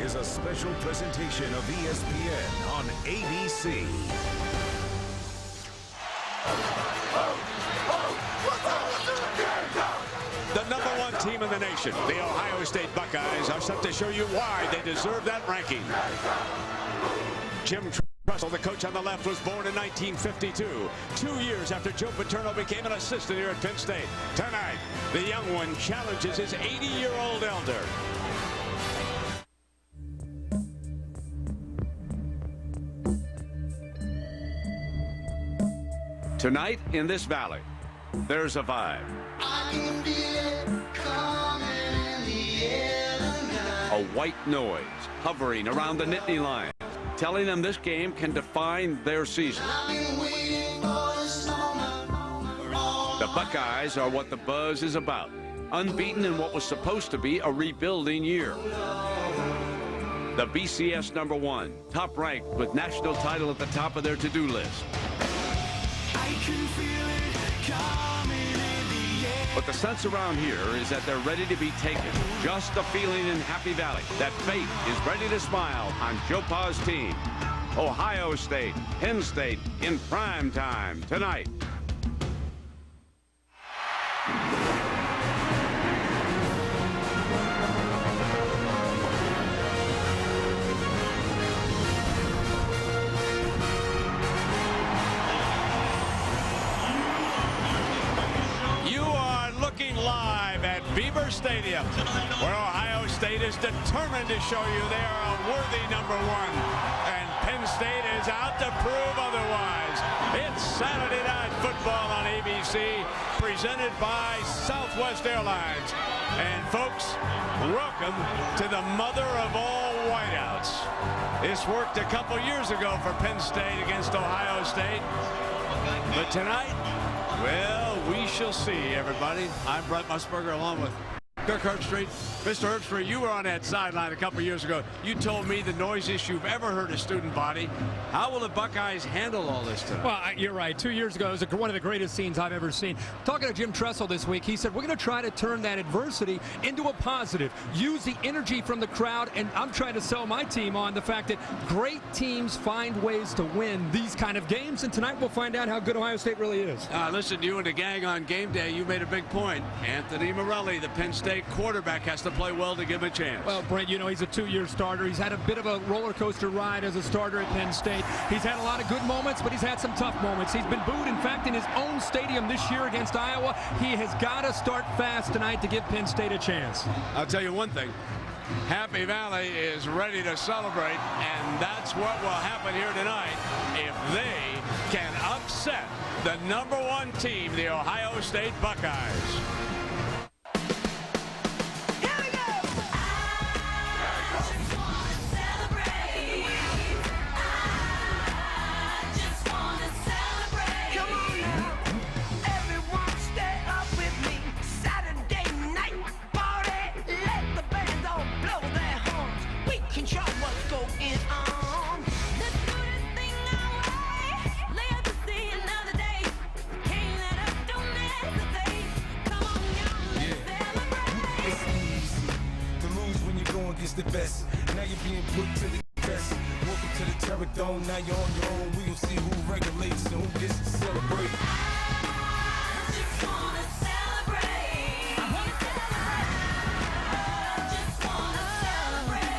is a special presentation of ESPN on ABC. The #1 team in the nation, the Ohio State Buckeyes, are set to show you why they deserve that ranking. Jim Tressel, the coach on the left, was born in 1952, 2 years after Joe Paterno became an assistant here at Penn State. Tonight, the young one challenges his 80-year-old elder. Tonight in this valley, there's a vibe. I can feel it coming in the air tonight. A white noise hovering around the Nittany Lions, telling them this game can define their season. I've been waiting for this moment for The Buckeyes are what the buzz is about, unbeaten in what was supposed to be a rebuilding year. The BCS #1, top ranked with national title at the top of their to-do list. I can feel it coming in the air. But the sense around here is that they're ready to be taken. Just a feeling in Happy Valley that fate is ready to smile on Joe Pa's team. Ohio State, Penn State in prime time tonight. Live at Beaver Stadium, where Ohio State is determined to show you they are a worthy #1, and Penn State is out to prove otherwise. It's Saturday Night Football on ABC, presented by Southwest Airlines. And folks, welcome to the mother of all whiteouts. This worked a couple years ago for Penn State against Ohio State, but tonight, well, we shall see, everybody. I'm Brett Musburger along with Kirk Herbstreit. Mr. Herbstreit, you were on that sideline a couple years ago. You told me the noisiest you've ever heard a student body. How will the Buckeyes handle all this tonight? Well, you're right. 2 years ago, it was one of the greatest scenes I've ever seen. Talking to Jim Tressel this week, he said, we're going to try to turn that adversity into a positive. Use the energy from the crowd, and I'm trying to sell my team on the fact that great teams find ways to win these kind of games, and tonight we'll find out how good Ohio State really is. Listen, you and the gang on game day, you made a big point. Anthony Morelli, the Penn State quarterback, has to play well to give him a chance. Well, Brent, you know, he's a 2-year starter. He's had a bit of a roller coaster ride as a starter at Penn State. He's had a lot of good moments, but he's had some tough moments. He's been booed, in fact, in his own stadium this year against Iowa. He has got to start fast tonight to give Penn State a chance. I'll tell you one thing. Happy Valley is ready to celebrate, and that's what will happen here tonight if they can upset the #1 team, the Ohio State Buckeyes. The best. Now you're being put to the test. Welcome to the Terror Dome. Now you're on your own. We will see who regulates and who gets to celebrate. I just wanna celebrate. I wanna celebrate. I just wanna celebrate.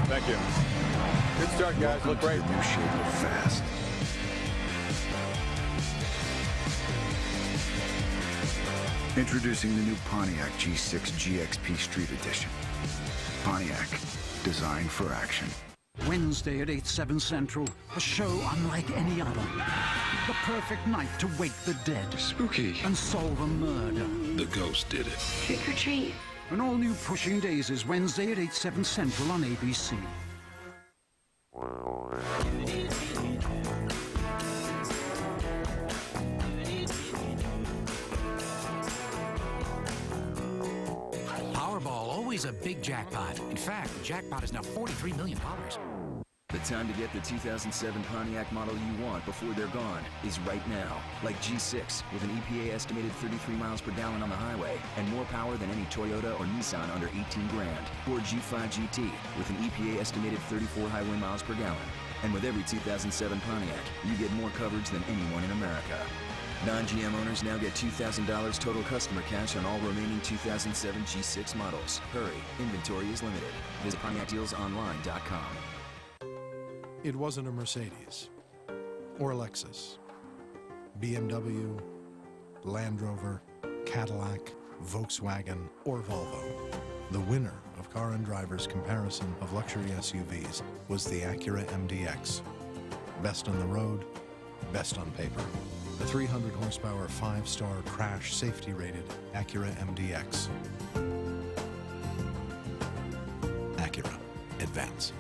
Thank you. Good start, guys. Look great. New shape of fast. Introducing the new Pontiac G6 GXP Street Edition. Pontiac, designed for action. Wednesday at 8/7 Central, a show unlike any other. The perfect night to wake the dead. Spooky. And solve a murder. The ghost did it. Trick or treat. An all-new Pushing Daisies, Wednesday at 8/7 Central on ABC. always a big jackpot. In fact, the jackpot is now $43 million. The time to get the 2007 Pontiac model you want before they're gone is right now. Like G6 with an EPA estimated 33 miles per gallon on the highway and more power than any Toyota or Nissan under 18 grand. Or G5 GT with an EPA estimated 34 highway miles per gallon. And with every 2007 Pontiac, you get more coverage than anyone in America. Non-GM owners now get $2,000 total customer cash on all remaining 2007 G6 models. Hurry, inventory is limited. Visit PontiacDealsOnline.com. It wasn't a Mercedes, or a Lexus, BMW, Land Rover, Cadillac, Volkswagen, or Volvo. The winner of Car and Driver's comparison of luxury SUVs was the Acura MDX. Best on the road, best on paper. The 300 horsepower, 5-star crash safety rated Acura MDX. Acura, advance.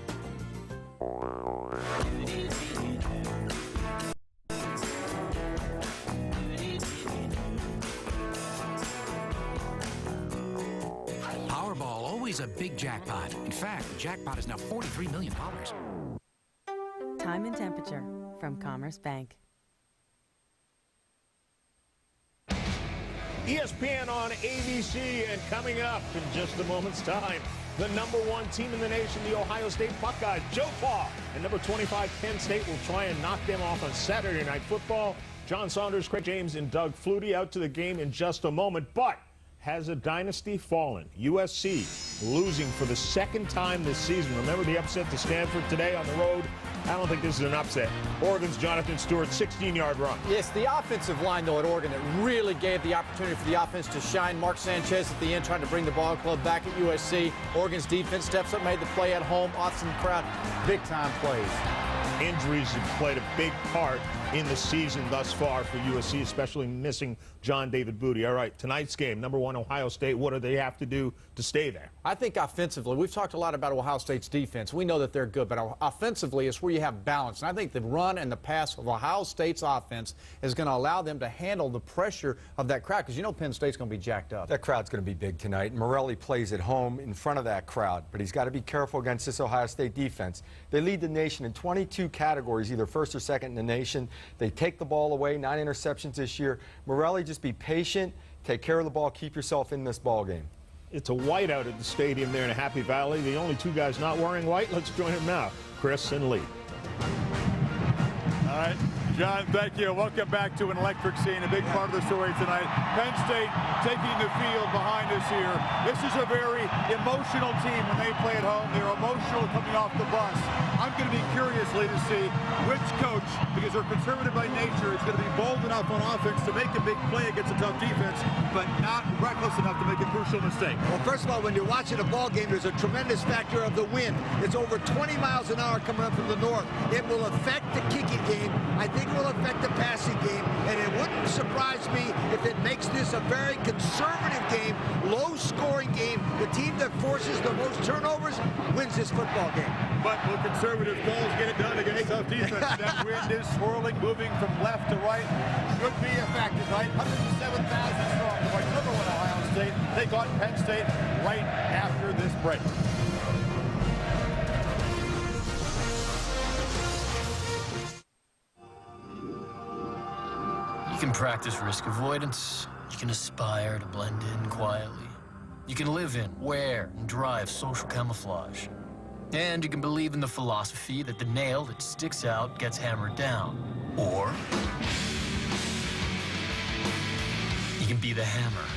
Powerball, always a big jackpot. In fact, the jackpot is now $43 million. Time and temperature from Commerce Bank. ESPN on ABC, and coming up in just a moment's time, the #1 team in the nation, the Ohio State Buckeyes, Joe Pa, and number 25 Penn State will try and knock them off on Saturday Night Football. John Saunders, Craig James, and Doug Flutie out to the game in just a moment. But has a dynasty fallen? USC losing for the second time this season. Remember the upset to Stanford today on the road? I don't think this is an upset. Oregon's Jonathan Stewart, 16-yard run. Yes, the offensive line, though, at Oregon, that really gave the opportunity for the offense to shine. Mark Sanchez at the end trying to bring the ball club back at USC. Oregon's defense steps up, made the play at home. Awesome crowd, big-time plays. Injuries have played a big part in the season thus far for USC, especially missing John David Booty. All right, tonight's game, #1 Ohio State. What do they have to do to stay there? I think offensively, we've talked a lot about Ohio State's defense. We know that they're good, but offensively is where you have balance. And I think the run and the pass of Ohio State's offense is going to allow them to handle the pressure of that crowd, because you know Penn State's going to be jacked up. That crowd's going to be big tonight. Morelli plays at home in front of that crowd, but he's got to be careful against this Ohio State defense. They lead the nation in 22 categories, either first or second in the nation. They take the ball away, 9 interceptions this year. Morelli, just be patient, take care of the ball, keep yourself in this ball game. It's a whiteout at the stadium there in Happy Valley. The only two guys not wearing white. Let's join them now, Chris and Lee. All right, John, thank you. Welcome back to an electric scene, a big part of the story tonight. Penn State taking the field behind us here. This is a very emotional team when they play at home. They're emotional coming off the bus. I'm going to be curious, Lee, to see which coach, because they're conservative by nature, is going to be bold enough on offense to make a big play against a tough defense, but not reckless enough to make a crucial mistake. Well, first of all, when you're watching a ball game, there's a tremendous factor of the wind. It's over 20 miles an hour coming up from the north. It will affect the kicking game. I think it will affect the passing game, and it wouldn't surprise me if it makes this a very conservative game, low-scoring game. The team that forces the most turnovers wins this football game. But will conservative calls get it done against tough defense? That wind is swirling, moving from left to right. Should be a factor tonight. 107,000 strong. The #1 Ohio State take on Penn State right after this break. You can practice risk avoidance. You can aspire to blend in quietly. You can live in, wear, and drive social camouflage. And you can believe in the philosophy that the nail that sticks out gets hammered down. Or you can be the hammer.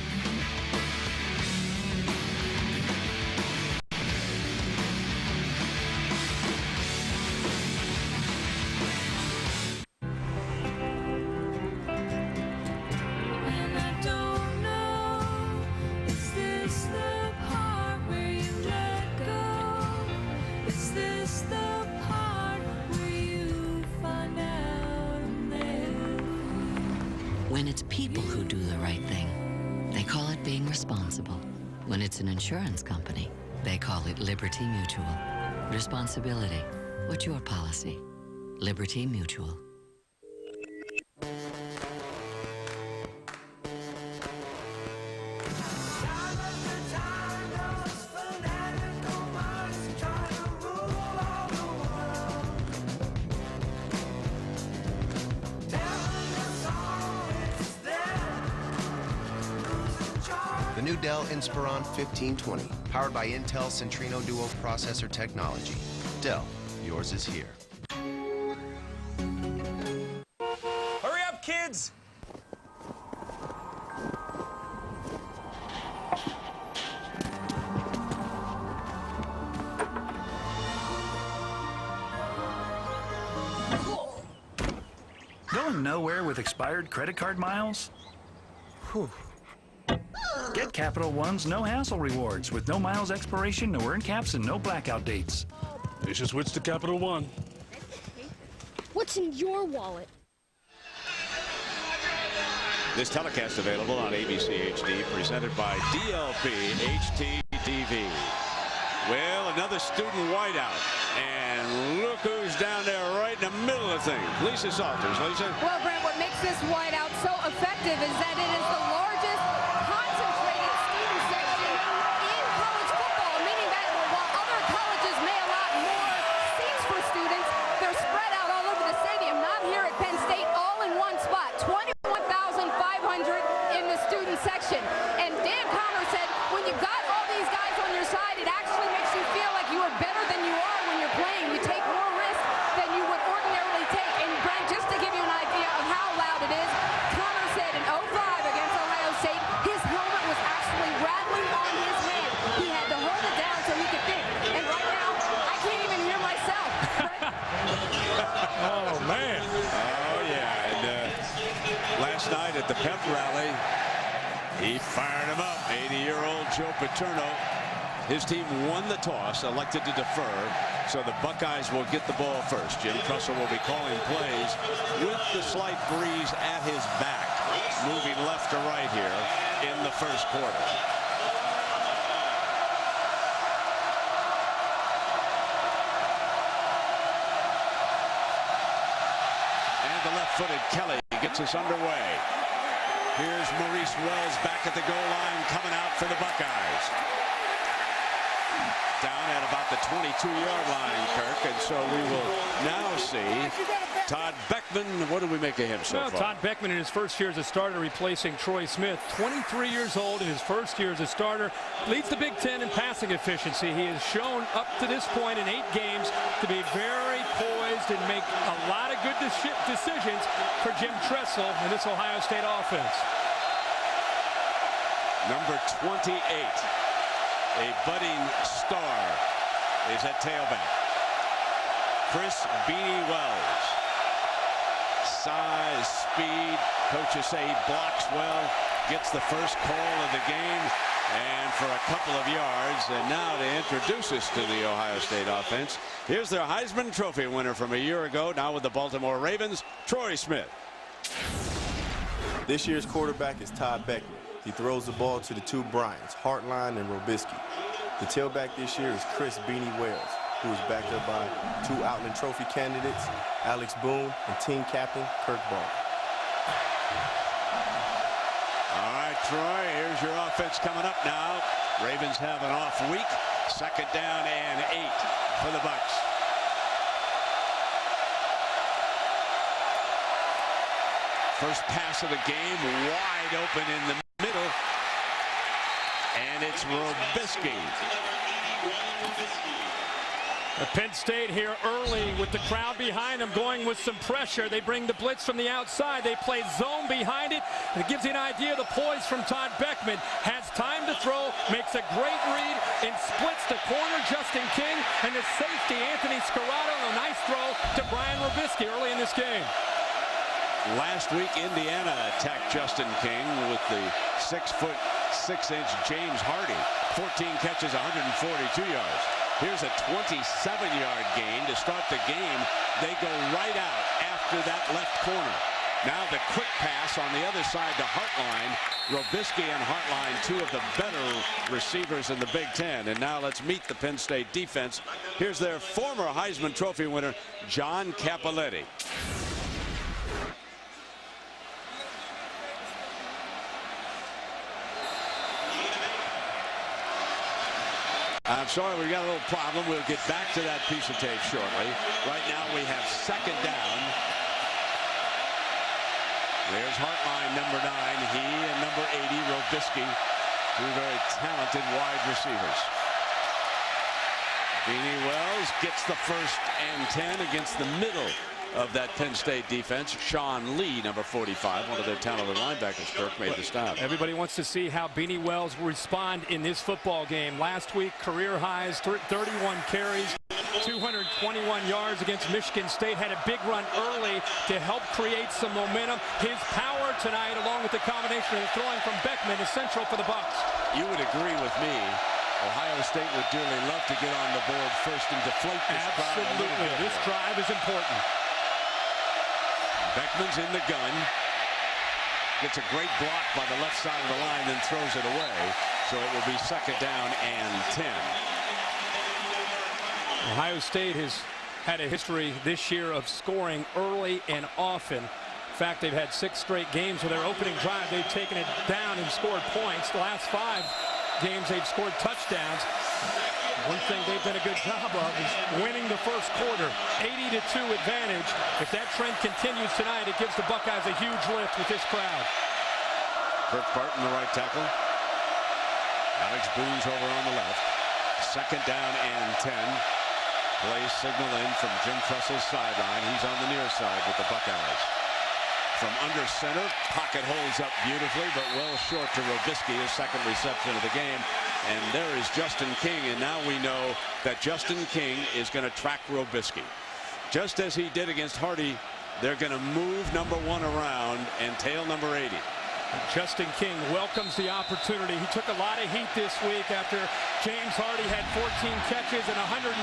When it's people who do the right thing, they call it being responsible. When it's an insurance company, they call it Liberty Mutual. Responsibility. What's your policy? Liberty Mutual. new Dell Inspiron 1520, powered by Intel Centrino Duo processor technology. Dell, yours is here. Hurry up, kids! Going nowhere with expired credit card miles? Whew. Get Capital One's no hassle rewards with no miles expiration, no earn caps, and no blackout dates. You should switch to Capital One. What's in your wallet? This telecast available on ABC HD, presented by DLP HTTV. Well, another student whiteout. And look who's down there right in the middle of things. Lisa Salters. Lisa? Well, Brent, what makes this whiteout so effective is that it is the largest concentrated student section in college football, meaning that while other colleges may allot more seats for students, they're spread out all over the stadium, not here at Penn State, all in one spot. 21,500 in the student section. And Dan Connor said, when you've got all these guys on your side, it actually makes you feel like you are better than you are when you're playing. You take more risk than you would ordinarily take. And Brent, just to give you an idea of how loud it is, Connor said in 05 against Ohio State, his helmet was actually rattling on his hand. He had to hold it down so he could think. And right now, I can't even hear myself. Oh, man. Oh, yeah. And last night at the Penn rally, he fired him up. 80-year-old Joe Paterno. His team won the toss, elected to defer, so the Buckeyes will get the ball first. Jim Tressel will be calling plays with the slight breeze at his back, moving left to right here in the first quarter. And the left-footed Kelly gets us underway. Here's Maurice Wells back at the goal line, coming out for the Buckeyes. Down at about the 22-yard line, Kirk, and so we will now see Todd Beckman. What do we make of him so far? Todd Beckman in his first year as a starter replacing Troy Smith, 23 years old in his first year as a starter, leads the Big Ten in passing efficiency. He has shown up to this point in 8 games to be very poised and make a lot of good decisions for Jim Tressel and this Ohio State offense. Number 28. A budding star is at tailback. Chris Beanie Wells. Size, speed. Coaches say he blocks well. Gets the first call of the game. And for a couple of yards. And now to introduce us to the Ohio State offense, here's their Heisman Trophy winner from a year ago, now with the Baltimore Ravens, Troy Smith. This year's quarterback is Todd Beckman. He throws the ball to the two Bryants, Hartline and Robisky. The tailback this year is Chris Beanie Wells, who is backed up by 2 Outland Trophy candidates, Alex Boone and team captain Kirk Ball. All right, Troy, here's your offense coming up now. Ravens have an off week. 2nd down and 8 for the Bucs. First pass of the game, wide open in the middle. And it's Robisky. Penn State here early with the crowd behind them, going with some pressure. They bring the blitz from the outside. They play zone behind it. And it gives you an idea of the poise from Todd Beckman. Has time to throw, makes a great read, and splits the corner, Justin King, and the safety, Anthony Scarrato. A nice throw to Brian Robisky early in this game. Last week, Indiana attacked Justin King with the 6'6" James Hardy. 14 catches, 142 yards. Here's a 27-yard gain to start the game. They go right out after that left corner. Now the quick pass on the other side to Hartline. Robisky and Hartline, 2 of the better receivers in the Big Ten. And now let's meet the Penn State defense. Here's their former Heisman Trophy winner, John Cappelletti. I'm sorry, we got a little problem. We'll get back to that piece of tape shortly. Right now we have 2nd down. There's Hartline, number 9. He and number 80, Robisky. Two very talented wide receivers. Beanie Wells gets the 1st and 10 against the middle of that Penn State defense. Sean Lee, number 45, one of their talented linebackers, Kirk, made the stop. Everybody wants to see how Beanie Wells will respond in this football game. Last week, career highs, 31 carries, 221 yards against Michigan State. Had a big run early to help create some momentum. His power tonight, along with the combination of the throwing from Beckman, is central for the Bucs. You would agree with me. Ohio State would dearly love to get on the board first and deflate this crowd. Absolutely. This drive is important. Beckman's in the gun. Gets a great block by the left side of the line, then throws it away. So it will be 2nd down and 10. Ohio State has had a history this year of scoring early and often. In fact, they've had 6 straight games where their opening drive, they've taken it down and scored points. The last 5 games, they've scored touchdowns. One thing they've done a good job of is winning the first quarter. 80-2 advantage. If that trend continues tonight, it gives the Buckeyes a huge lift with this crowd. Kirk Barton, the right tackle. Alex Boone's over on the left. 2nd down and 10. Play signal in from Jim Tressel's sideline. He's on the near side with the Buckeyes. From under center, pocket holds up beautifully, but well short to Robisky, his 2nd reception of the game. And there is Justin King, and now we know that Justin King is going to track Robisky. Just as he did against Hardy, they're going to move number 1 around and tail number 80. Justin King welcomes the opportunity. He took a lot of heat this week after James Hardy had 14 catches and 142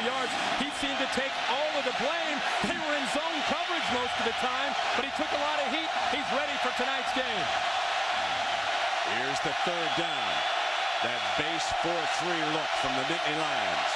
yards. He seemed to take all of the blame. They were in zone coverage most of the time, but he took a lot of heat. He's ready for tonight's game. Here's the 3rd down. That base 4-3 look from the Nittany Lions.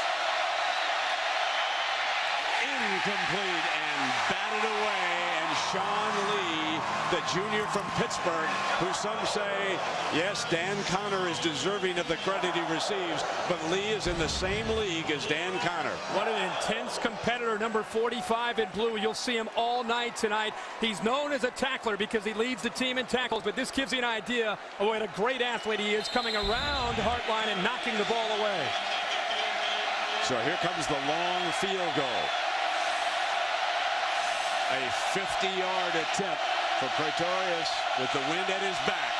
Incomplete and batted away. And Sean Lee, the junior from Pittsburgh, who some say, yes, Dan Connor is deserving of the credit he receives, but Lee is in the same league as Dan Connor. What an intense competitor, number 45 in blue. You'll see him all night tonight. He's known as a tackler because he leads the team in tackles, but this gives you an idea of what a great athlete he is, coming around Hartline and knocking the ball away. So here comes the long field goal. A 50-yard attempt for Pretorius with the wind at his back.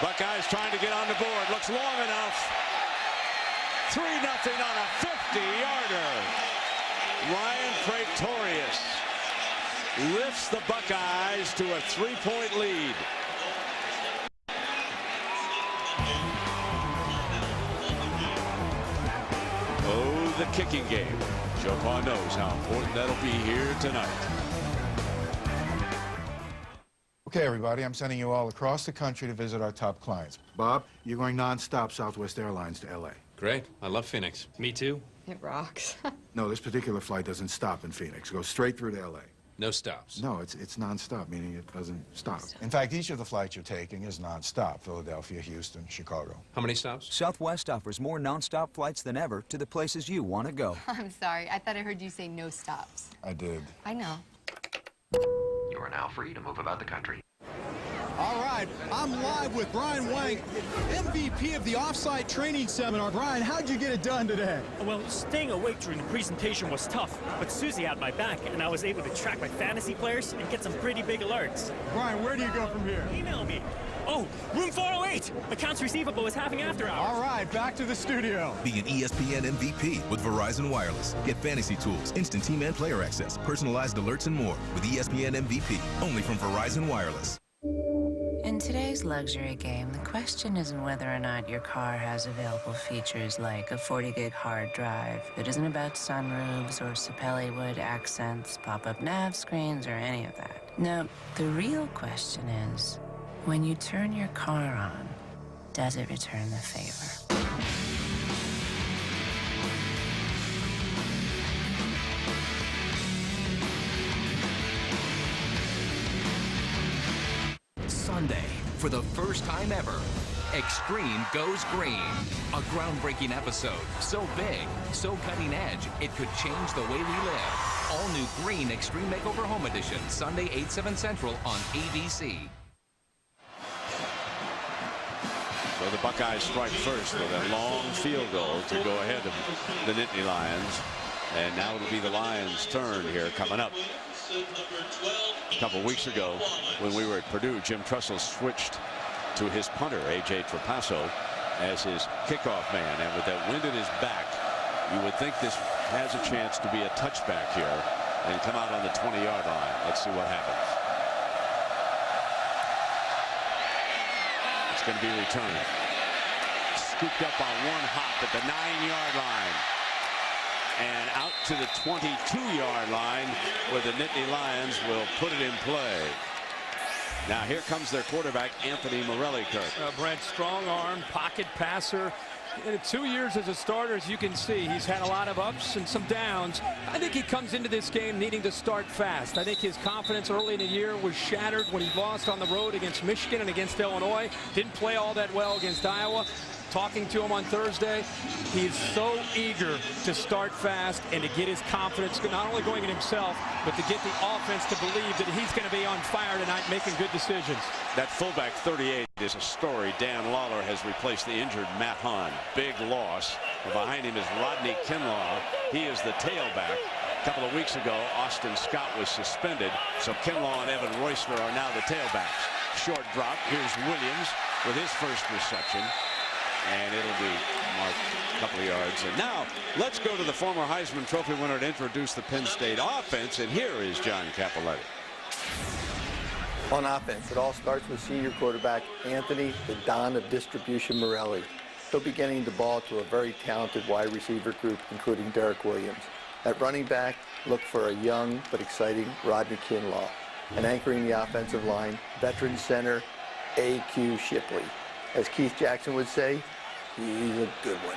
Buckeyes trying to get on the board. Looks long enough. 3-0 on a 50-yarder. Ryan Pretorius lifts the Buckeyes to a 3-point lead. Oh, the kicking game. Joe Pa knows how important that'll be here tonight. Okay, everybody, I'm sending you all across the country to visit our top clients. Bob, you're going nonstop Southwest Airlines to L.A. Great. I love Phoenix. Me too. It rocks. No, this particular flight doesn't stop in Phoenix. It goes straight through to L.A. No stops. No, it's nonstop, meaning it doesn't stop. In fact, each of the flights you're taking is nonstop. Philadelphia, Houston, Chicago. How many stops? Southwest offers more nonstop flights than ever to the places you want to go. I'm sorry. I thought I heard you say no stops. I did. I know. You are now free to move about the country. All right, I'm live with Brian Wang, MVP of the Offsite Training Seminar. Brian, how'd you get it done today? Well, staying awake during the presentation was tough, but Susie had my back, and I was able to track my fantasy players and get some pretty big alerts. Brian, where do you go from here? Email me. Oh, room 408. Accounts receivable is having after hours. All right, back to the studio. Be an ESPN MVP with Verizon Wireless. Get fantasy tools, instant team and player access, personalized alerts, and more with ESPN MVP, only from Verizon Wireless. In today's luxury game, the question isn't whether or not your car has available features like a 40-gig hard drive. It isn't about sunroofs or Sapelli wood accents, pop-up nav screens, or any of that. No, the real question is, when you turn your car on, does it return the favor? Sunday, for the first time ever, Extreme Goes Green. A groundbreaking episode, so big, so cutting edge, it could change the way we live. All new Green Extreme Makeover Home Edition, Sunday, 8/7 Central on ABC. So the Buckeyes strike first with a long field goal to go ahead of the Nittany Lions. And now it'll be the Lions' turn here coming up. A couple weeks ago when we were at Purdue, Jim Tressel switched to his punter, A.J. Trapasso, as his kickoff man. And with that wind at his back, you would think this has a chance to be a touchback here and come out on the 20-yard line. Let's see what happens. It's going to be returned. Scooped up on one hop at the 9-yard line. And out to the 22-yard line where the Nittany Lions will put it in play. Now here comes their quarterback, Anthony Morelli, Kirk. Brent, strong arm, pocket passer. In 2 years as a starter, as you can see, he's had a lot of ups and some downs. I think he comes into this game needing to start fast. I think his confidence early in the year was shattered when he lost on the road against Michigan and against Illinois. Didn't play all that well against Iowa. Talking to him on Thursday, he's so eager to start fast and to get his confidence, not only going in himself, but to get the offense to believe that he's going to be on fire tonight, making good decisions. That fullback 38 is a story. Dan Lawler has replaced the injured Matt Hahn. Big loss. And behind him is Rodney Kinlaw. He is the tailback. A couple of weeks ago, Austin Scott was suspended, so Kinlaw and Evan Royster are now the tailbacks. Short drop. Here's Williams with his first reception. And it'll be marked a couple of yards. And now let's go to the former Heisman Trophy winner to introduce the Penn State offense. And here is John Cappelletti. On offense, it all starts with senior quarterback Anthony, the Don of distribution, Morelli. He'll be getting the ball to a very talented wide receiver group, including Derek Williams. At running back, look for a young but exciting Rodney Kinlaw. And anchoring the offensive line, veteran center A.Q. Shipley. As Keith Jackson would say, he's a good one.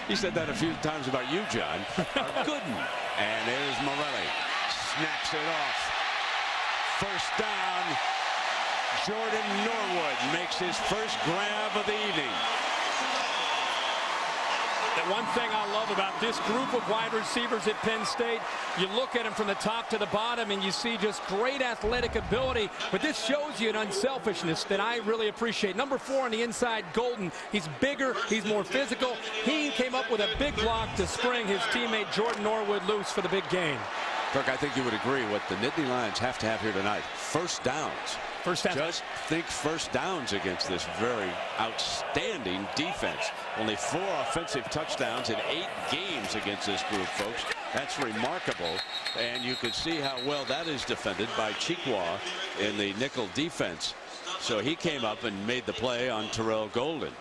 He said that a few times about you, John. A good one. And there's Morelli. Snaps it off. First down. Jordan Norwood makes his first grab of the evening. The one thing I love about this group of wide receivers at Penn State, you look at them from the top to the bottom and you see just great athletic ability, but this shows you an unselfishness that I really appreciate. Number 4 on the inside, Golden. He's bigger, he's more physical. He came up with a big block to spring his teammate Jordan Norwood loose for the big gain. Kirk, I think you would agree what the Nittany Lions have to have here tonight. First downs. Just think first downs against this very outstanding defense. Only 4 offensive touchdowns in 8 games against this group, folks. That's remarkable. And you could see how well that is defended by Chikwa in the nickel defense. So he came up and made the play on Terrell Golden.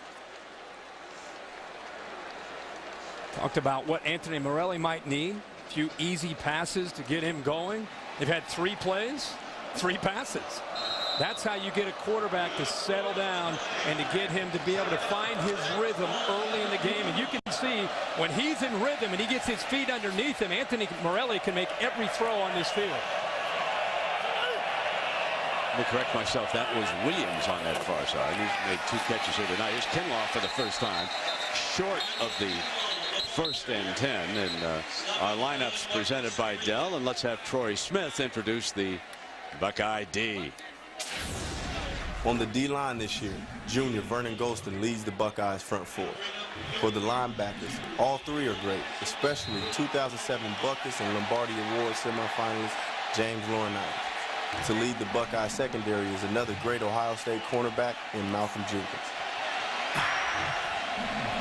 Talked about what Anthony Morelli might need. A few easy passes to get him going. They've had 3 plays, 3 passes. That's how you get a quarterback to settle down and to get him to be able to find his rhythm early in the game. And you can see when he's in rhythm and he gets his feet underneath him, Anthony Morelli can make every throw on this field. Let me correct myself. That was Williams on that far side. He's made 2 catches here tonight. Here's Kinlaw for the first time. Short of the 1st and 10. And our lineups presented by Dell. And let's have Troy Smith introduce the Buckeye D. On the D-line this year, junior Vernon Golston leads the Buckeyes front 4. For the linebackers, all 3 are great, especially 2007 Buckus and Lombardi Award semifinalist James Laurinaitis. To lead the Buckeye secondary is another great Ohio State cornerback in Malcolm Jenkins.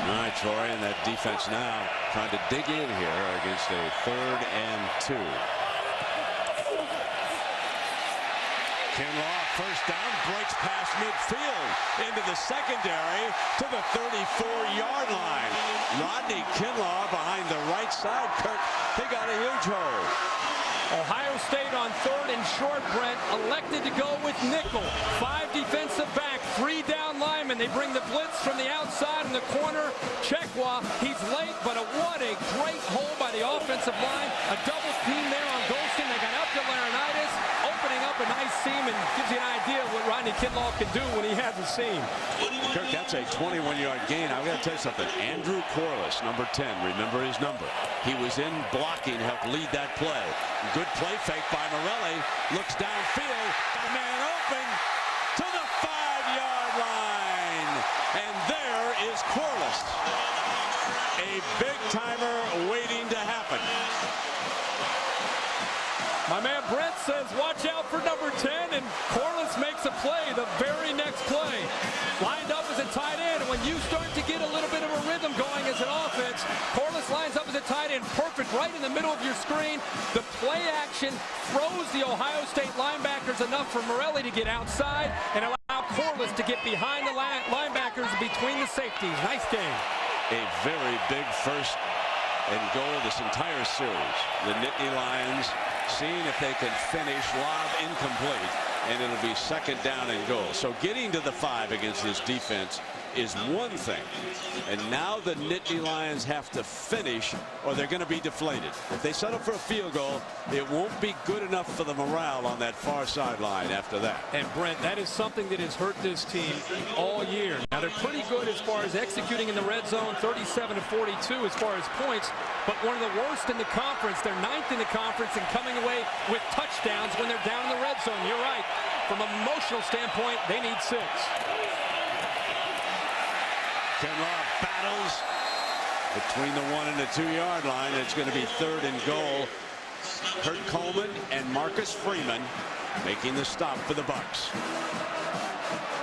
All right, Troy, and that defense now trying to dig in here against a 3rd and 2. Kinlaw, first down, breaks past midfield into the secondary to the 34-yard line. Rodney Kinlaw behind the right side. Kirk, he got a huge hole. Ohio State on 3rd and short, Brent, elected to go with nickel. 5 defensive back, 3 down linemen. They bring the blitz from the outside in the corner. Chekwa, he's late, but what a great hole by the offensive line. A double team there on Golston. They got up to Laurinaitis, opening up a nice seam, and gives you an idea of what Rodney Kinlaw can do when he has a seam. Kirk, that's a 21-yard gain. I've got to tell you something. Andrew Corliss, number 10, remember his number. He was in blocking, helped lead that play. Good play fake by Morelli. Looks downfield. A man open to the 5 5-yard line. And there is Corliss. A big-timer waiting to happen. My man Brent says, watch out for number 10, and Corliss makes a play the very next play. Lined up as a tight end, and when you start to get a little bit of a rhythm going as an offense, Corliss lines up as a tight end, perfect, right in the middle of your screen. The play action throws the Ohio State linebackers enough for Morelli to get outside and allow Corliss to get behind the linebackers between the safeties. Nice game. A very big first and goal this entire series. The Nittany Lions seeing if they can finish. Lob incomplete, and it'll be second down and goal. So getting to the 5 against this defense is one thing, and now the Nittany Lions have to finish or they're going to be deflated. If they settle for a field goal, it won't be good enough for the morale on that far sideline after that. And Brent, that is something that has hurt this team all year. Now they're pretty good as far as executing in the red zone, 37 to 42 as far as points, but one of the worst in the conference. They're 9th in the conference and coming away with touchdowns when they're down in the red zone. You're right. From an emotional standpoint, they need 6. Kinlaw battles between the 1 and the 2-yard line. It's going to be third and goal. Kurt Coleman and Marcus Freeman making the stop for the Bucks.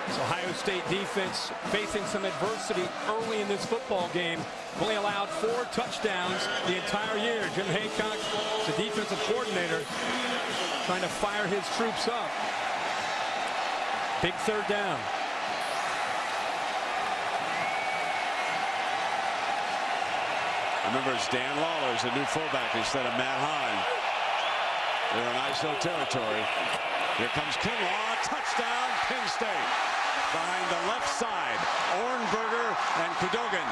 So Ohio State defense facing some adversity early in this football game. Only allowed 4 touchdowns the entire year. Jim Haycock, the defensive coordinator, trying to fire his troops up. Big third down. Remember, it's Dan Lawler as the new fullback instead of Matt Hahn. They're in ISO territory. Here comes Kinlaw. Touchdown, Penn State. Behind the left side, Ornberger and Kudogan.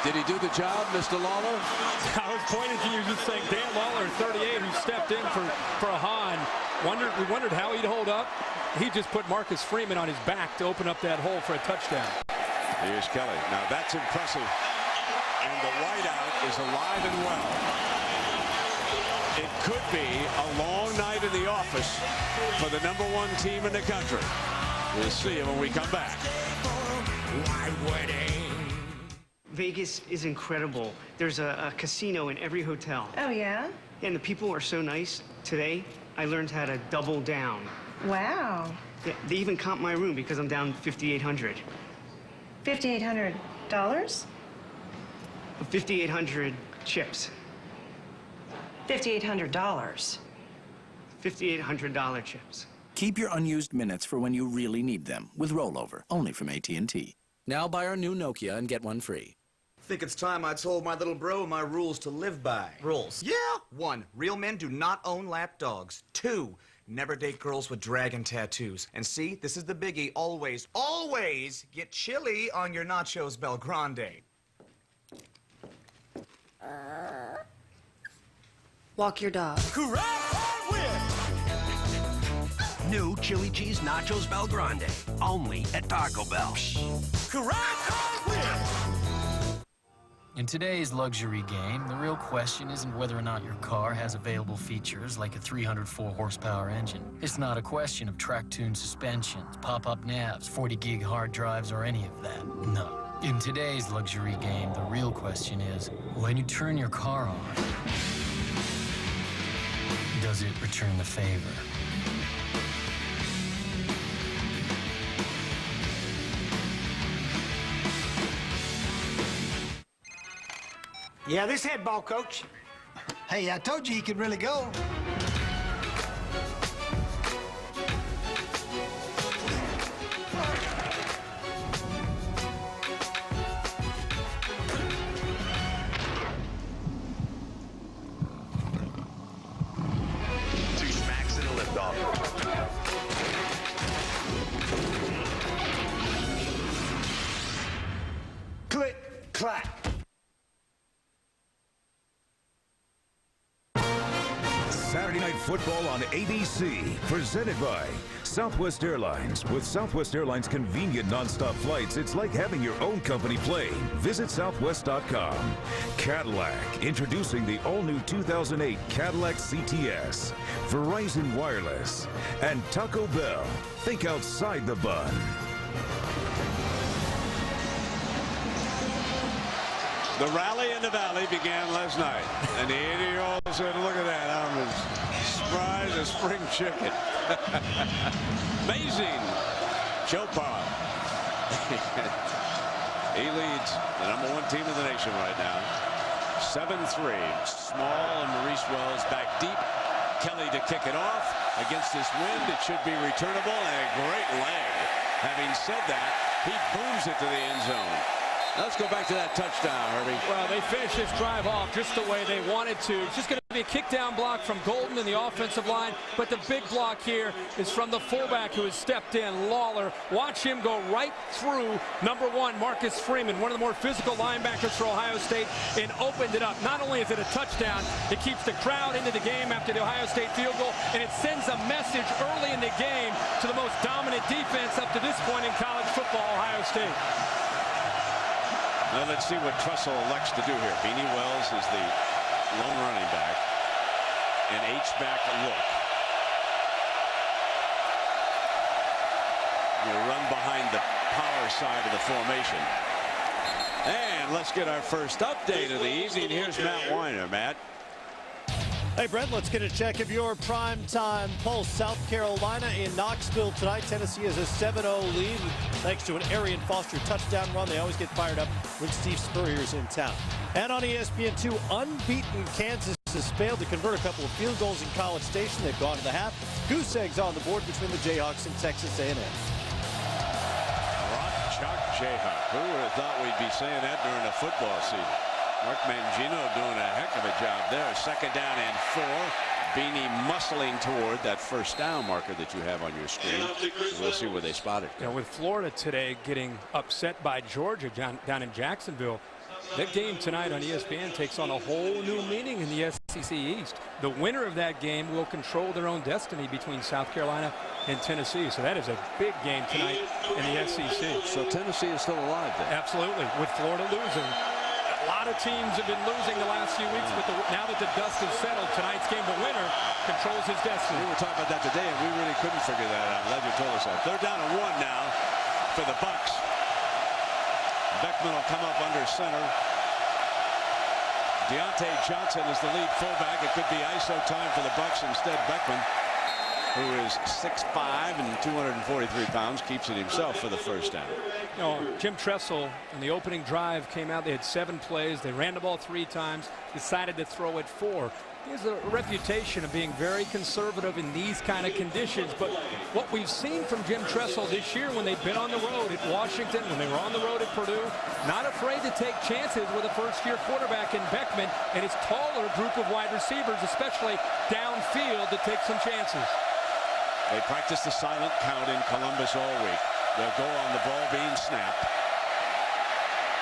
Did he do the job, Mr. Lawler? I was pointing to you just saying Dan Lawler, 38, who stepped in for Hahn. We wondered how he'd hold up. He just put Marcus Freeman on his back to open up that hole for a touchdown. Here's Kelly. Now that's impressive. And the wideout is alive and well. It could be a long night in the office for the #1 team in the country. We'll see it when we come back. Vegas is incredible. There's a casino in every hotel. Oh, yeah? And the people are so nice. Today, I learned how to double down. Wow. Yeah, they even comped my room because I'm down $5,800. $5,800? 5,800 chips. $5,800. $5,800 chips. Keep your unused minutes for when you really need them with Rollover, only from AT&T. Now buy our new Nokia and get one free. Think it's time I told my little bro my rules to live by. Rules? Yeah! 1, real men do not own lap dogs. 2, never date girls with dragon tattoos. And see, this is the biggie, always, always get chili on your nachos Belgrande. Walk your dog. New chili cheese nachos Belgrande, only at Taco Bell. In today's luxury game, the real question isn't whether or not your car has available features like a 304 horsepower engine. It's not a question of track-tuned suspensions, pop-up navs, 40-gig hard drives, or any of that. No. In today's luxury game, the real question is, when you turn your car on, does it return the favor? Yeah, this head ball, coach. Hey, I told you he could really go. Two smacks and a liftoff. Click, clack. Live football on ABC, presented by Southwest Airlines. With Southwest Airlines' convenient nonstop flights, it's like having your own company plane. Visit southwest.com. Cadillac, introducing the all-new 2008 Cadillac CTS. Verizon Wireless. And Taco Bell. Think outside the bun. The rally in the valley began last night, and the 80-year-old said, look at that, I'm as spry as a spring chicken. Amazing. Chopar. He leads the #1 team in the nation right now. 7-3. Small and Maurice Wells back deep. Kelly to kick it off. Against this wind, it should be returnable, and a great leg. Having said that, he booms it to the end zone. Let's go back to that touchdown, Herbie. Well, they finished this drive off just the way they wanted to. It's just going to be a kick down block from Golden in the offensive line, but the big block here is from the fullback who has stepped in, Lawler. Watch him go right through #1, Marcus Freeman, one of the more physical linebackers for Ohio State, and opened it up. Not only is it a touchdown, it keeps the crowd into the game after the Ohio State field goal, and it sends a message early in the game to the most dominant defense up to this point in college football, Ohio State. Now let's see what Trussell elects to do here. Beanie Wells is the lone running back. An H-back look. You run behind the power side of the formation. And let's get our first update of the evening. Here's Matt Weiner. Matt. Hey, Brent, let's get a check of your primetime pulse. South Carolina in Knoxville tonight. Tennessee has a 7-0 lead thanks to an Arian Foster touchdown run. They always get fired up when Steve Spurrier's in town. And on ESPN2, unbeaten Kansas has failed to convert a couple of field goals in College Station. They've gone to the half. Goose eggs on the board between the Jayhawks and Texas A&M. Rock Chalk Jayhawk. Who would have thought we'd be saying that during the football season? Mark Mangino doing a heck of a job there. 2nd down and 4. Beanie muscling toward that first down marker that you have on your screen. So we'll see where they spot it. You know, with Florida today getting upset by Georgia down in Jacksonville, that game tonight on ESPN takes on a whole new meaning in the SEC East. The winner of that game will control their own destiny between South Carolina and Tennessee. So that is a big game tonight in the SEC. So Tennessee is still alive then? Absolutely, with Florida losing. A lot of teams have been losing the last few weeks, but now that the dust has settled, tonight's game, the winner controls his destiny. We were talking about that today, and we really couldn't figure that out. Ledger told us that. 3rd down and 1 now for the Bucks. Beckman will come up under center. Deontay Johnson is the lead fullback. It could be ISO time for the Bucks. Instead, Beckman, who is 6'5" and 243 pounds, keeps it himself for the first down. You know, Jim Tressel in the opening drive came out. They had 7 plays. They ran the ball 3 times, decided to throw it 4. He has a reputation of being very conservative in these kind of conditions. But what we've seen from Jim Tressel this year when they've been on the road at Washington, when they were on the road at Purdue, not afraid to take chances with a first-year quarterback in Beckman and his taller group of wide receivers, especially downfield, to take some chances. They practice the silent count in Columbus all week. They'll go on the ball being snapped.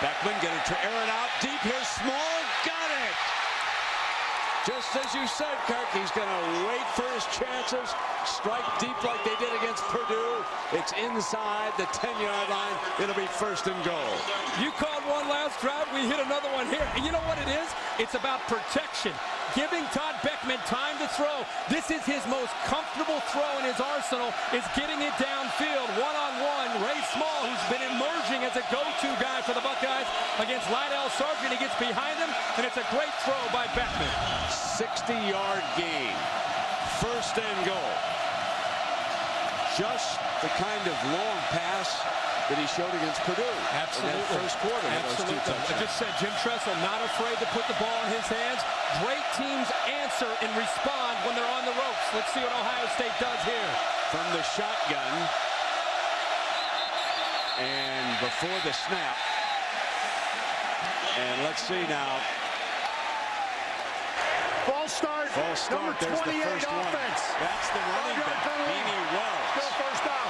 Beckman getting to air it out deep here. Small, got it. Just as you said, Kirk, he's going to wait for his chances. Strike deep like they did against Purdue. It's inside the 10-yard line. It'll be 1st and goal. You called one last drive. We hit another one here. And you know what it is? It's about protection. Giving Todd Beckman time to throw. This is his most comfortable throw in his arsenal, is getting it downfield, one-on-one. Ray Small, who's been emerging as a go-to guy for the Buckeyes against Lydell Sargent. He gets behind him, and it's a great throw by Beckman. 60-yard gain. 1st and goal. Just the kind of long pass that he showed against Purdue. Absolutely. In that first quarter. Absolutely. I just said Jim Tressel not afraid to put the ball in his hands. Great teams answer and respond when they're on the ropes. Let's see what Ohio State does here. From the shotgun. And before the snap. And let's see now. False start. False start. Number 28 There's the first offense. one. That's the running back, Beanie Wells. Still 1st down.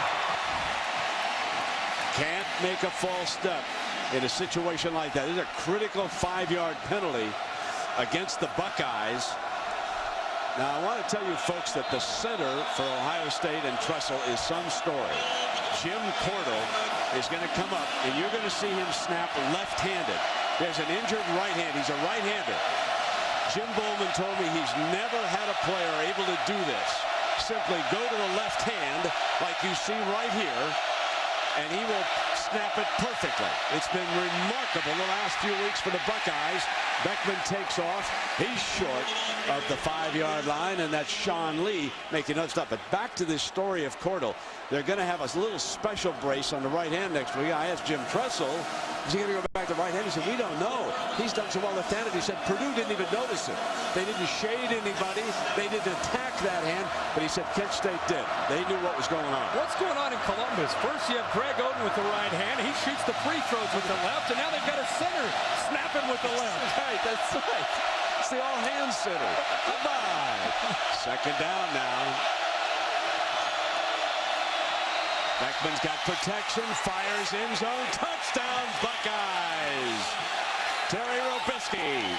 Can't make a false step in a situation like that. This is a critical 5-yard penalty against the Buckeyes. Now, I want to tell you folks that the center for Ohio State and Tressel is some story. Jim Cordell is going to come up, and you're going to see him snap left-handed. There's an injured right hand. He's a right-hander. Jim Bowman told me he's never had a player able to do this. Simply go to the left hand, like you see right here, and he will snap it perfectly. It's been remarkable the last few weeks for the Buckeyes. Beckman takes off. He's short of the 5-yard line, and that's Sean Lee making another stop. But back to this story of Cordell. They're going to have a little special brace on the right hand next week. I asked Jim Tressel, is he going to go back to right hand? He said, we don't know. He's done so well left-handed. He said Purdue didn't even notice it. They didn't shade anybody. They didn't attack that hand. But he said Kent State did. They knew what was going on. What's going on in Columbus? First you have Greg Oden with the right hand. He shoots the free throws with the left. And now they've got a center snapping with the left. That's right. It's the all-hands center. Goodbye. Second down now. Beckman's got protection, fires end zone, touchdown Buckeyes. Terry Robisky.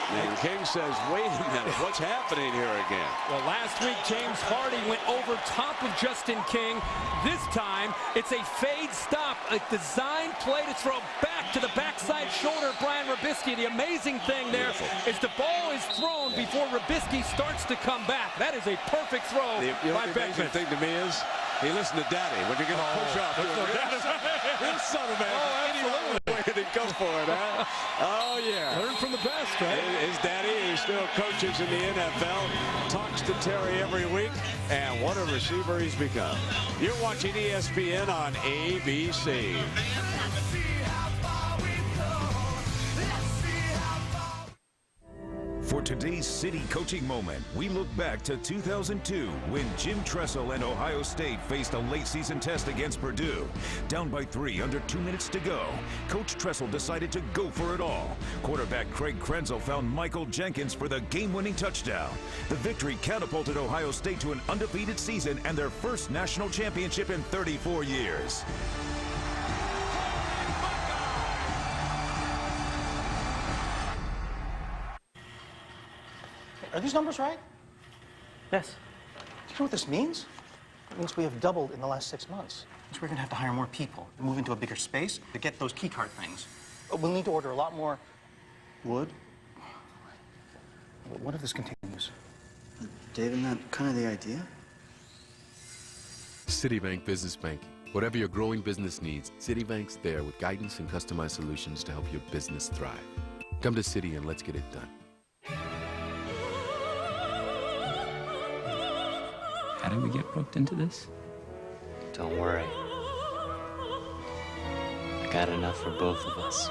And King says, wait a minute, what's happening here again? Well, last week, James Hardy went over top of Justin King. This time, it's a fade stop, a design play to throw back to the backside shoulder of Brian Robisky. The amazing thing there is the ball is thrown before Robisky starts to come back. That is a perfect throw by Beckman. The amazing thing to me is he listened to Daddy. When you're going to push off, this son of a where did he go for it, huh? Oh, yeah. Learn from the best, right? His daddy, who still coaches in the NFL, talks to Terry every week, and what a receiver he's become. You're watching ESPN on ABC. For today's City coaching moment, we look back to 2002 when Jim Tressel and Ohio State faced a late season test against Purdue. Down by 3 under 2 minutes to go, Coach Tressel decided to go for it all. Quarterback Craig Krenzel found Michael Jenkins for the game-winning touchdown. The victory catapulted Ohio State to an undefeated season and their first national championship in 34 years. Are these numbers right? Yes. Do you know what this means? It means we have doubled in the last 6 months. It means we're gonna have to hire more people, move into a bigger space to get those key card things. We'll need to order a lot more wood. What if this continues? Dave, isn't that kind of the idea? Citibank Business Banking. Whatever your growing business needs, Citibank's there with guidance and customized solutions to help your business thrive. Come to Citi and let's get it done. How did we get roped into this? Don't worry. I got enough for both of us.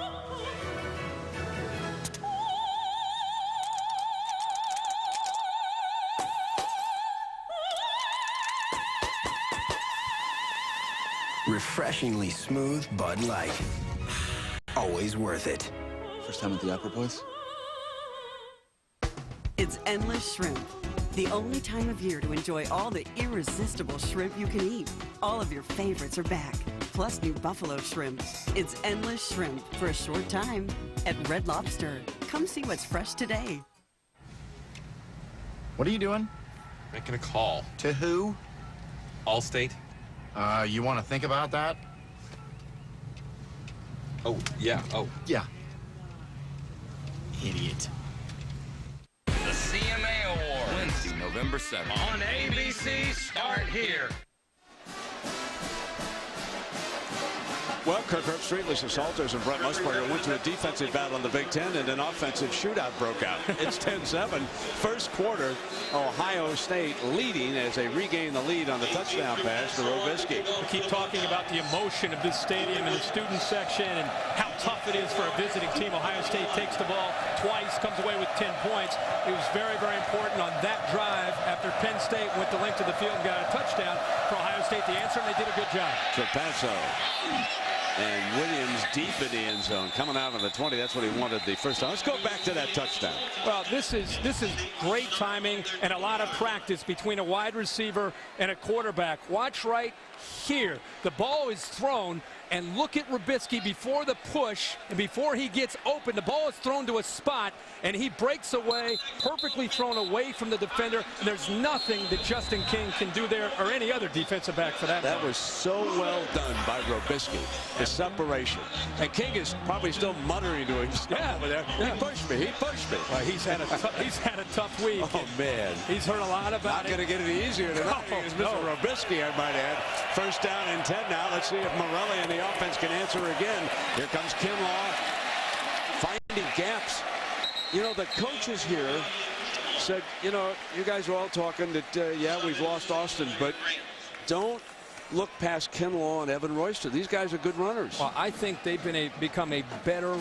Refreshingly smooth Bud Light. Always worth it. First time at the Opera, boys? It's Endless Shrimp. The only time of year to enjoy all the irresistible shrimp you can eat. All of your favorites are back, plus new buffalo shrimp. It's Endless Shrimp for a short time at Red Lobster. Come see what's fresh today. What are you doing? Making a call. To who? Allstate. You want to think about that? Oh, yeah. Oh. Yeah. Idiot. The CMA Award. Wednesday, November 7th. On ABC, start here. Well, Kirk Herbstreit, Lisa Salters, and Brent Musburger went to a defensive battle in the Big Ten, and an offensive shootout broke out. It's 10-7. First quarter, Ohio State leading as they regain the lead on the touchdown pass to Robisky. We keep talking about the emotion of this stadium and the student section and how tough it is for a visiting team. Ohio State takes the ball twice, comes away with 10 points. It was very, very important on that drive after Penn State went the length of the field and got a touchdown for Ohio State. The answer, and they did a good job. Trapasso. And Williams deep in the end zone, coming out of the 20. That's what he wanted the first time. Let's go back to that touchdown. Well, this is great timing and a lot of practice between a wide receiver and a quarterback. Watch right, here. The ball is thrown, and look at Rubisky before the push and before he gets open. The ball is thrown to a spot, and he breaks away, perfectly thrown away from the defender. And there's nothing that Justin King can do there, or any other defensive back for that matter. That was so well done by Rubisky. The separation. And King is probably still muttering to himself over there. Yeah. He pushed me. He pushed me. Well, he's had a tough week. Oh, man. He's heard a lot about Not going to get any easier tonight. It's Mr. Rubisky, I might add. First down and 10 now. Let's see if Morelli and the offense can answer again. Here comes Kinlaw finding gaps. You know, the coaches here said, you know, you guys are all talking that, yeah, we've lost Austin, but don't look past Kinlaw and Evan Royster. These guys are good runners. Well, I think they've become a better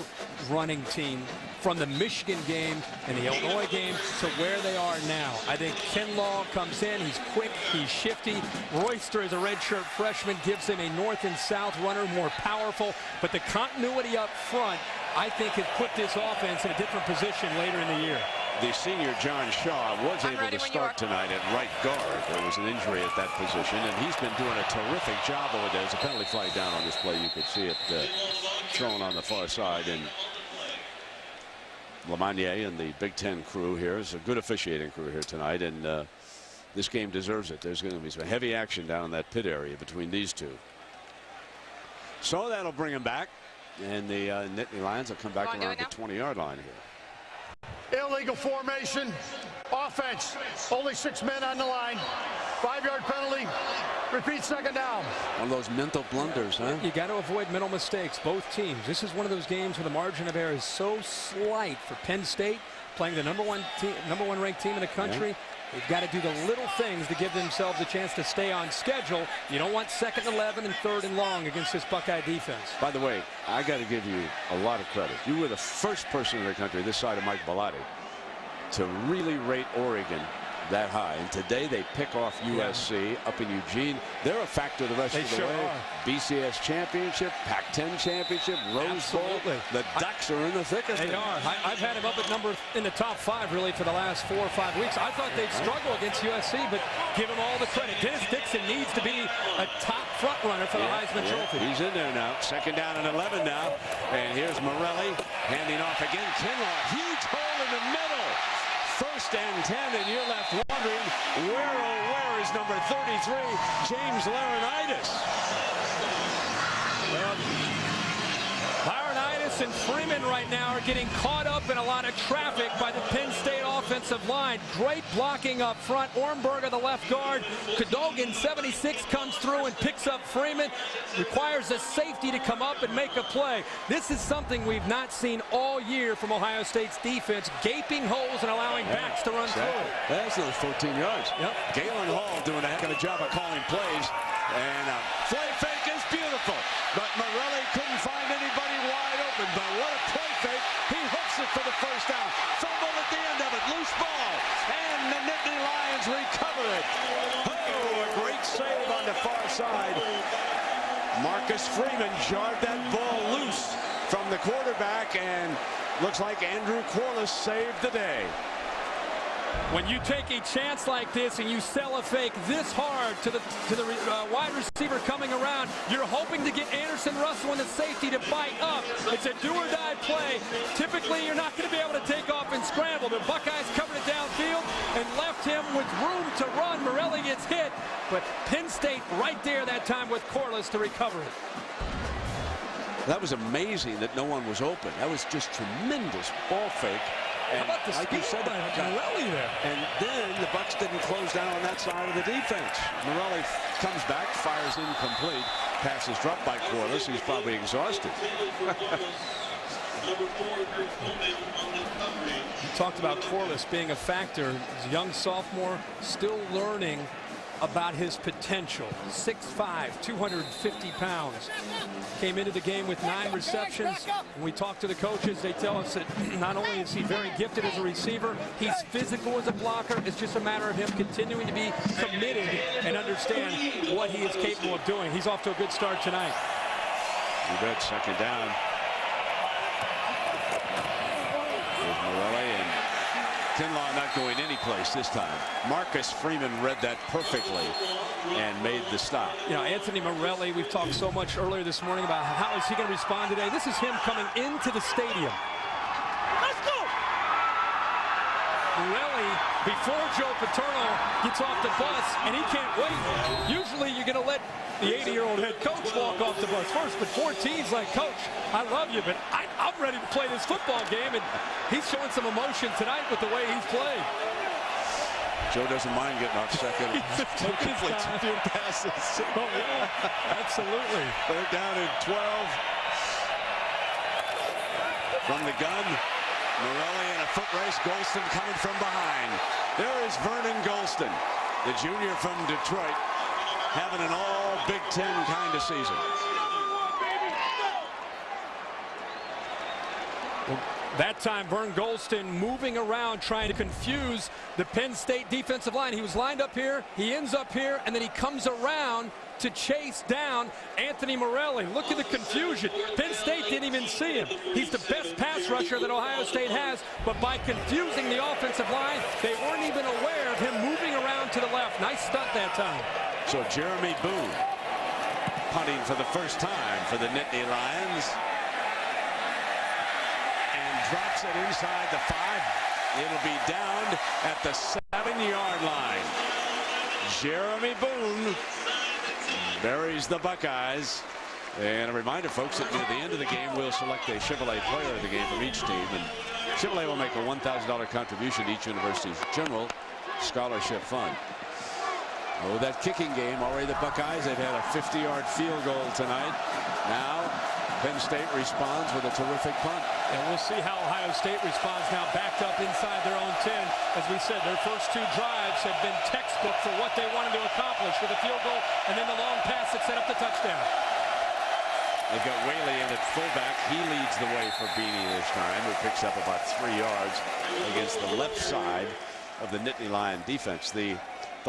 running team from the Michigan game and the Illinois game to where they are now. I think Kinlaw comes in. He's quick. He's shifty. Royster, as a redshirt freshman, gives him a north and south runner, more powerful. But the continuity up front, I think, has put this offense in a different position later in the year. The senior John Shaw was able to start tonight at right guard. There was an injury at that position, and he's been doing a terrific job over there. There's a penalty flag down on this play. You could see it thrown on the far side. And Lamagnier and the Big Ten crew here is a good officiating crew here tonight, and this game deserves it. There's going to be some heavy action down in that pit area between these two. So that'll bring him back, and the Nittany Lions will come back around the 20-yard line here. Illegal formation, offense, only 6 men on the line, 5-yard penalty, repeat second down. One of those mental blunders, huh? You got to avoid mental mistakes, both teams. This is one of those games where the margin of error is so slight for Penn State, playing the number one ranked team in the country. Yeah. They've got to do the little things to give themselves a chance to stay on schedule. You don't want 2nd and 11 and 3rd and long against this Buckeye defense. By the way, I got to give you a lot of credit. You were the first person in the country, this side of Mike Bellotti, to really rate Oregon that high. And today they pick off USC up in Eugene. They're a factor the rest of the way. BCS championship, Pac-10 championship, Rose Bowl. The Ducks are in the thick of it. They are. I've had them up at in the top 5 really for the last 4 or 5 weeks. I thought they'd struggle against USC, but give them all the credit. Dennis Dixon needs to be a top front runner for the Heisman Trophy. He's in there now. 2nd down and 11 now. And here's Morelli handing off again. Kinlaw, huge hole in the middle. 1st and 10, and you're left wondering where is number 33, James Laurinaitis. Well, Laurinaitis and Freeman right now are getting caught up in a lot of traffic by the Penn State offensive line. Great blocking up front. Ornberger, the left guard. Cadogan, 76, comes through and picks up Freeman. Requires a safety to come up and make a play. This is something we've not seen all year from Ohio State's defense. Gaping holes and allowing backs to run through. That's another 14 yards. Yep. Galen Hall doing a heck of a job of calling plays. And a play fake is beautiful. But Morelli couldn't find anybody wide open. But what a play fake. He hooks it for the first down. Fumble at the end of it. Loose ball. And the Nittany Lions recover it. Oh, a great save on the far side. Marcus Freeman jarred that ball loose from the quarterback, and looks like Andrew Corliss saved the day. When you take a chance like this and you sell a fake this hard to the wide receiver coming around, you're hoping to get Anderson Russell in the safety to bite up. It's a do-or-die play. Typically, you're not going to be able to take off and scramble. The Buckeyes covered it downfield and left him with room to run. Morelli gets hit, but Penn State right there that time with Corliss to recover it. That was amazing that no one was open. That was just tremendous ball fake. And how about the like you said, Morelli there? And then the Bucks didn't close down on that side of the defense. Morelli comes back, fires incomplete. Pass is dropped by Corliss. He's probably exhausted. You talked about Corliss being a factor. He's a young sophomore, still learning about his potential. 6'5", 250 pounds. Came into the game with 9 receptions. When we talk to the coaches, they tell us that not only is he very gifted as a receiver, he's physical as a blocker. It's just a matter of him continuing to be committed and understand what he is capable of doing. He's off to a good start tonight. You bet. 2nd down. Here's Morelli, and Kinlaw not going any place this time. Marcus Freeman read that perfectly and made the stop. You know, Anthony Morelli, we've talked so much earlier this morning about how is he going to respond today. This is him coming into the stadium. Let's go! Morelli, before Joe Paterno gets off the bus, and he can't wait. Usually you're going to let the 80-year-old head coach walk off the bus first, but 14's like, Coach, I love you, but I'm ready to play this football game, and he's showing some emotion tonight with the way he's played. Joe doesn't mind getting off second. Complete few passes. Oh, yeah, absolutely. They're down in 12. From the gun, Morelli in a foot race. Golston coming from behind. There is Vernon Golston, the junior from Detroit, having an all Big Ten kind of season. Well, that time, Vern Golston moving around, trying to confuse the Penn State defensive line. He was lined up here, he ends up here, and then he comes around to chase down Anthony Morelli. Look at the confusion. Penn State didn't even see him. He's the best pass rusher that Ohio State has, but by confusing the offensive line, they weren't even aware of him moving around to the left. Nice stunt that time. So Jeremy Boone punting for the first time for the Nittany Lions. Drops it inside the 5. It'll be down at the 7-yard line. Jeremy Boone buries the Buckeyes. And a reminder, folks, that near the end of the game, we'll select a Chevrolet player of the game from each team. And Chevrolet will make a $1,000 contribution to each university's general scholarship fund. Oh, that kicking game, already the Buckeyes, they've had a 50-yard field goal tonight. Now Penn State responds with a terrific punt. And we'll see how Ohio State responds now, backed up inside their own 10. As we said, their first 2 drives have been textbook for what they wanted to accomplish with a field goal and then the long pass that set up the touchdown. They've got Whaley in at fullback. He leads the way for Beanie this time, who picks up about 3 yards against the left side of the Nittany Lion defense. The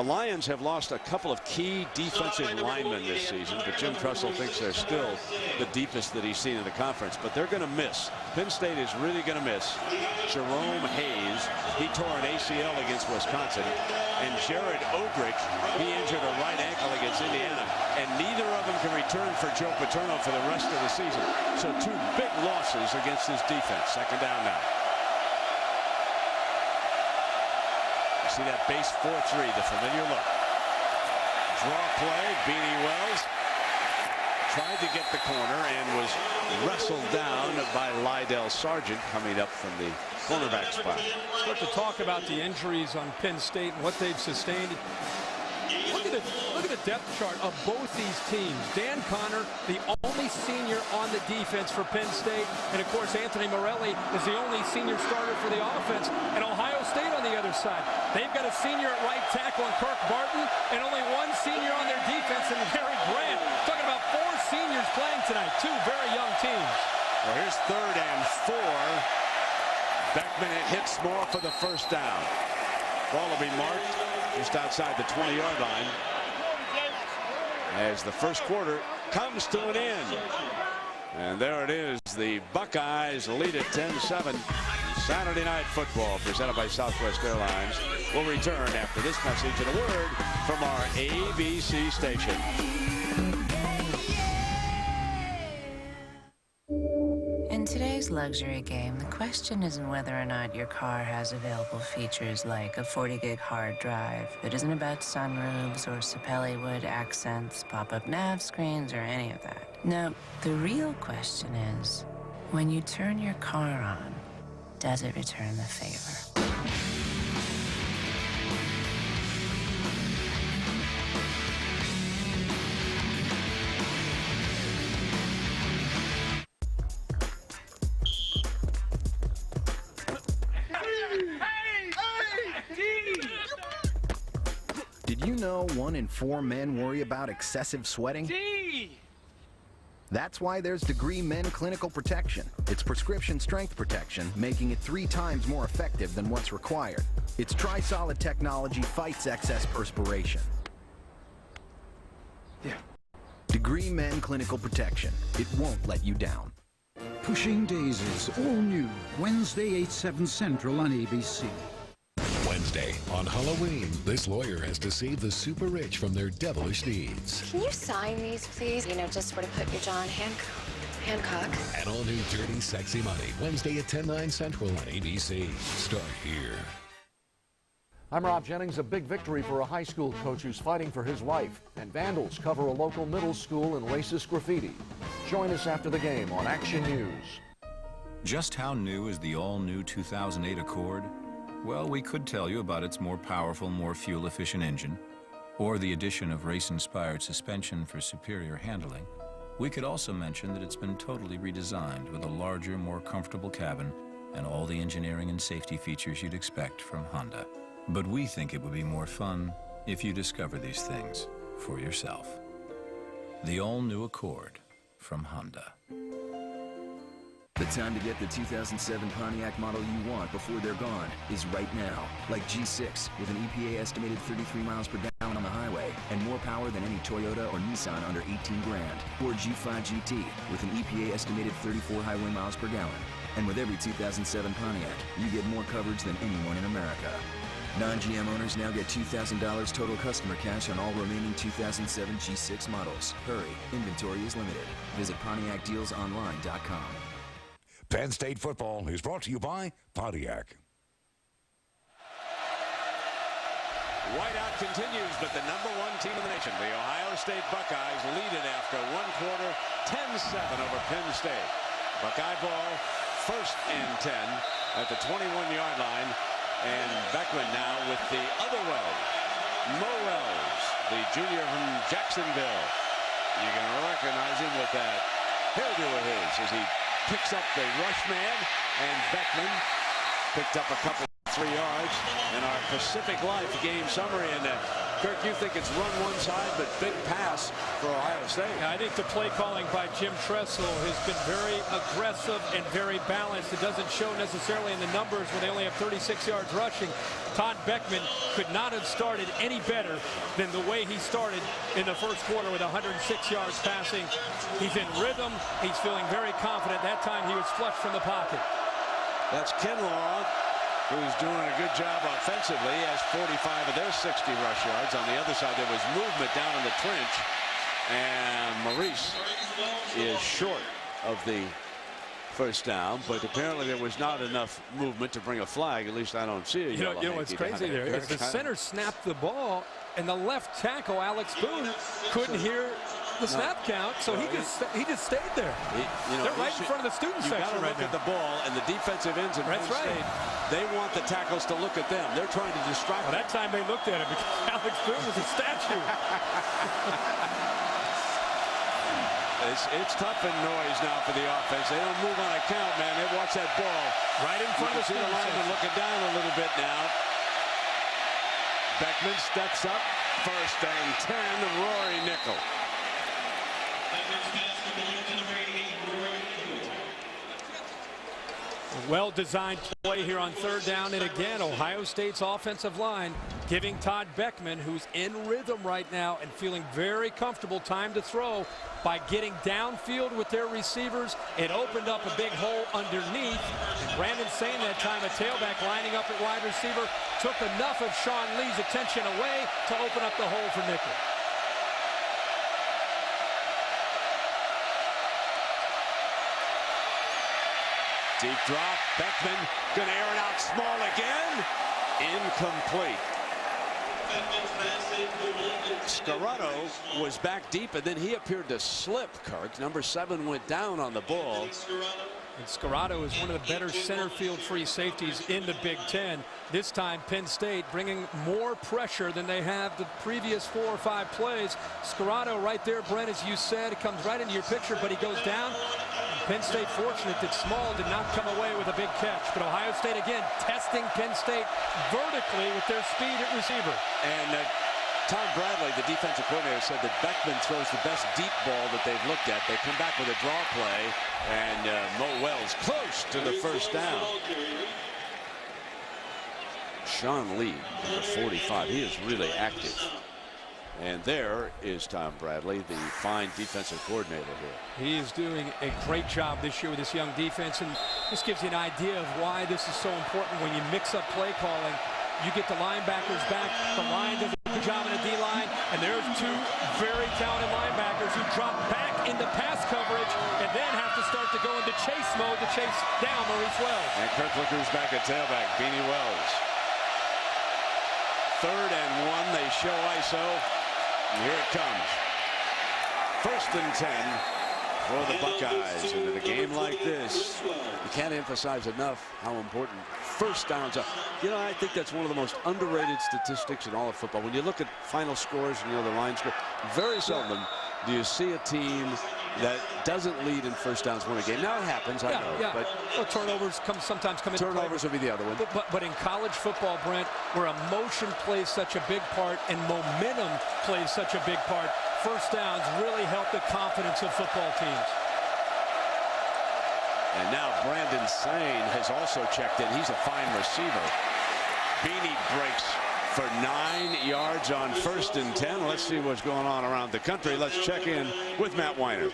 Lions have lost a couple of key defensive linemen this season, but Jim Tressel thinks they're still the deepest that he's seen in the conference. But they're going to miss. Penn State is really going to miss Jerome Hayes. He tore an ACL against Wisconsin. And Jared Odrich, he injured a right ankle against Indiana. And neither of them can return for Joe Paterno for the rest of the season. So 2 big losses against this defense. Second down now. See that base 4-3, the familiar look. Draw play, Beanie Wells tried to get the corner and was wrestled down by Lydell Sargent coming up from the cornerback spot. Start to talk about the injuries on Penn State and what they've sustained. Look at the depth chart of both these teams. Dan Connor, the only senior on the defense for Penn State. And, of course, Anthony Morelli is the only senior starter for the offense. And Ohio State on the other side. They've got a senior at right tackle in Kirk Barton and only 1 senior on their defense in Harry Grant. Talking about 4 seniors playing tonight. 2 very young teams. Well, here's 3rd and 4. Beckman hits Moore for the first down. Ball will be marked just outside the 20-yard line as the first quarter comes to an end. And there it is. The Buckeyes lead at 10-7. Saturday Night Football presented by Southwest Airlines will return after this message and a word from our ABC station. In today's luxury game, the question isn't whether or not your car has available features like a 40-gig hard drive. It isn't about sunroofs or Sapelli wood accents, pop-up nav screens, or any of that. No, the real question is, when you turn your car on, does it return the favor? Did you know 1 in 4 men worry about excessive sweating? That's why there's Degree Men Clinical Protection. It's prescription strength protection, making it 3 times more effective than what's required. Its tri-solid technology fights excess perspiration. Degree Men Clinical Protection. It won't let you down. Pushing Daisies, all new, Wednesday 8/7 Central on ABC. Wednesday. On Halloween, this lawyer has deceived the super rich from their devilish deeds. Can you sign these, please? You know, just sort of put your jaw in Hancock. An all-new Dirty Sexy Money, Wednesday at 10/9 Central on ABC. Start here. I'm Rob Jennings. A big victory for a high school coach who's fighting for his life. And vandals cover a local middle school in racist graffiti. Join us after the game on Action News. Just how new is the all-new 2008 Accord? Well, we could tell you about its more powerful, more fuel-efficient engine, or the addition of race-inspired suspension for superior handling. We could also mention that it's been totally redesigned with a larger, more comfortable cabin and all the engineering and safety features you'd expect from Honda. But we think it would be more fun if you discover these things for yourself. The all-new Accord from Honda. The time to get the 2007 Pontiac model you want before they're gone is right now. Like G6 with an EPA estimated 33 miles per gallon on the highway and more power than any Toyota or Nissan under 18 grand. Or G5 GT with an EPA estimated 34 highway miles per gallon. And with every 2007 Pontiac, you get more coverage than anyone in America. Non-GM owners now get $2,000 total customer cash on all remaining 2007 G6 models. Hurry, inventory is limited. Visit PontiacDealsOnline.com. Penn State football is brought to you by Pontiac. Whiteout continues, but the #1 team in the nation, the Ohio State Buckeyes, lead it after one quarter, 10-7 over Penn State. Buckeye ball, 1st and 10 at the 21-yard line. And Beckman now with the other Wells, Mo Wells, the junior from Jacksonville. You can recognize him with that hairdo of his as he picks up the rush man, and Beckman picked up a couple 3 yards. And our Pacific Life game summary, and Kirk, you think it's run one side, but big pass for Ohio State. Yeah, I think the play calling by Jim Tressel has been very aggressive and very balanced. It doesn't show necessarily in the numbers when they only have 36 yards rushing. Todd Beckman could not have started any better than the way he started in the first quarter with 106 yards passing. He's in rhythm. He's feeling very confident. That time he was flushed from the pocket. That's Kinlaw, who's doing a good job offensively. He has 45 of their 60 rush yards. On the other side, there was movement down in the trench, and Maurice is short of the first down, but apparently there was not enough movement to bring a flag. At least I don't see it. You know what's crazy there is the center snapped the ball, and the left tackle, Alex Boone, couldn't hear the snap count, so he just stayed there. They're right in front of the student section right now. You got to look at the ball, and the defensive ends in Penn State, they want the tackles to look at them. They're trying to distract them. That time they looked at him because Alex Boone was a statue. It's tough and noise now for the offense. They don't move on a count, man. They watch that ball. Right in front of the student lineman looking down a little bit now. Beckman steps up. 1st and 10, Rory Nickel. Well-designed play here on 3rd down, and again, Ohio State's offensive line giving Todd Beckman, who's in rhythm right now and feeling very comfortable, time to throw by getting downfield with their receivers. It opened up a big hole underneath, and Brandon Sane that time, a tailback lining up at wide receiver, took enough of Sean Lee's attention away to open up the hole for Nickel. Deep drop. Beckman going to air it out small again. Incomplete. Scarrato was back deep, and then he appeared to slip, Kirk. Number 7 went down on the ball. And Scarrato is one of the better center field free safeties in the Big Ten. This time Penn State bringing more pressure than they have the previous 4 or 5 plays. Scarrato right there, Brent, as you said, it comes right into your picture, but he goes down. Penn State fortunate that Small did not come away with a big catch. But Ohio State again testing Penn State vertically with their speed at receiver. And Tom Bradley, the defensive coordinator, said that Beckman throws the best deep ball that they've looked at. They come back with a draw play, and Mo Wells close to the 1st down. Sean Lee, number 45, he is really active. And there is Tom Bradley, the fine defensive coordinator here. He is doing a great job this year with this young defense, and this gives you an idea of why this is so important when you mix up play calling. You get the linebackers back. The line does a good job in the D-line. And there's two very talented linebackers who drop back into pass coverage and then have to start to go into chase mode to chase down Maurice Wells. And Kirk Licker's back at tailback. Beanie Wells. 3rd and 1. They show ISO. And here it comes. 1st and 10 for the Buckeyes. And in a game like this, you can't emphasize enough how important first downs are. You know, I think that's one of the most underrated statistics in all of football. When you look at final scores and, you know, the line score, very seldom do you see a team that doesn't lead in first downs win a game. Now it happens, I know. But well, turnovers sometimes come into play. Turnovers would be the other one. But in college football, Brent, where emotion plays such a big part and momentum plays such a big part, first downs really help the confidence of football teams. And now Brandon Sane has also checked in. He's a fine receiver. Beanie breaks for 9 yards on 1st and 10. Let's see what's going on around the country. Let's check in with Matt Weiner.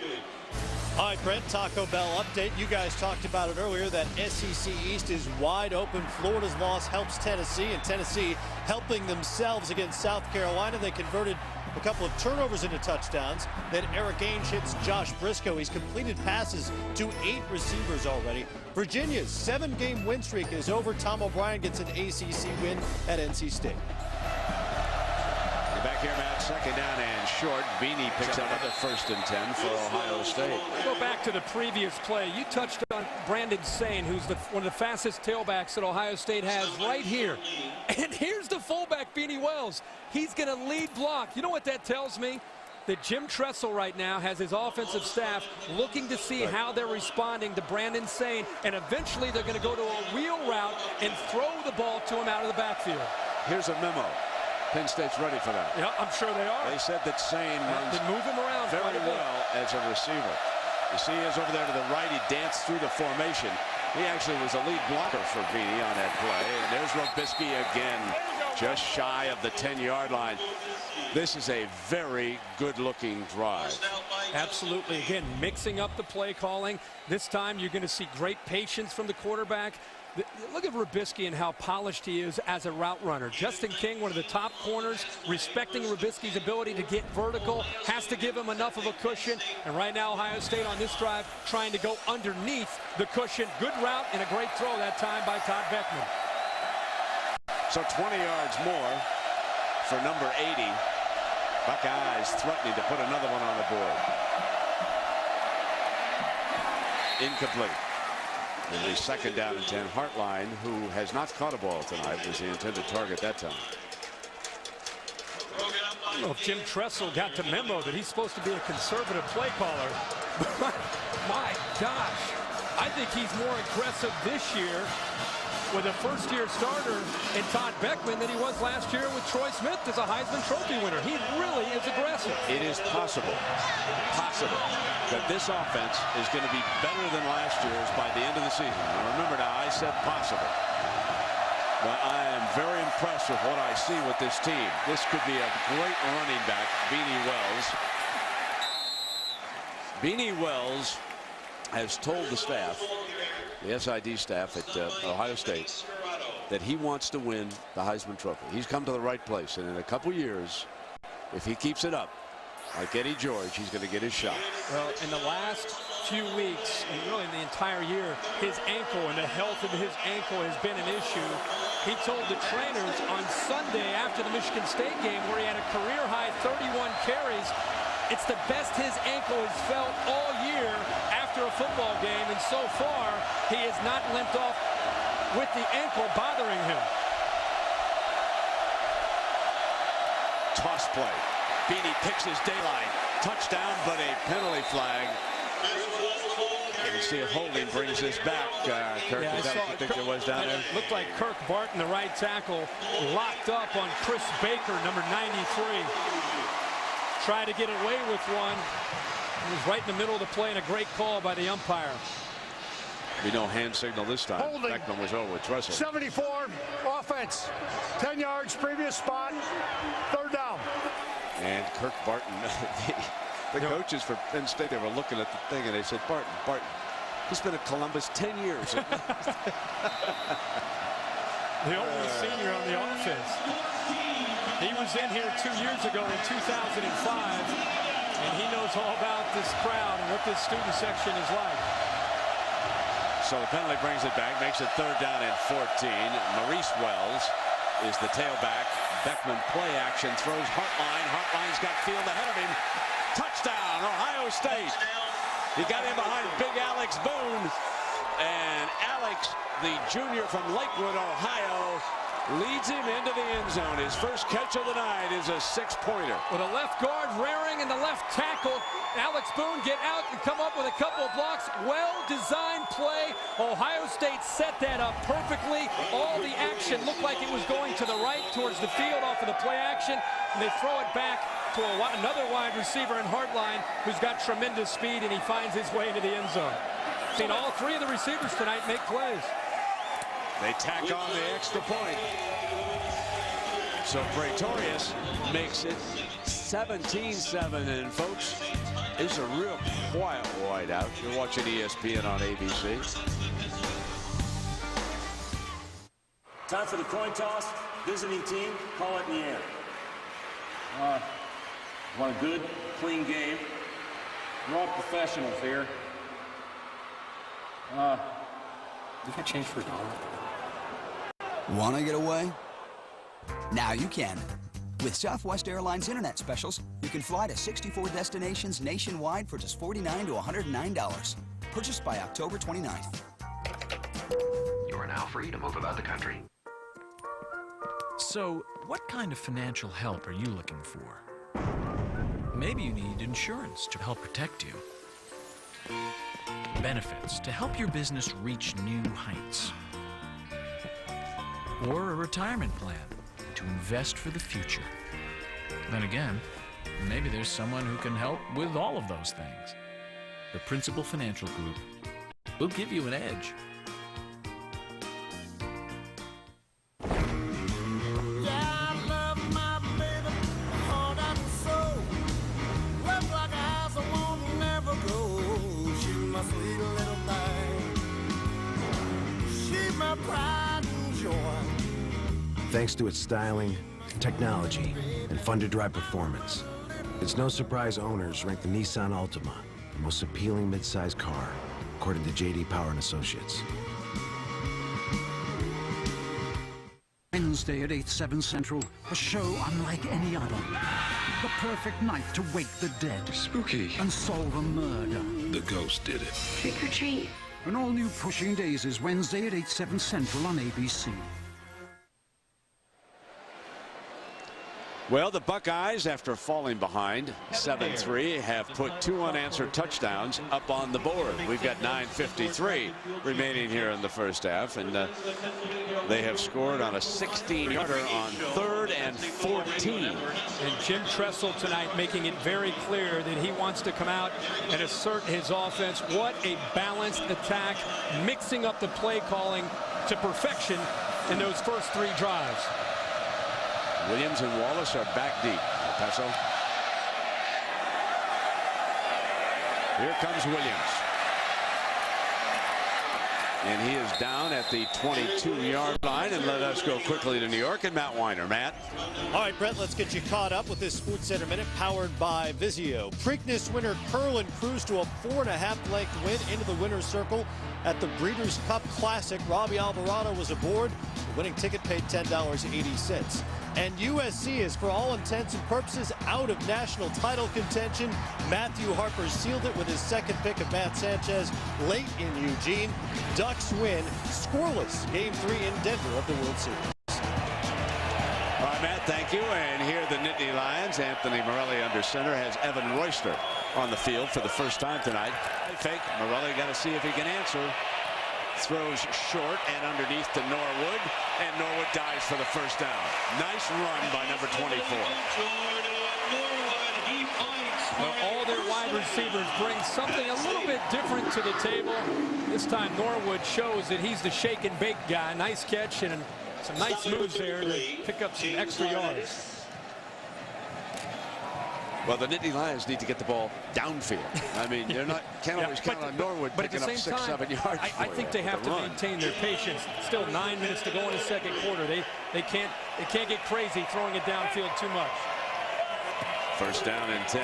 All right, Brent, Taco Bell update. You guys talked about it earlier. That SEC East is wide open. Florida's loss helps Tennessee, and Tennessee helping themselves against South Carolina. They converted a couple of turnovers into touchdowns. Then Eric Ainge hits Josh Briscoe. He's completed passes to 8 receivers already. Virginia's 7-game win streak is over. Tom O'Brien gets an ACC win at NC State. Back here, Matt, 2nd down and short. Beanie picks up another 1st and 10 for Ohio State. Go back to the previous play. You touched on Brandon Sane, who's one of the fastest tailbacks that Ohio State has right here. And here's the fullback, Beanie Wells. He's going to lead block. You know what that tells me? That Jim Tressel right now has his offensive staff looking to see how they're responding to Brandon Sane, and eventually they're going to go to a wheel route and throw the ball to him out of the backfield. Here's a memo. Penn State's ready for that. Yeah, I'm sure they are. They said that Sane runs move him around very well as a receiver. You see, he is over there to the right. He danced through the formation. He actually was a lead blocker for Beanie on that play. And there's Robisky again, just shy of the 10-yard line. This is a very good-looking drive. Absolutely. Again, mixing up the play calling. This time you're going to see great patience from the quarterback. Look at Robisky and how polished he is as a route runner. Justin King, one of the top corners, respecting Robisky's ability to get vertical, has to give him enough of a cushion. And right now, Ohio State on this drive trying to go underneath the cushion. Good route and a great throw that time by Todd Beckman. So 20 yards more for number 80. Buckeyes threatening to put another one on the board. Incomplete. In the 2nd down and 10, Hartline, who has not caught a ball tonight, was the intended target that time. I don't know if Jim Tressel got the memo that he's supposed to be a conservative play caller. My gosh, I think he's more aggressive this year with a first-year starter in Todd Beckman than he was last year with Troy Smith as a Heisman Trophy winner. He really is aggressive. It is possible that this offense is going to be better than last year's by the end of the season. Now remember, now I said possible, but I am very impressed with what I see with this team. This could be a great running back, Beanie Wells. Beanie Wells has told the staff, the SID staff at Ohio State, that he wants to win the Heisman Trophy. He's come to the right place, and in a couple years, if he keeps it up, like Eddie George, he's going to get his shot. Well, in the last few weeks, and really in the entire year, his ankle and the health of his ankle has been an issue. He told the trainers on Sunday after the Michigan State game, where he had a career-high 31 carries, it's the best his ankle has felt all year after a football game, and so far, he has not limped off with the ankle bothering him. Toss play. Beanie picks his daylight. Touchdown, but a penalty flag. You see if holding brings this back. Kirk, is that what you think it was down there? Looked like Kirk Barton, the right tackle, locked up on Chris Baker, number 93. Tried to get away with one. He was right in the middle of the play, and a great call by the umpire. Be no hand signal this time. Holding. Beckman was over with Tressel. 74, offense. 10 yards, previous spot, 3rd down. And Kirk Barton, the coaches for Penn State, they were looking at the thing, and they said, Barton, he's been at Columbus 10 years. the only senior on the offense. He was in here 2 years ago in 2005, and he knows all about this crowd and what this student section is like. So the penalty brings it back, makes it 3rd down and 14. Maurice Wells is the tailback. Beckman play action, throws Hartline. Hartline's got field ahead of him. Touchdown, Ohio State. He got in behind big Alex Boone. And Alex, the junior from Lakewood, Ohio, leads him into the end zone. His first catch of the night is a 6-pointer. With a left guard raring and the left tackle, Alex Boone get out and come up with a couple of blocks. Well-designed play. Ohio State set that up perfectly. All the action looked like it was going to the right towards the field off of the play action. And they throw it back to another wide receiver in Hartline, who's got tremendous speed, and he finds his way into the end zone. Seen all 3 of the receivers tonight make plays. They tack on the extra point. So Pretorius makes it 17-7. And folks, it's a real quiet whiteout. You're watching ESPN on ABC. Time for the coin toss. Visiting team, call it in the air. Want a good, clean game. We're all professionals here. We got change for $1. Want to get away? Now you can. With Southwest Airlines Internet specials, you can fly to 64 destinations nationwide for just $49 to $109. Purchased by October 29th. You are now free to move about the country. So, what kind of financial help are you looking for? Maybe you need insurance to help protect you. Benefits to help your business reach new heights. Or a retirement plan to invest for the future. Then again, maybe there's someone who can help with all of those things. The Principal Financial Group will give you an edge. Thanks to its styling, technology, and fun-to-drive performance, it's no surprise owners rank the Nissan Altima the most appealing midsize car, according to J.D. Power and Associates. Wednesday at 8/7 Central, a show unlike any other. The perfect night to wake the dead. Spooky. And solve a murder. The ghost did it. Trick or treat. An all-new Pushing Daisies, Wednesday at 8/7 Central on ABC. Well, the Buckeyes, after falling behind 7-3, have put 2 unanswered touchdowns up on the board. We've got 9:53 remaining here in the first half, and they have scored on a 16-yarder on 3rd and 14. And Jim Tressel tonight making it very clear that he wants to come out and assert his offense. What a balanced attack, mixing up the play calling to perfection in those first 3 drives. Williams and Wallace are back deep. Pesso. Here comes Williams. And he is down at the 22-yard line. And let us go quickly to New York and Matt Weiner. Matt. All right, Brett, let's get you caught up with this Sports Center Minute powered by Vizio. Preakness winner Curlin cruised to a 4.5-length win into the winner's circle at the Breeders' Cup Classic. Robbie Alvarado was aboard. The winning ticket paid $10.80. And USC is, for all intents and purposes, out of national title contention. Matthew Harper sealed it with his second pick of Matt Sanchez late in Eugene. Ducks win scoreless Game 3 in Denver of the World Series. All right, Matt, thank you. And here the Nittany Lions. Anthony Morelli under center has Evan Royster on the field for the first time tonight. Fake. Morelli got to see if he can answer. Throws short and underneath to Norwood, and Norwood dives for the first down. Nice run by number 24. Well, all their wide receivers bring something a little bit different to the table. This time Norwood shows that he's the shake and bake guy. Nice catch and some nice moves there to pick up some extra yards. Well, the Nittany Lions need to get the ball downfield. I mean, can't always count on Norwood picking up 6, 7 yards. I think they have to maintain their patience. Still 9 minutes to go in the second quarter. They can't get crazy throwing it downfield too much. First down and 10.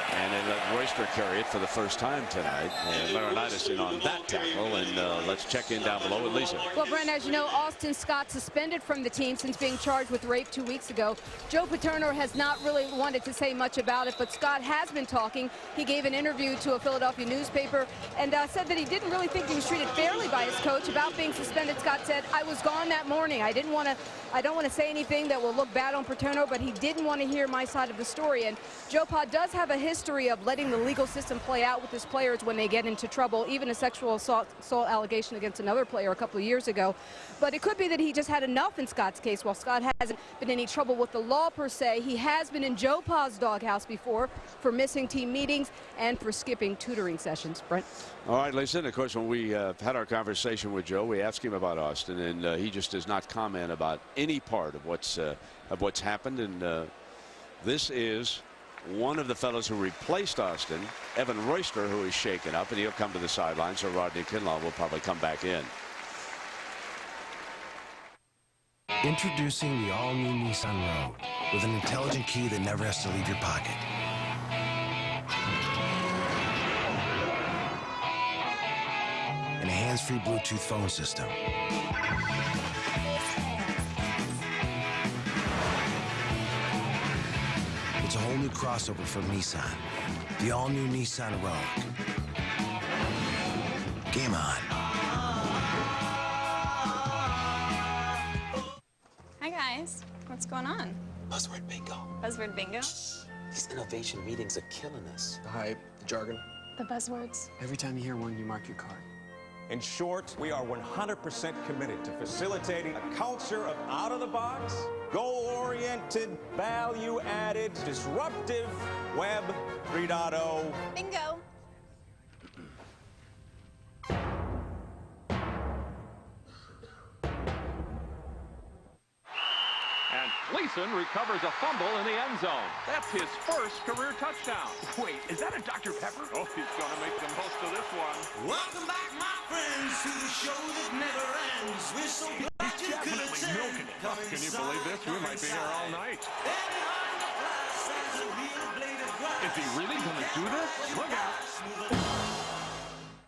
And they let Royster carry it for the first time tonight. And Laurinaitis in on that tackle. And let's check in down below with Lisa. Well, Brent, as you know, Austin Scott suspended from the team since being charged with rape 2 weeks ago. Joe Paterno has not really wanted to say much about it, but Scott has been talking. He gave an interview to a Philadelphia newspaper and said that he didn't really think he was treated fairly by his coach about being suspended. Scott said, "I was gone that morning. I don't want to say anything that will look bad on Paterno, but he didn't want to hear my side of the story." And Joe Pa does have a history of letting the legal system play out with his players when they get into trouble, even a sexual assault allegation against another player a couple of years ago. But it could be that he just had enough in Scott's case. While Scott hasn't been in any trouble with the law per se, he has been in Joe Pa's doghouse before for missing team meetings and for skipping tutoring sessions. Brent? All right, listen, of course, when we had our conversation with Joe, we asked him about Austin, and he just does not comment about any part of what's happened. And this is one of the fellows who replaced Austin, Evan Royster, who is shaken up, and he'll come to the sideline, so Rodney Kinlaw will probably come back in. Introducing the all-new Nissan Rogue with an intelligent key that never has to leave your pocket. And a hands-free Bluetooth phone system. It's a whole new crossover from Nissan. The all-new Nissan Rogue. Game on. Hi, guys. What's going on? Buzzword bingo. Buzzword bingo? These innovation meetings are killing us. The hype, the jargon. The buzzwords. Every time you hear one, you mark your card. In short, we are 100% committed to facilitating a culture of out-of-the-box, goal-oriented, value-added, disruptive Web 3.0. Bingo. And Gleason recovers a fumble in the end zone. That's his first career touchdown. Wait, is that a Dr. Pepper? Oh, he's going to make the most of this one. Welcome back, my friends, to the show that never ends. We're so glad you could attend. Can you believe this? We might be here all night. Is he really going to do this? Look out.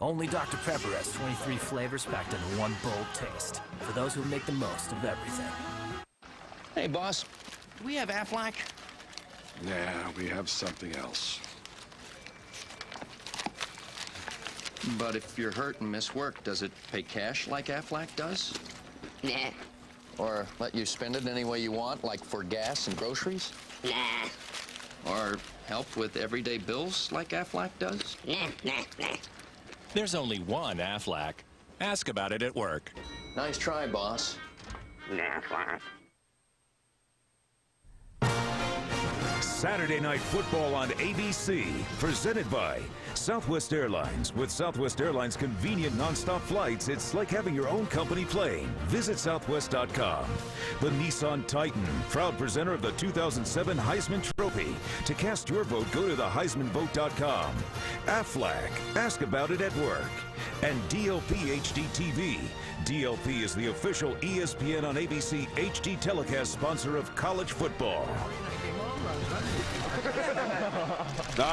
Only Dr. Pepper has 23 flavors packed into one bold taste. For those who make the most of everything. Hey, boss. Do we have Aflac? Yeah, we have something else. But if you're hurt and miss work, does it pay cash like Aflac does? Nah. Or let you spend it any way you want, like for gas and groceries? Nah. Or help with everyday bills like Aflac does? Nah. There's only one Aflac. Ask about it at work. Nice try, boss. Nah. Saturday Night Football on ABC, presented by Southwest Airlines. With Southwest Airlines' convenient nonstop flights, it's like having your own company plane. Visit southwest.com. The Nissan Titan, proud presenter of the 2007 Heisman Trophy. To cast your vote, go to theheismanvote.com. Aflac, ask about it at work. And DLP HD TV. DLP is the official ESPN on ABC HD telecast sponsor of college football.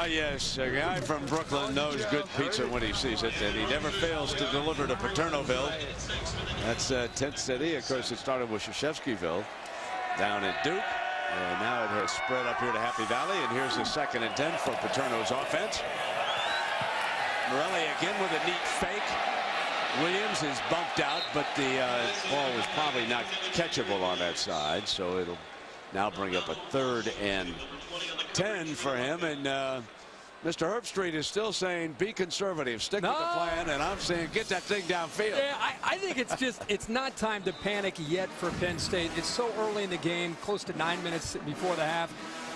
Yes, a guy from Brooklyn knows good pizza when he sees it, and he never fails to deliver to Paternoville. That's Tent City. Of course, it started with Krzyzewskiville down at Duke, and now it has spread up here to Happy Valley, and here's the 2nd and 10 for Paterno's offense. Morelli again with a neat fake. Williams is bumped out, but the ball was probably not catchable on that side, so it'll now bring up a 3rd and 10 for him. And Mr. Herbstreit is still saying be conservative, stick with the plan, and I'm saying get that thing downfield. Yeah, I think it's not time to panic yet for Penn State. It's so early in the game, close to 9 minutes before the half.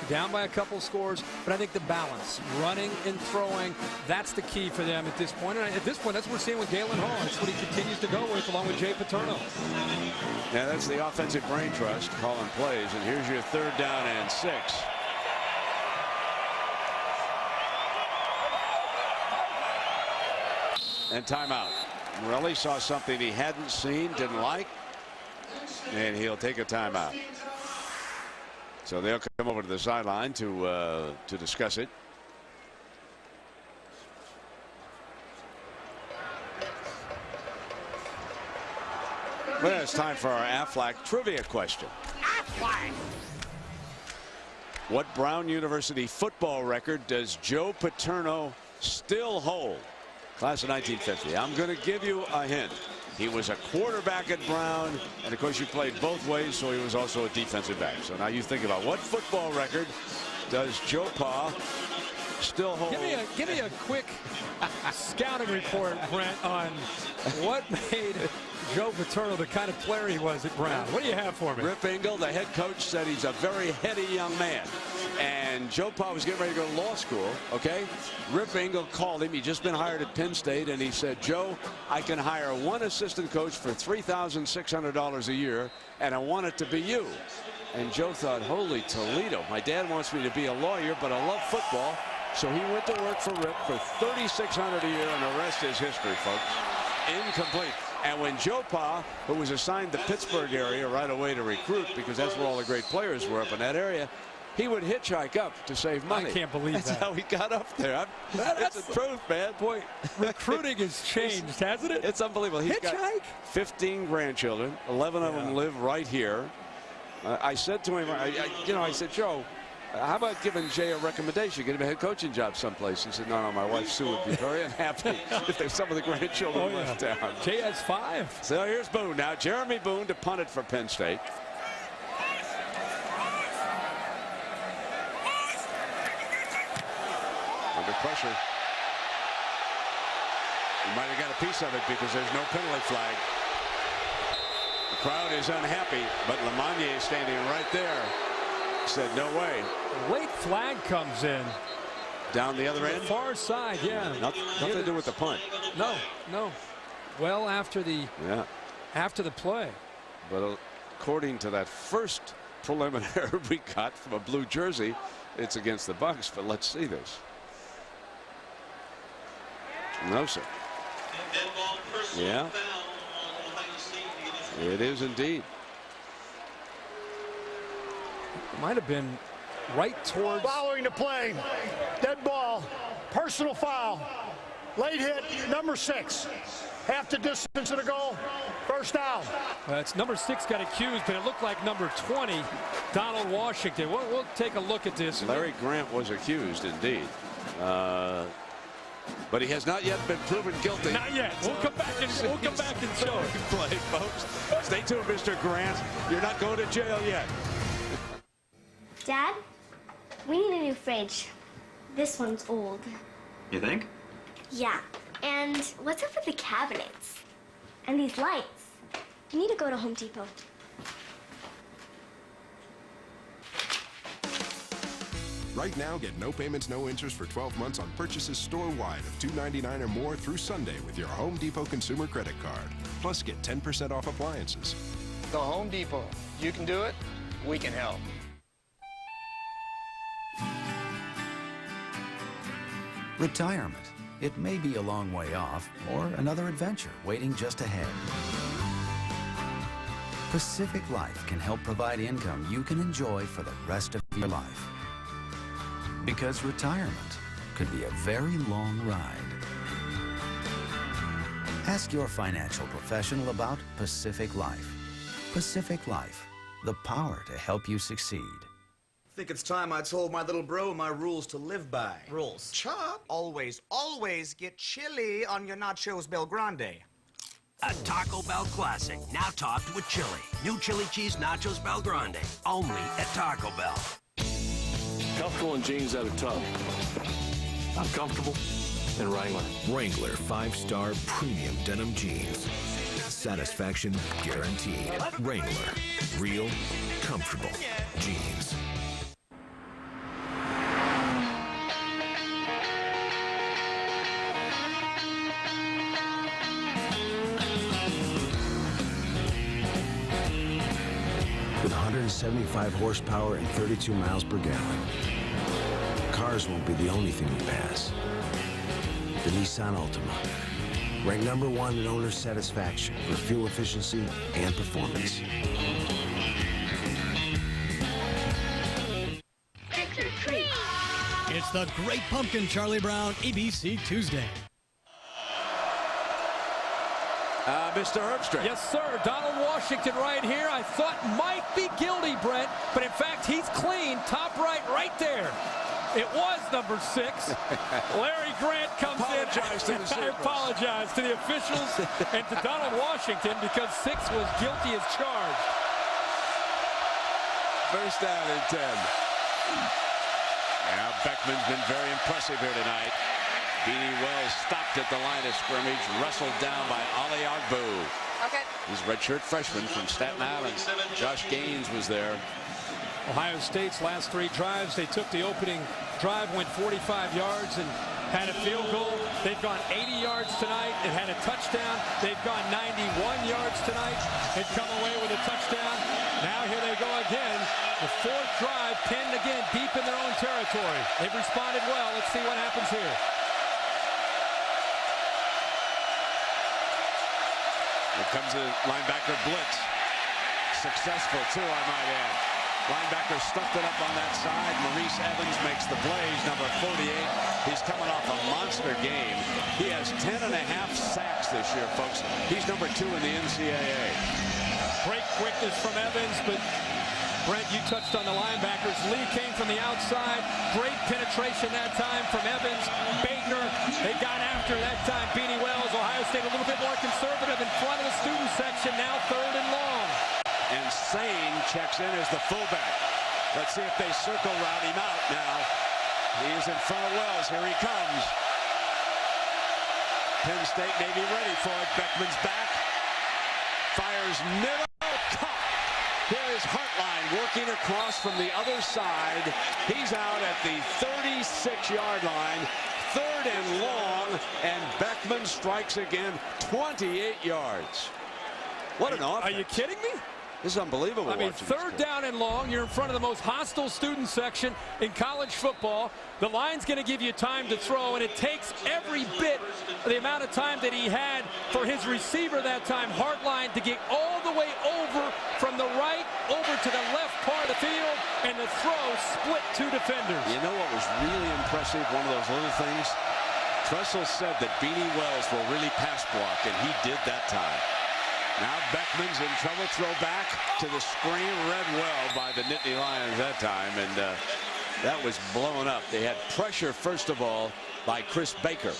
Down by a couple scores, but I think the balance, running and throwing, that's the key for them at this point. And at this point, that's what we're seeing with Galen Hall. That's what he continues to go with, along with Jay Paterno. Yeah, that's the offensive brain trust calling plays. And here's your 3rd down and 6. And timeout. Morelli saw something he hadn't seen, didn't like, and he'll take a timeout. So they'll come over to the sideline to discuss it. Well, it's time for our Aflac trivia question. Aflac! What Brown University football record does Joe Paterno still hold? Class of 1950. I'm going to give you a hint. He was a quarterback at Brown, and of course you played both ways, so he was also a defensive back. So now you think about what football record does Joe Pa still hold? Give me a quick scouting report, Brent, on what made Joe Paterno the kind of player he was at Brown. What do you have for me? Rip Engel, the head coach, said he's a very heady young man. And Joe Pa was getting ready to go to law school, okay? Rip Engel called him. He'd just been hired at Penn State, and he said, Joe, I can hire one assistant coach for $3,600 a year, and I want it to be you. And Joe thought, holy Toledo, my dad wants me to be a lawyer, but I love football. So he went to work for Rip for $3,600 a year, and the rest is history, folks. Incomplete. And when Joe Pa, who was assigned the Pittsburgh area right away to recruit, because that's where all the great players were up in that area, he would hitchhike up to save money. I can't believe that's that. That's how he got up there. That's the truth, man. Boy, recruiting has changed, hasn't it? It's unbelievable. He's got 15 grandchildren. 11 of them live right here. I said to him, I said, Joe, how about giving Jay a recommendation? Get him a head coaching job someplace. He said, no, my wife Sue would be very unhappy if some of the grandchildren left town. Jay has 5. So here's Boone. Now, Jeremy Boone to punt it for Penn State. Under pressure. He might have got a piece of it because there's no penalty flag. The crowd is unhappy, but Lamagnier is standing right there. Said no way. Late flag comes in. Down the other end? Far side, yeah. Nothing to do with the punt. No. Well, after the play. But according to that first preliminary we got from a blue jersey, it's against the Bucs. But let's see this. No, sir. Yeah. It is indeed. Might have been right towards. Following the play. Dead ball. Personal foul. Late hit. Number 6. Half the distance of the goal. First down. That's number 6 got accused, but it looked like number 20, Donald Washington. We'll take a look at this. Larry Grant was accused, indeed. But he has not yet been proven guilty. Not yet. We'll come back and show it. Play, folks. Stay tuned, Mr. Grant. You're not going to jail yet. Dad, we need a new fridge. This one's old. You think? Yeah. And what's up with the cabinets? And these lights? We need to go to Home Depot. Right now, get no payments, no interest for 12 months on purchases store-wide of $2.99 or more through Sunday with your Home Depot consumer credit card. Plus, get 10% off appliances. The Home Depot. You can do it. We can help. Retirement. It may be a long way off or another adventure waiting just ahead. Pacific Life can help provide income you can enjoy for the rest of your life. Because retirement could be a very long ride. Ask your financial professional about Pacific Life. Pacific Life, the power to help you succeed. Think it's time I told my little bro my rules to live by. Rules? Chop. Always get chili on your nachos Bel Grande. A Taco Bell classic, now topped with chili. New chili cheese nachos Bel Grande, only at Taco Bell. Comfortable in jeans that are tough. Not comfortable in Wrangler. Wrangler 5-star premium denim jeans. Satisfaction guaranteed. Wrangler. Real, comfortable jeans. With 175 horsepower and 32 miles per gallon, cars won't be the only thing you pass. The Nissan Altima, Ranked #1 in owner satisfaction for fuel efficiency and performance. It's the Great Pumpkin Charlie Brown ABC Tuesday. Mr. Herbstreit. Yes, sir. Donald Washington right here. I thought might be guilty, Brent, but in fact, he's clean. Top right there. It was number 6. Larry Grant comes in. I apologize to the officials and to Donald Washington because 6 was guilty as charged. First down and 10. Now Beckman's been very impressive here tonight. Beanie Wells stopped at the line of scrimmage, wrestled down by Ali Agbu. Okay. He's a redshirt freshman from Staten Island. Josh Gaines was there. Ohio State's last 3 drives, they took the opening drive, went 45 yards and had a field goal. They've gone 80 yards tonight and had a touchdown. They've gone 91 yards tonight and come away with a touchdown. Now here they go again. The 4th drive, pinned again deep in their own territory. They've responded well. Let's see what happens here. Here comes a linebacker blitz. Successful too, I might add. Linebacker stuffed it up on that side. Maurice Evans makes the plays, number 48. He's coming off a monster game. He has 10.5 sacks this year, folks. He's number 2 in the NCAA. Great quickness from Evans, but Brent, you touched on the linebackers. Lee came from the outside. Great penetration that time from Evans. Baigner, they got after that time. Beanie Wells, Ohio State a little bit more conservative in front of the student section. Now 3rd and long. And Sane checks in as the fullback. Let's see if they circle route him out now. He is in front of Wells. Here he comes. Penn State may be ready for it. Beckman's back. Fires middle. Caught. Here is Hartline working across from the other side. He's out at the 36-yard line. 3rd and long. And Beckman strikes again. 28 yards. What an offense. Are you kidding me? This is unbelievable. I mean, 3rd down and long. You're in front of the most hostile student section in college football. The line's going to give you time to throw, and it takes every bit of the amount of time that he had for his receiver that time, Hartline, to get all the way over from the right over to the left part of the field, and the throw split 2 defenders. You know what was really impressive? One of those little things. Tressel said that Beanie Wells will really pass block, and he did that time. Now Beckman's in trouble. Throw back to the screen read well by the Nittany Lions that time, and that was blown up. They had pressure, first of all, by Chris Baker.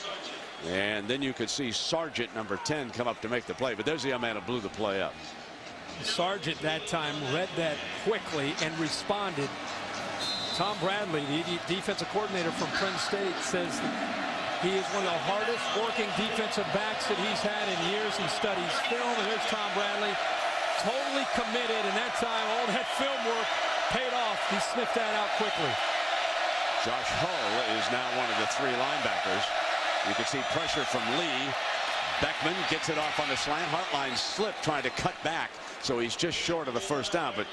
And then you could see Sargent, number 10, come up to make the play. But there's the young man who blew the play up. Sargent that time read that quickly and responded. Tom Bradley, the defensive coordinator from Penn State, says he is one of the hardest working defensive backs that he's had in years. He studies film, and there's Tom Bradley, totally committed, and that time all that film work paid off. He sniffed that out quickly. Josh Hull is now one of the 3 linebackers. You can see pressure from Lee. Beckman gets it off on the slant. Hartline slipped trying to cut back, so he's just short of the 1st down, but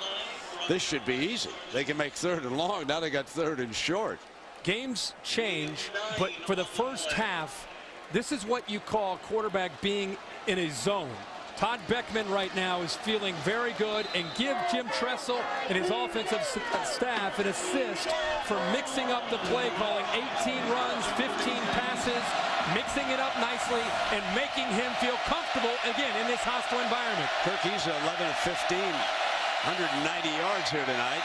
this should be easy. They can make 3rd and long. Now they got 3rd and short. Games change, but for the first half, this is what you call a quarterback being in a zone. Todd Beckman right now is feeling very good, and give Jim Tressel and his offensive staff an assist for mixing up the play calling. 18 runs, 15 passes, mixing it up nicely and making him feel comfortable again in this hostile environment. Kirk, he's 11 of 15, 190 yards here tonight.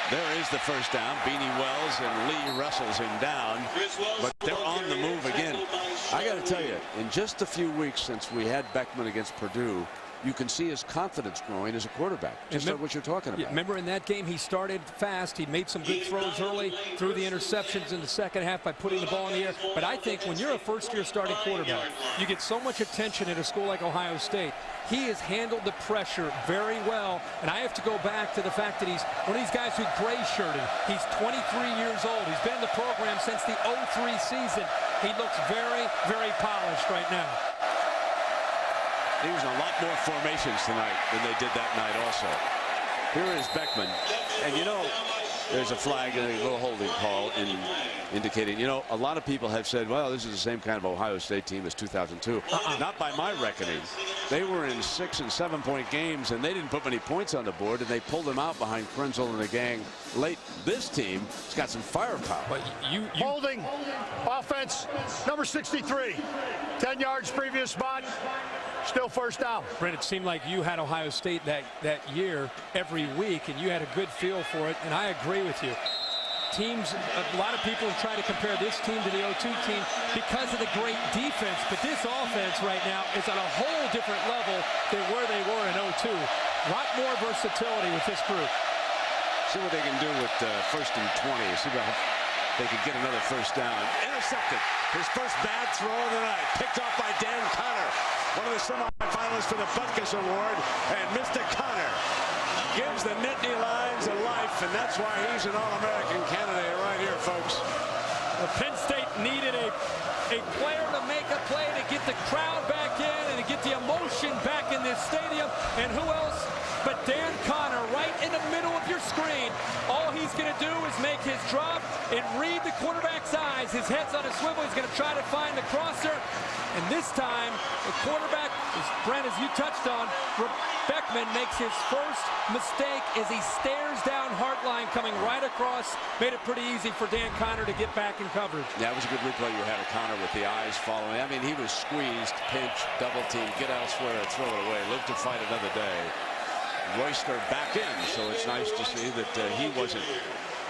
There is the 1st down. Beanie Wells and Lee wrestles him down, but they're on the move again. I got to tell you, in just a few weeks since we had Beckman against Purdue, you can see his confidence growing as a quarterback, just like what you're talking about. Yeah, remember in that game he started fast. He made some good throws early, threw the interceptions in the second half by putting the ball in the air. But I think when you're a first-year starting quarterback, you get so much attention at a school like Ohio State. He has handled the pressure very well, and I have to go back to the fact that he's one of these guys who gray-shirted. He's 23 years old. He's been in the program since the 03 season. He looks very, very polished right now. He was in a lot more formations tonight than they did that night also. Here is Beckman. And you know, There's a flag and a little holding call indicating, you know, a lot of people have said, well, this is the same kind of Ohio State team as 2002. Not by my reckoning. They were in 6- and 7-point games, and they didn't put many points on the board, and they pulled them out behind Krenzel and the gang late. This team has got some firepower. But holding offense, number 63. 10 yards previous spot. Still first down. Brent, it seemed like you had Ohio State that year every week, and you had a good feel for it, and I agree with you. Teams, a lot of people have tried to compare this team to the 02 team because of the great defense, but this offense right now is on a whole different level than where they were in 02. A lot more versatility with this group. See what they can do with 1st and 20. See if they can get another first down. Intercepted. His first bad throw of the night. Picked off by Dan Connor, one of the semifinalists for the Butkus Award. And Mr. Connor gives the Nittany Lions a life, and that's why he's an All-American candidate right here, folks. Well, Penn State needed a player to make a play to get the crowd back in and to get the emotion back in this stadium. And who else but Dan Connor right in the middle of your screen. All he's going to do is make his drop and read the quarterback's eyes. His head's on a swivel. He's going to try to find the crosser. And this time, the quarterback, Brent, as you touched on, Beckman makes his first mistake as he stares down Hartline coming right across. Made it pretty easy for Dan Connor to get back in coverage. Yeah, it was a good replay you had of Connor with the eyes following. I mean, he was squeezed, pinch, double team, get elsewhere, throw it away, live to fight another day. Royster back in, so it's nice to see that he wasn't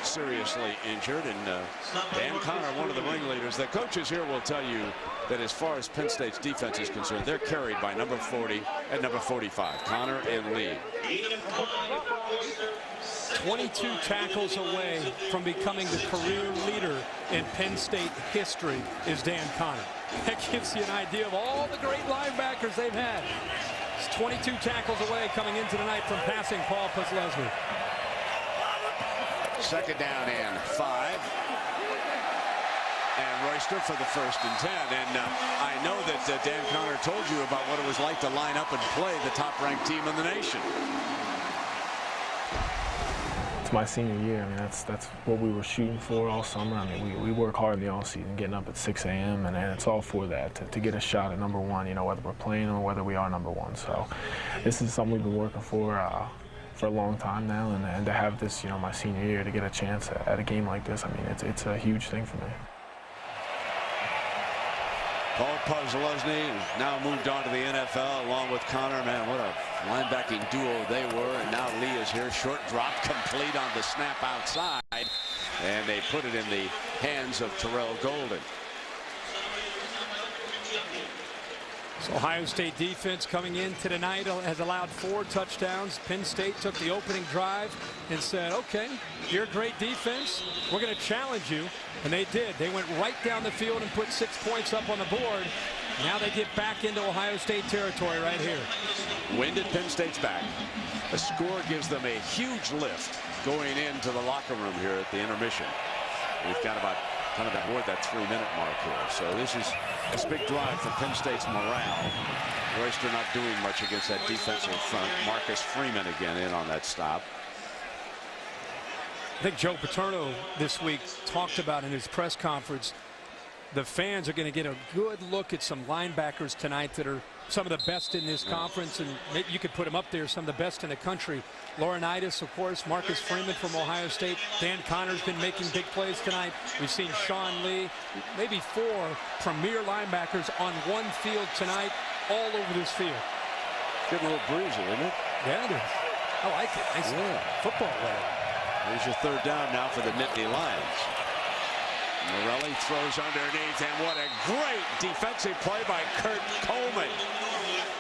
seriously injured. And Dan Connor, one of the ringleaders. The coaches here will tell you that as far as Penn State's defense is concerned, they're carried by number 40 and number 45, Connor and Lee. 22 tackles away from becoming the career leader in Penn State history is Dan Connor. That gives you an idea of all the great linebackers they've had. It's 22 tackles away coming into the night from passing Paul Puslesny. Second down and 5. And Royster for the 1st and 10. And I know that Dan Connor told you about what it was like to line up and play the top-ranked team in the nation. It's my senior year. I mean, that's what we were shooting for all summer. I mean, we work hard in the offseason, getting up at 6 a.m. and it's all for that, to get a shot at number 1. You know, whether we're playing or whether we are number 1. So, this is something we've been working for a long time now, and to have this, you know, my senior year, to get a chance at a game like this, I mean, it's a huge thing for me. Paul Puslesny now moved on to the NFL along with Connor. Man, what a linebacking duo they were. And now Lee is here. Short drop complete on the snap outside. And they put it in the hands of Terrell Golden. So Ohio State defense coming into tonight has allowed 4 touchdowns. Penn State took the opening drive and said, okay, you're a great defense. We're going to challenge you. And they did. They went right down the field and put 6 points up on the board. Now they get back into Ohio State territory right here. Wind at Penn State's back. A score gives them a huge lift going into the locker room here at the intermission. We've got about kind of aboard that 3-minute mark here. So this is a big drive for Penn State's morale. Royster not doing much against that defensive front. Marcus Freeman again in on that stop. I think Joe Paterno this week talked about in his press conference, the fans are going to get a good look at some linebackers tonight that are some of the best in this conference, and maybe you could put them up there, some of the best in the country. Laurinaitis, of course, Marcus Freeman from Ohio State. Dan Connor's been making big plays tonight. We've seen Sean Lee, maybe 4 premier linebackers on one field tonight, all over this field. Getting a little breezy, isn't it? Yeah, it is. I like it. Nice football weather. Here's your 3rd down now for the Nittany Lions. Morelli throws underneath, and what a great defensive play by Kurt Coleman.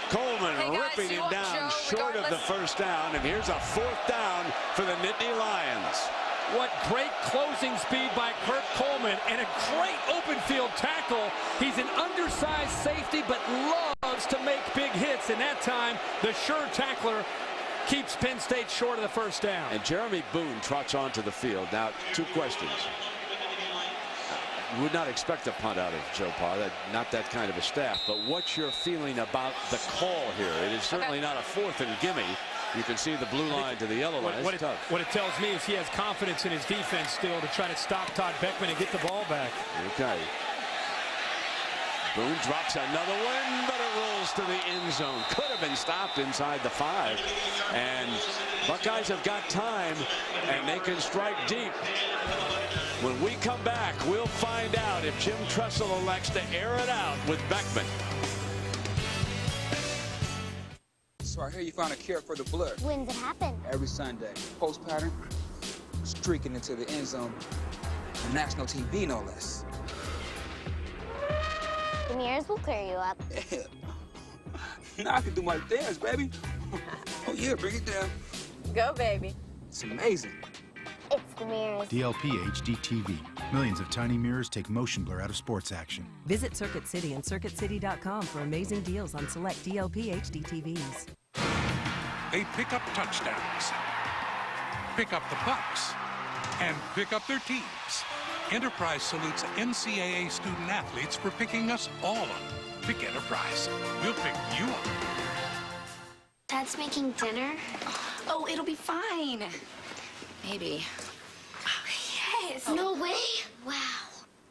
Coleman ripping him down short of the 1st down, and here's a 4th down for the Nittany Lions. What great closing speed by Kurt Coleman, and a great open field tackle. He's an undersized safety, but loves to make big hits, and that time the sure tackler keeps Penn State short of the 1st down. And Jeremy Boone trots onto the field. Now, 2 questions. would not expect a punt out of Joe Pa. Not that kind of a staff. But what's your feeling about the call here? It is certainly not a 4th and gimme. You can see the blue line to the yellow line. What it tells me is he has confidence in his defense still to try to stop Todd Beckman and get the ball back. Okay. Boone drops another one, but it rolls to the end zone. Could have been stopped inside the 5. And Buckeyes have got time, and they can strike deep. When we come back, we'll find out if Jim Tressel elects to air it out with Beckman. So I hear you found a cure for the blood. When did it happen? Every Sunday. Post pattern, streaking into the end zone. On national TV, no less. The mirrors will clear you up. Yeah. Now I can do my dance, baby. Oh, yeah, bring it down. Go, baby. It's amazing. It's the mirrors. DLP HD TV. Millions of tiny mirrors take motion blur out of sports action. Visit Circuit City and CircuitCity.com for amazing deals on select DLP HD TVs. They pick up touchdowns, pick up the pucks, and pick up their teams. Enterprise salutes NCAA student athletes for picking us all up. Pick Enterprise. We'll pick you up. Dad's making dinner? Oh, it'll be fine. Maybe. Yes. No way. Wow.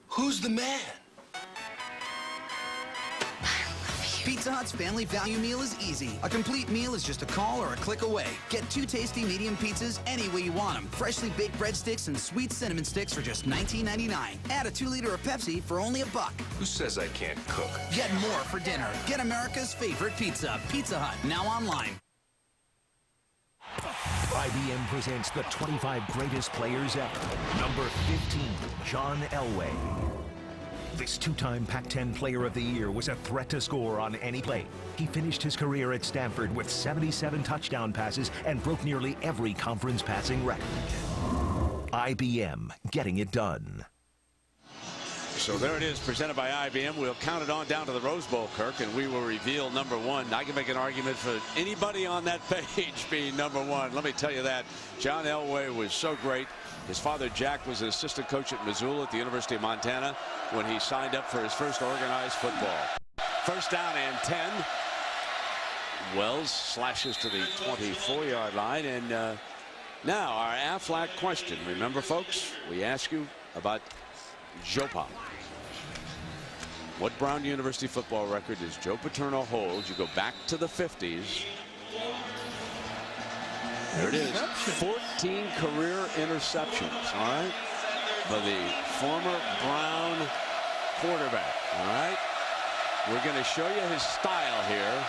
Who's the man? Pizza Hut's family value meal is easy. A complete meal is just a call or a click away. Get 2 tasty medium pizzas any way you want them. Freshly baked breadsticks and sweet cinnamon sticks for just $19.99. Add a 2-liter of Pepsi for only $1. Who says I can't cook? Get more for dinner. Get America's favorite pizza. Pizza Hut, now online. IBM presents the 25 greatest players ever. Number 15, John Elway. This 2-time Pac-10 Player of the Year was a threat to score on any play. He finished his career at Stanford with 77 touchdown passes and broke nearly every conference passing record. IBM, getting it done. So there it is, presented by IBM. We'll count it on down to the Rose Bowl, Kirk, and we will reveal number 1. I can make an argument for anybody on that page being number 1. Let me tell you that. John Elway was so great. His father, Jack, was an assistant coach at Missoula at the University of Montana when he signed up for his first organized football. First down and 10. Wells slashes to the 24-yard line. And now our Aflac question. Remember, folks, we ask you about Joe Pa. What Brown University football record does Joe Paterno hold? You go back to the 50s. There it is. 14 career interceptions, all right, for the former Brown quarterback, all right? We're going to show you his style here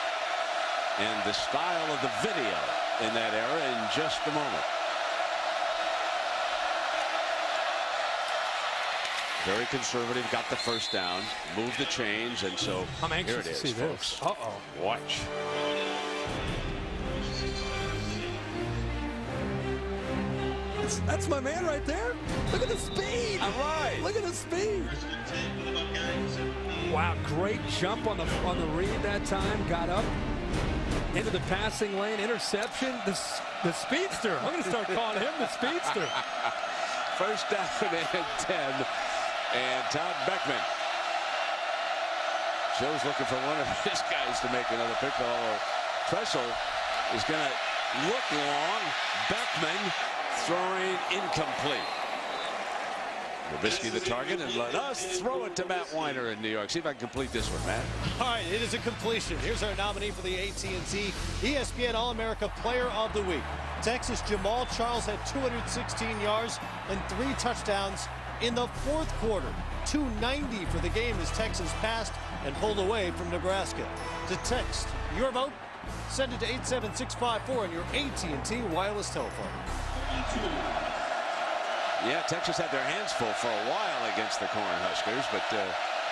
and the style of the video in that era in just a moment. Very conservative, got the first down, moved the chains, and so I'm anxious here it is, to see folks. this. Uh-oh. Watch. That's my man right there. Look at the speed. All right. Look at the speed. Wow, great jump on the read that time. Got up into the passing lane. Interception. The speedster. I'm going to start calling him the speedster. First down and 10. And Todd Beckman. Joe's looking for one of his guys to make another pick. Although Tressel is going to look long. Beckman throwing incomplete. Trubisky the target, and let us throw it to Matt Weiner in New York. See if I can complete this one, Matt. All right, it is a completion. Here's our nominee for the AT&T ESPN All-America Player of the Week. Texas Jamal Charles had 216 yards and 3 touchdowns in the 4th quarter. 290 for the game as Texas passed and pulled away from Nebraska. To text your vote, send it to 87654 on your AT&T wireless telephone. Yeah, Texas had their hands full for a while against the Cornhuskers, but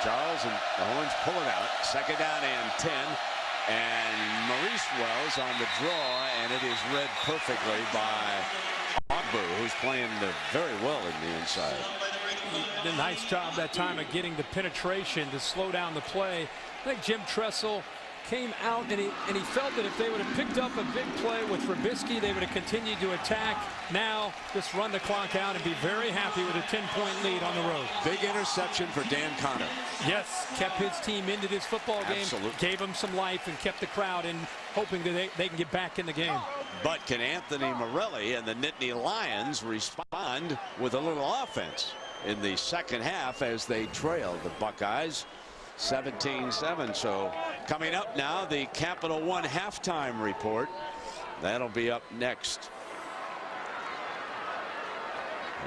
Charles and the Horns pull it out. Second down and 10. And Maurice Wells on the draw, and it is read perfectly by Ogbu, who's playing very well in the inside. Did a nice job that time of getting the penetration to slow down the play. I think Jim Tressel came out, and he felt that if they would have picked up a big play with Trubisky, they would have continued to attack. Now, just run the clock out and be very happy with a 10-point lead on the road. Big interception for Dan Connor. Yes, kept his team into this football game, Absolutely. Gave them some life, and kept the crowd in, hoping that they can get back in the game. But can Anthony Morelli and the Nittany Lions respond with a little offense in the second half as they trail the Buckeyes 17-7? So coming up now, the Capital One halftime report. That'll be up next.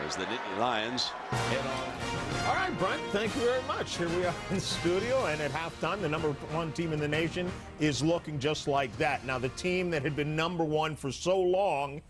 There's the Nittany Lions head on. All right, Brent, thank you very much. Here we are in the studio, and at halftime, the #1 team in the nation is looking just like that. Now, the team that had been #1 for so long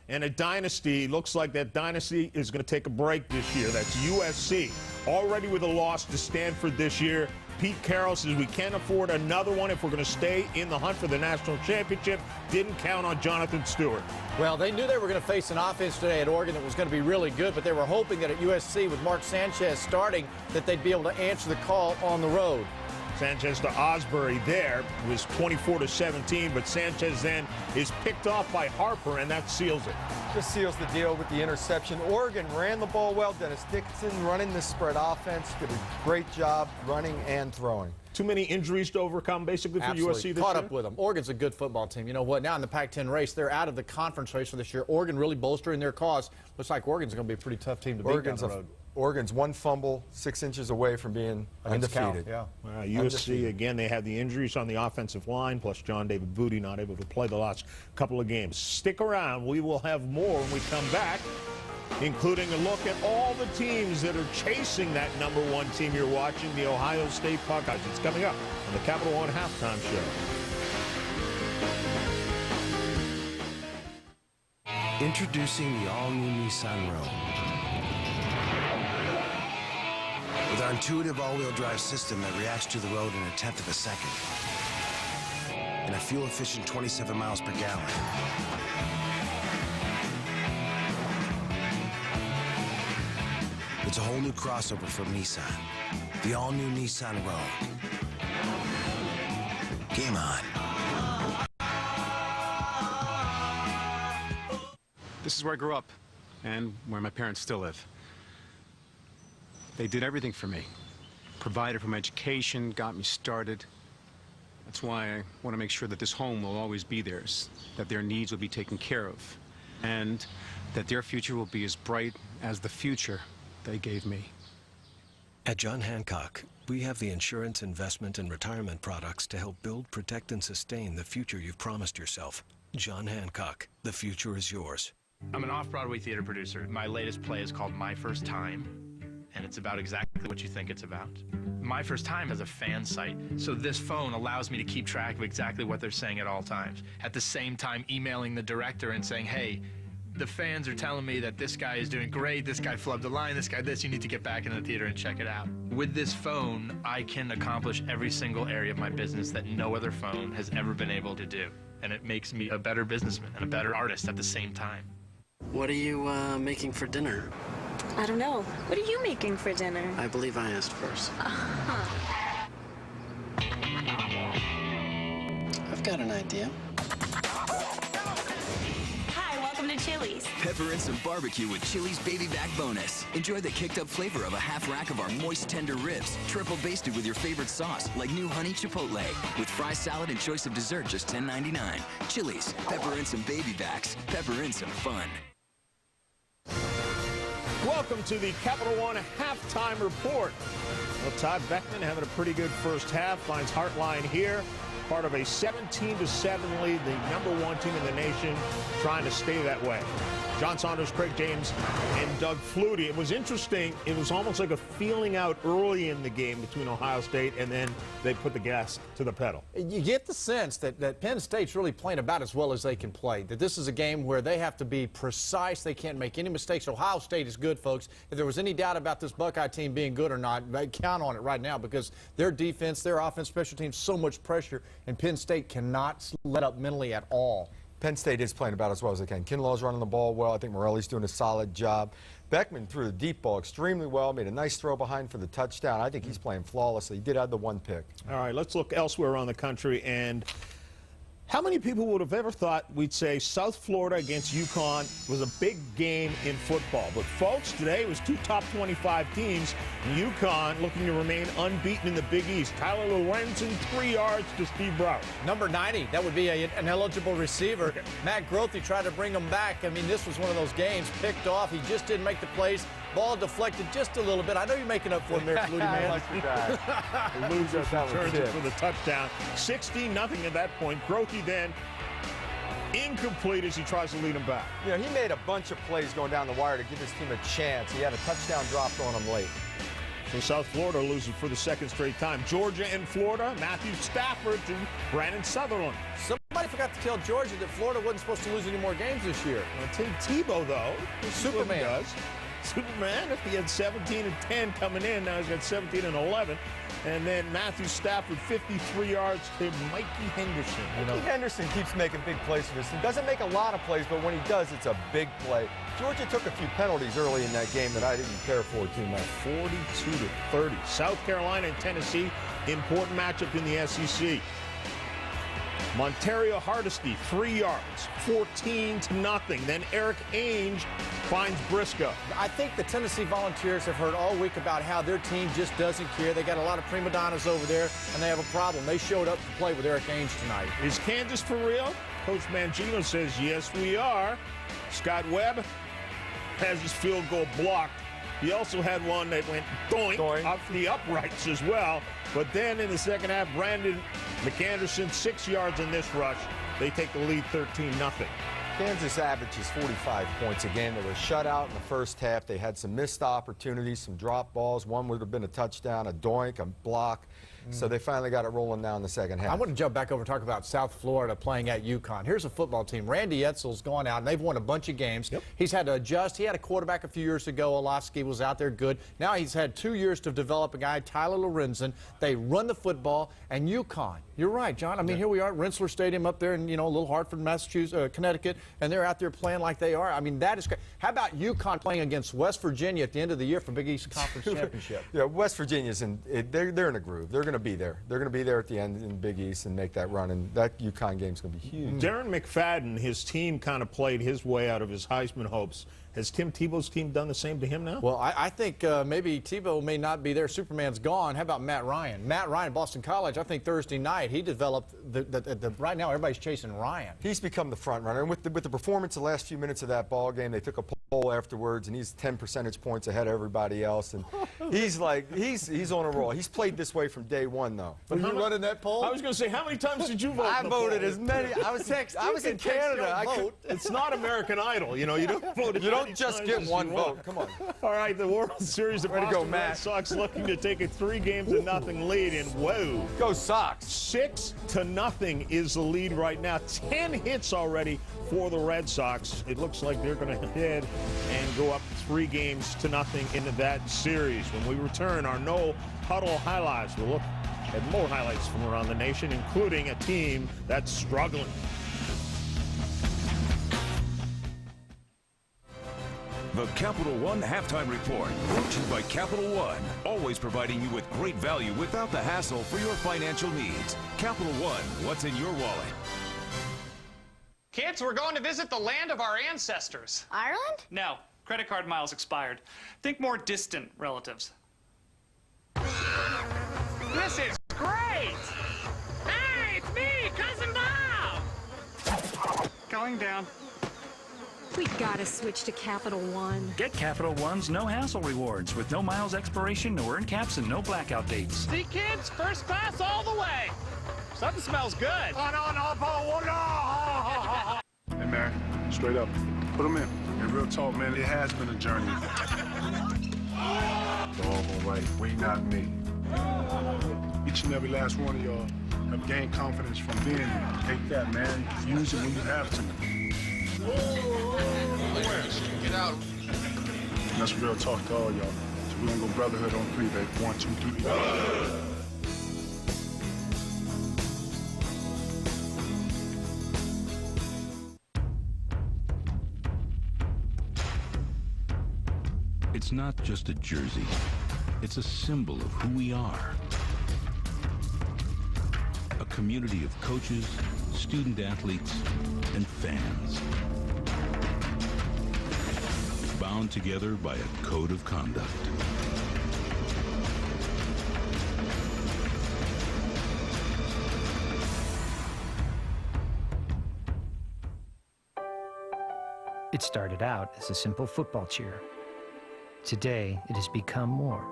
and a dynasty, looks like that dynasty is going to take a break this year. That's USC, already with a loss to Stanford this year. Pete Carroll says we can't afford another one if we're going to stay in the hunt for the national championship. Didn't count on Jonathan Stewart. Well, they knew they were going to face an offense today at Oregon that was going to be really good, but they were hoping that at USC, with Mark Sanchez starting, that they'd be able to answer the call on the road. Sanchez to Osbury there was 24-17, but Sanchez then is picked off by Harper, and that seals it. This seals the deal with the interception. Oregon ran the ball well. Dennis Dixon running the spread offense, did a great job running and throwing. Too many injuries to overcome, basically, for USC this Caught year? up with them. Oregon's a good football team. You know what? Now in the Pac-10 race, they're out of the conference race for this year. Oregon really bolstering their cause. Looks like Oregon's going to be a pretty tough team to beat down the road. Oregon's one fumble, 6 inches away from being undefeated. Yeah. USC, undefeated. Again, they have the injuries on the offensive line, plus John David Booty not able to play the last couple of games. Stick around. We will have more when we come back, including a look at all the teams that are chasing that #1 team you're watching, the Ohio State Buckeyes. It's coming up on the Capital One Halftime Show. Introducing the all-new Nissan Rogue. With our intuitive all-wheel drive system that reacts to the road in 1/10 of a second. And a fuel-efficient 27 miles per gallon. It's a whole new crossover from Nissan. The all-new Nissan Rogue. Game on. This is where I grew up, and where my parents still live. They did everything for me. Provided for my education, got me started. That's why I want to make sure that this home will always be theirs, that their needs will be taken care of, and that their future will be as bright as the future they gave me. At John Hancock, we have the insurance, investment, and retirement products to help build, protect, and sustain the future you've promised yourself. John Hancock, the future is yours. I'm an off-Broadway theater producer. My latest play is called My First Time, and it's about exactly what you think it's about. My First Time is a fan site, so this phone allows me to keep track of exactly what they're saying at all times. At the same time, emailing the director and saying, hey, the fans are telling me that this guy is doing great, this guy flubbed a line, this guy this, you need to get back in the theater and check it out. With this phone, I can accomplish every single area of my business that no other phone has ever been able to do. And it makes me a better businessman and a better artist at the same time. What are you making for dinner? I don't know. What are you making for dinner? I believe I asked first. I've got an idea. Hi, welcome to Chili's. Pepper and some barbecue with Chili's Baby Back Bonus. Enjoy the kicked-up flavor of a half rack of our moist, tender ribs, triple basted with your favorite sauce, like new honey chipotle, with fry salad and choice of dessert, just $10.99. Chili's, pepper and some baby backs, pepper and some fun. Welcome to the Capital One Halftime Report. Well, Todd Beckman having a pretty good first half, finds Hartline here, part of a 17-7 lead, the #1 team in the nation, trying to stay that way. John Saunders, Craig James, and Doug Flutie. It was interesting. It was almost like a feeling out early in the game between Ohio State, and then they put the gas to the pedal. You get the sense that Penn State's really playing about as well as they can play, that this is a game where they have to be precise. They can't make any mistakes. Ohio State is good, folks. If there was any doubt about this Buckeye team being good or not, count on it right now, because their defense, their offense, special teams, so much pressure, and Penn State cannot let up mentally at all. Penn State is playing about as well as they can. Kinlaw's running the ball well. I think Morelli's doing a solid job. Beckman threw the deep ball extremely well, made a nice throw behind for the touchdown. I think he's playing flawlessly. He did have the one pick. All right, let's look elsewhere around the country. And how many people would have ever thought we'd say South Florida against UConn was a big game in football? But, folks, today it was two top 25 teams. UConn looking to remain unbeaten in the Big East. Tyler Lorenzen, 3 yards to Steve Brower. Number 90, that would be an eligible receiver. Matt Grothe tried to bring him back. I mean, this was one of those games picked off. He just didn't make the plays. Ball deflected just a little bit. I know you're making up for him there, Flutie, man. I like your guy. Loses returns it for the touchdown. 16-0 at that point. Grothe then incomplete as he tries to lead him back. You know, he made a bunch of plays going down the wire to give his team a chance. He had a touchdown dropped on him late. So South Florida loses for the second straight time. Georgia and Florida, Matthew Stafford to Brandon Sutherland. Somebody forgot to tell Georgia that Florida wasn't supposed to lose any more games this year. Tim Tebow, though, Superman does. Superman, if he had 17-10 coming in, now he's got 17-11. And then Matthew Stafford, 53 yards to Mikey Henderson. Mikey Henderson keeps making big plays for this team. Doesn't make a lot of plays, but when he does, it's a big play. Georgia took a few penalties early in that game that I didn't care for too much. 42-30. South Carolina and Tennessee, important matchup in the SEC. Montario Hardesty, 3 yards, 14-0. Then Eric Ainge finds Briscoe. I think the Tennessee Volunteers have heard all week about how their team just doesn't care. They got a lot of prima donnas over there, and they have a problem. They showed up to play with Eric Ainge tonight. Is Kansas for real? Coach Mangino says, yes, we are. Scott Webb has his field goal blocked. He also had one that went doink off the uprights as well. But then in the second half, Brandon McAnderson, 6 yards in this rush. They take the lead 13-0. Kansas averages 45 points a game. They were shut out in the first half. They had some missed opportunities, some drop balls. One would have been a touchdown, a doink, a block. So they finally got it rolling now in the second half. I want to jump back over and talk about South Florida playing at UConn. Here's a football team. Randy Edsall's gone out, and they've won a bunch of games. Yep. He's had to adjust. He had a quarterback a few years ago. Olofsky was out there good. Now he's had 2 years to develop a guy, Tyler Lorenzen. They run the football, and UConn. You're right, John. I mean, here we are at Rensselaer Stadium up there in, you know, Little Hartford, Massachusetts, Connecticut, and they're out there playing like they are. I mean, that is great. How about UConn playing against West Virginia at the end of the year for Big East Conference Championship? Yeah, West Virginia's they're in a groove. They're going to be there. They're going to be there at the end in Big East and make that run, and that UConn game's going to be huge. Darren McFadden, his team kind of played his way out of his Heisman hopes. Has Tim Tebow's team done the same to him now? Well, I think maybe Tebow may not be there. Superman's gone. How about Matt Ryan? Matt Ryan, Boston College, I think Thursday night, he developed right now everybody's chasing Ryan. He's become the front runner. And with the performance the last few minutes of that ball game, they took a poll afterwards, and he's 10 percentage points ahead of everybody else. And he's on a roll. He's played this way from day one, though. Were you running that poll? I was going to say, how many times did you vote? I voted as many. I was in Canada. It's not American Idol. You know, you don't vote. You don't just get one vote. Come on. All right, the World Series, the Boston Red Sox looking to take a 3-0 lead, and whoa. Go Sox. 6-0 is the lead right now. 10 hits already for the Red Sox. It looks like they're going to head and go up 3-0 into that series. When we return, our No Huddle highlights. We'll look at more highlights from around the nation, including a team that's struggling. The Capital One Halftime Report, brought to you by Capital One, always providing you with great value without the hassle for your financial needs. Capital One, what's in your wallet? Kids, we're going to visit the land of our ancestors. Ireland? No, credit card miles expired. Think more distant relatives. This is great! Hey, it's me, Cousin Bob! Going down. We gotta switch to Capital One. Get Capital One's no-hassle rewards with no miles expiration, no earn caps, and no blackout dates. See, kids, first class all the way. Something smells good. Hey, man, straight up, put them in. And real talk, man, it has been a journey. Doggone right, we not me. Each and every last one of y'all have gained confidence from being here. Take that, man. Use it when you have to. Get out. And that's real talk to all y'all. So we're gonna go brotherhood on 3, baby. 1, 2, 3. It's not just a jersey. It's a symbol of who we are. A community of coaches, student athletes, and fans. Bound together by a code of conduct. It started out as a simple football cheer. Today, it has become more.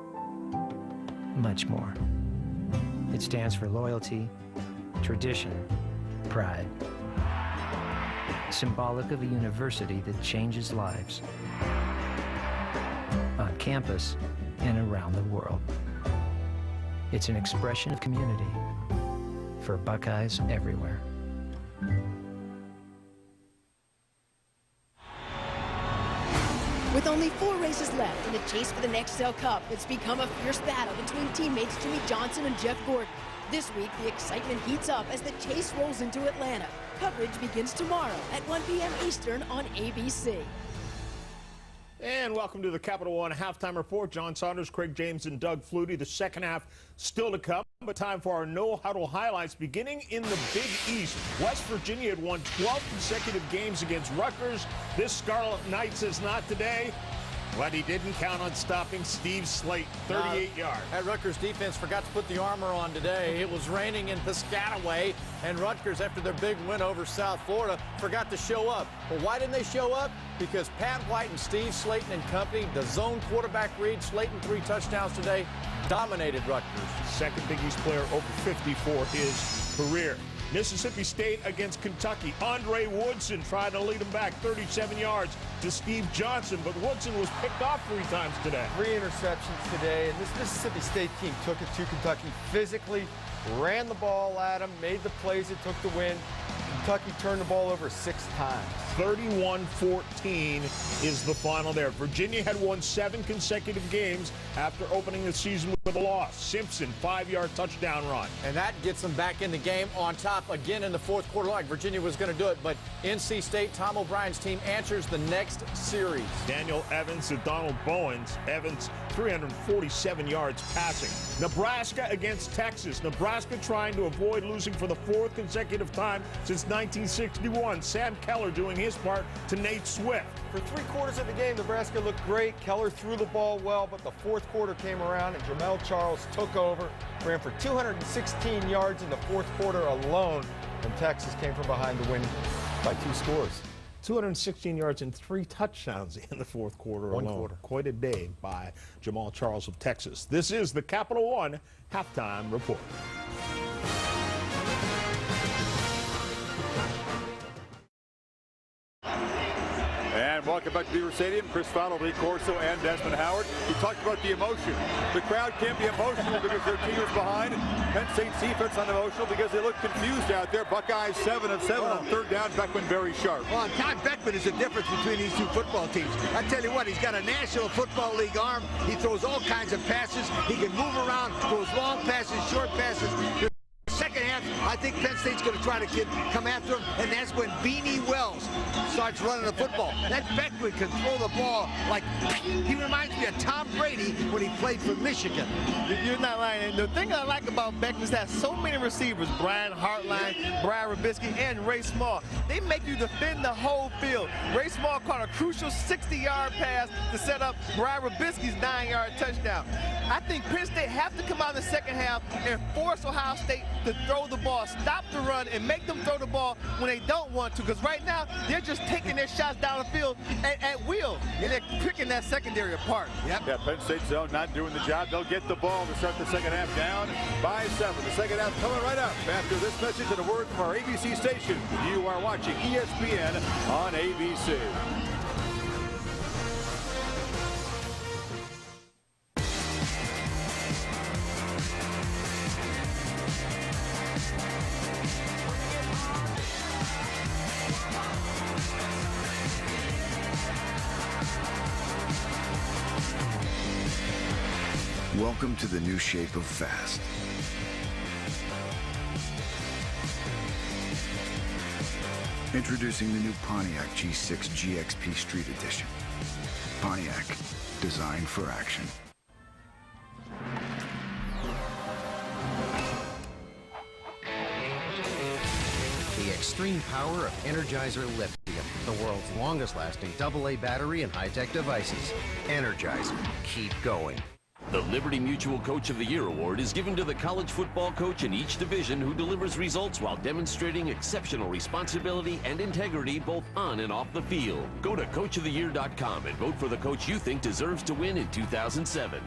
Much more. It stands for loyalty, tradition, pride. Symbolic of a university that changes lives. On campus and around the world. It's an expression of community for Buckeyes everywhere. With only 4 races left in the chase for the Nextel Cup, it's become a fierce battle between teammates Jimmy Johnson and Jeff Gordon. This week, the excitement heats up as the chase rolls into Atlanta. Coverage begins tomorrow at 1 p.m. Eastern on ABC. And welcome to the Capital One Halftime Report. John Saunders, Craig James, and Doug Flutie. The second half still to come, but time for our no-huddle highlights. Beginning in the Big East, West Virginia had won 12 consecutive games against Rutgers. This Scarlet Knights is not today, but he didn't count on stopping Steve Slate, 38 yards. That Rutgers defense forgot to put the armor on today. It was raining in Piscataway, and Rutgers, after their big win over South Florida, forgot to show up. Well, why didn't they show up? Because Pat White and Steve Slayton and company, the zone quarterback read, Slayton 3 touchdowns today, dominated Rutgers. Second Big East player over 50 for his career. Mississippi State against Kentucky. Andre Woodson tried to lead him back 37 yards to Steve Johnson, but Woodson was picked off 3 times today. 3 interceptions today, and this Mississippi State team took it to Kentucky physically, ran the ball at them, made the plays it took to win. Kentucky turned the ball over 6 times. 31-14 is the final there. Virginia had won 7 consecutive games after opening the season with a loss. Simpson, 5-yard touchdown run. And that gets them back in the game on top again in the fourth quarter, like Virginia was going to do it. But NC State, Tom O'Brien's team, answers the next series. Daniel Evans and Donald Bowens. Evans, 347 yards passing. Nebraska against Texas. Nebraska trying to avoid losing for the 4th consecutive time since 1961. Sam Keller doing his part to Nate Swift. For 3 quarters of the game, Nebraska looked great. Keller threw the ball well, but the 4th quarter came around and Jamel Charles took over, ran for 216 yards in the 4th quarter alone, and Texas came from behind to win by 2 scores. 216 yards and 3 touchdowns in the 4th quarter alone. 1 quarter. Quite a day by Jamal Charles of Texas. This is the Capital One Halftime Report. And welcome back to Beaver Stadium. Chris Fowler, Lee Corso, and Desmond Howard. We talked about the emotion. The crowd can't be emotional because their team is behind. Penn State's defense unemotional because they look confused out there. Buckeyes 7 of 7 on 3rd down. Beckman very sharp. Well, Todd Beckman is the difference between these 2 football teams. I tell you what, he's got a National Football League arm. He throws all kinds of passes. He can move around, throws long passes, short passes. Second half, I think Penn State's going to try to come after him, and that's when Beanie Wells starts running the football. That Beckman can throw the ball like, he reminds me of Tom Brady when he played for Michigan. You're not lying. And the thing I like about Beckman is that so many receivers, Brian Hartline, Brian Robisky, and Ray Small, they make you defend the whole field. Ray Small caught a crucial 60-yard pass to set up Brian Robisky's 9-yard touchdown. I think Penn State have to come out in the second half and force Ohio State to throw the ball, stop the run, and make them throw the ball when they don't want to. Because right now, they're just taking their shots down the field at will, and they're picking that secondary apart. Yep. Yeah, Penn State zone not doing the job. They'll get the ball to start the second half down by 7. The second half coming right up after this message and a word from our ABC station. You are watching ESPN on ABC. Welcome to the new shape of fast. Introducing the new Pontiac G6 GXP Street Edition. Pontiac, designed for action. The extreme power of Energizer Lithium, the world's longest-lasting AA battery and high-tech devices. Energizer, keep going. The Liberty Mutual Coach of the Year award is given to the college football coach in each division who delivers results while demonstrating exceptional responsibility and integrity both on and off the field. Go to coachoftheyear.com and vote for the coach you think deserves to win in 2007.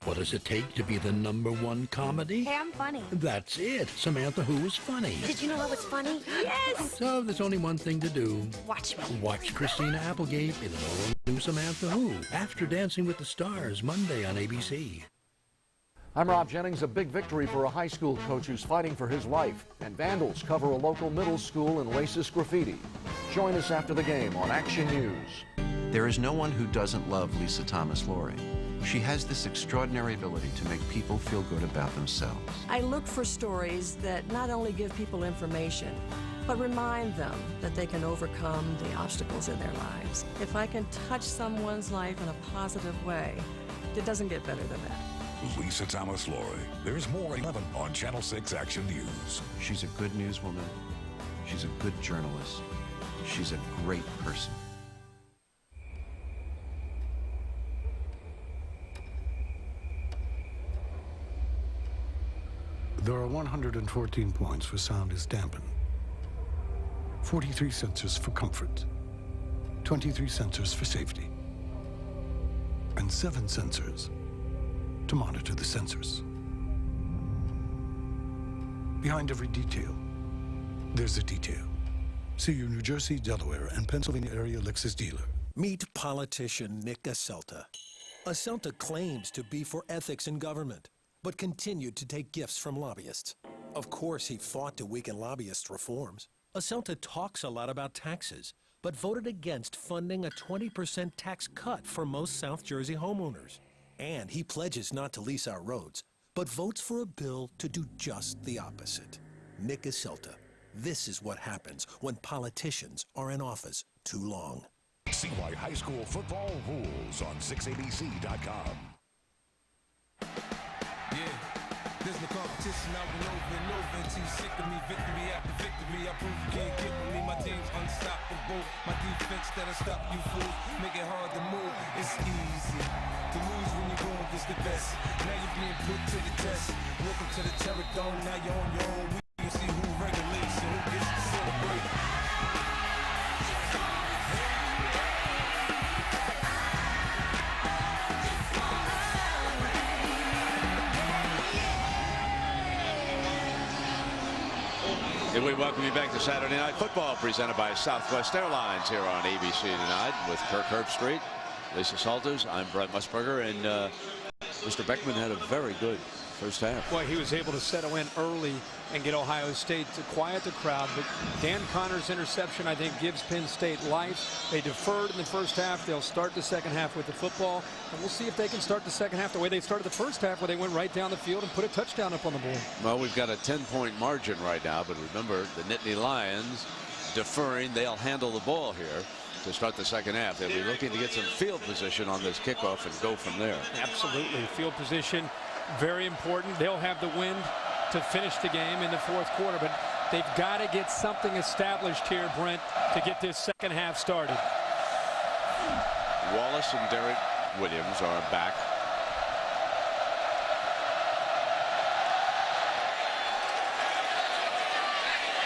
What does it take to be the #1 comedy? Hey, I'm funny. That's it. Samantha Who is funny. Did you know I was funny? Yes! So there's only one thing to do. Watch me. Watch Christina Applegate in an all-new Samantha Who after Dancing with the Stars Monday on ABC. I'm Rob Jennings. A big victory for a high school coach who's fighting for his life. And vandals cover a local middle school in racist graffiti. Join us after the game on Action News. There is no one who doesn't love Lisa Thomas-Laurie. She has this extraordinary ability to make people feel good about themselves. I look for stories that not only give people information, but remind them that they can overcome the obstacles in their lives. If I can touch someone's life in a positive way, it doesn't get better than that. Lisa Thomas-Laurie. There's more at 11 on Channel 6 Action News. She's a good newswoman. She's a good journalist. She's a great person. There are 114 points where sound is dampened, 43 sensors for comfort, 23 sensors for safety, and 7 sensors to monitor the sensors. Behind every detail, there's a detail. See your New Jersey, Delaware, and Pennsylvania area Lexus dealer. Meet politician Nick Aselta. Aselta claims to be for ethics in government, but continued to take gifts from lobbyists. Of course, he fought to weaken lobbyist reforms. Aselta talks a lot about taxes, but voted against funding a 20% tax cut for most South Jersey homeowners. And he pledges not to lease our roads, but votes for a bill to do just the opposite. Nick Aselta. This is what happens when politicians are in office too long. See why high school football rules on 6abc.com. There's no competition, I went over and over until you sick of me. Victory after victory, I prove you can't get with me. My team's unstoppable. My defense that'll stop you fools. Make it hard to move, it's easy to lose when you're going against the best. Now you're being put to the test. Welcome to the Terror Dome, now you're on your own. We can see who regulates and who gets to celebrate. And we welcome you back to Saturday Night Football, presented by Southwest Airlines here on ABC tonight with Kirk Herbstreit, Lisa Salters. I'm Brett Musburger, and Mr. Beckman had a very good first half. Boy, he was able to settle in early and get Ohio State to quiet the crowd. But Dan Connor's interception, I think, gives Penn State life. They deferred in the first half. They'll start the second half with the football. And we'll see if they can start the second half the way they started the first half, where they went right down the field and put a touchdown up on the board. Well, we've got a 10-point margin right now. But remember, the Nittany Lions deferring. They'll handle the ball here to start the second half. They'll be looking to get some field position on this kickoff and go from there. Absolutely. Field position, very important. They'll have the wind to finish the game in the fourth quarter, but they've got to get something established here, Brent, to get this second half started. Wallace and Derek Williams are back.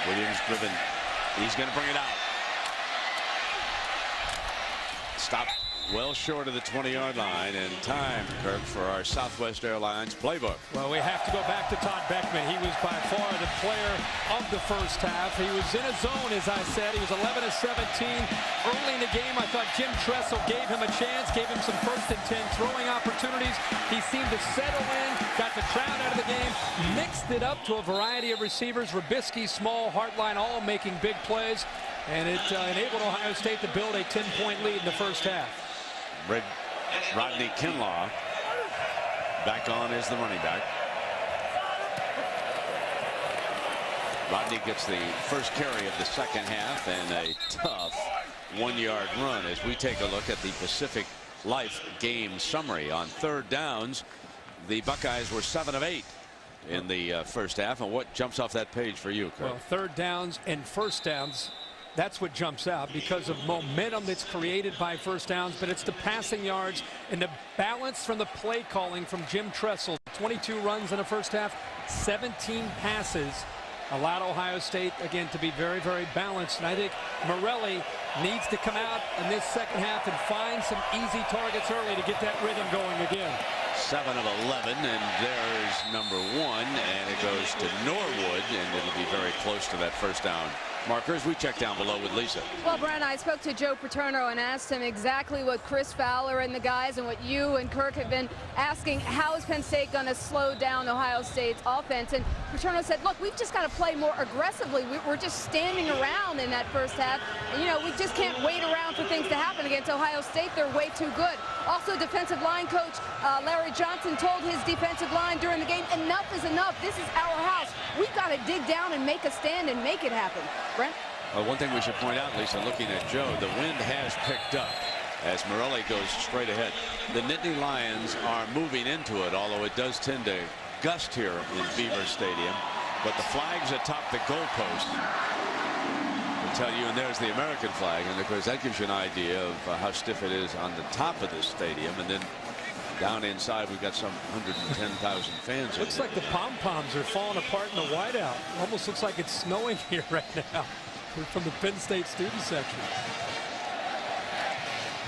Williams driven. He's going to bring it out. Stop well short of the 20-yard line, and time, Kirk, for our Southwest Airlines playbook. Well, we have to go back to Todd Beckman. He was by far the player of the first half. He was in a zone, as I said. He was 11 of 17. Early in the game, I thought Jim Tressel gave him a chance, gave him some 1st and 10 throwing opportunities. He seemed to settle in, got the crowd out of the game, mixed it up to a variety of receivers. Rubisky, Small, Hartline, all making big plays. And it enabled Ohio State to build a 10-point lead in the first half. Rodney Kinlaw back on as the running back. Rodney gets the first carry of the second half and a tough 1-yard run as we take a look at the Pacific life game summary. On third downs, the Buckeyes were 7 of 8 in the first half. And what jumps off that page for you, Kirk? Well, third downs and first downs, that's what jumps out because of momentum that's created by first downs, but it's the passing yards and the balance from the play calling from Jim Tressel. 22 runs in the first half, 17 passes. Allowed Ohio State, again, to be very, very balanced. And I think Morelli needs to come out in this second half and find some easy targets early to get that rhythm going again. 7 of 11, and there's number 1, and it goes to Norwood, and it'll be very close to that first down markers. We check down below with Lisa. Well, Brent, I spoke to Joe Paterno and asked him exactly what Chris Fowler and the guys and what you and Kirk have been asking. How is Penn State going to slow down Ohio State's offense? And Paterno said, look, we've just got to play more aggressively. We're just standing around in that first half. And, you know, we just can't wait around for things to happen against Ohio State. They're way too good. Also, defensive line coach Larry Johnson told his defensive line during the game, enough is enough. This is our house. We've got to dig down and make a stand and make it happen. Brent? One thing we should point out, Lisa, looking at Joe, the wind has picked up as Morelli goes straight ahead. The Nittany Lions are moving into it, although it does tend to gust here in Beaver Stadium. But the flags atop the goalpost will tell you, and there's the American flag, and of course that gives you an idea of how stiff it is on the top of the stadium. And then down inside, we've got some 110,000 fans. Looks like the pom-poms are falling apart in the whiteout. Almost looks like it's snowing here right now. We're from the Penn State student section.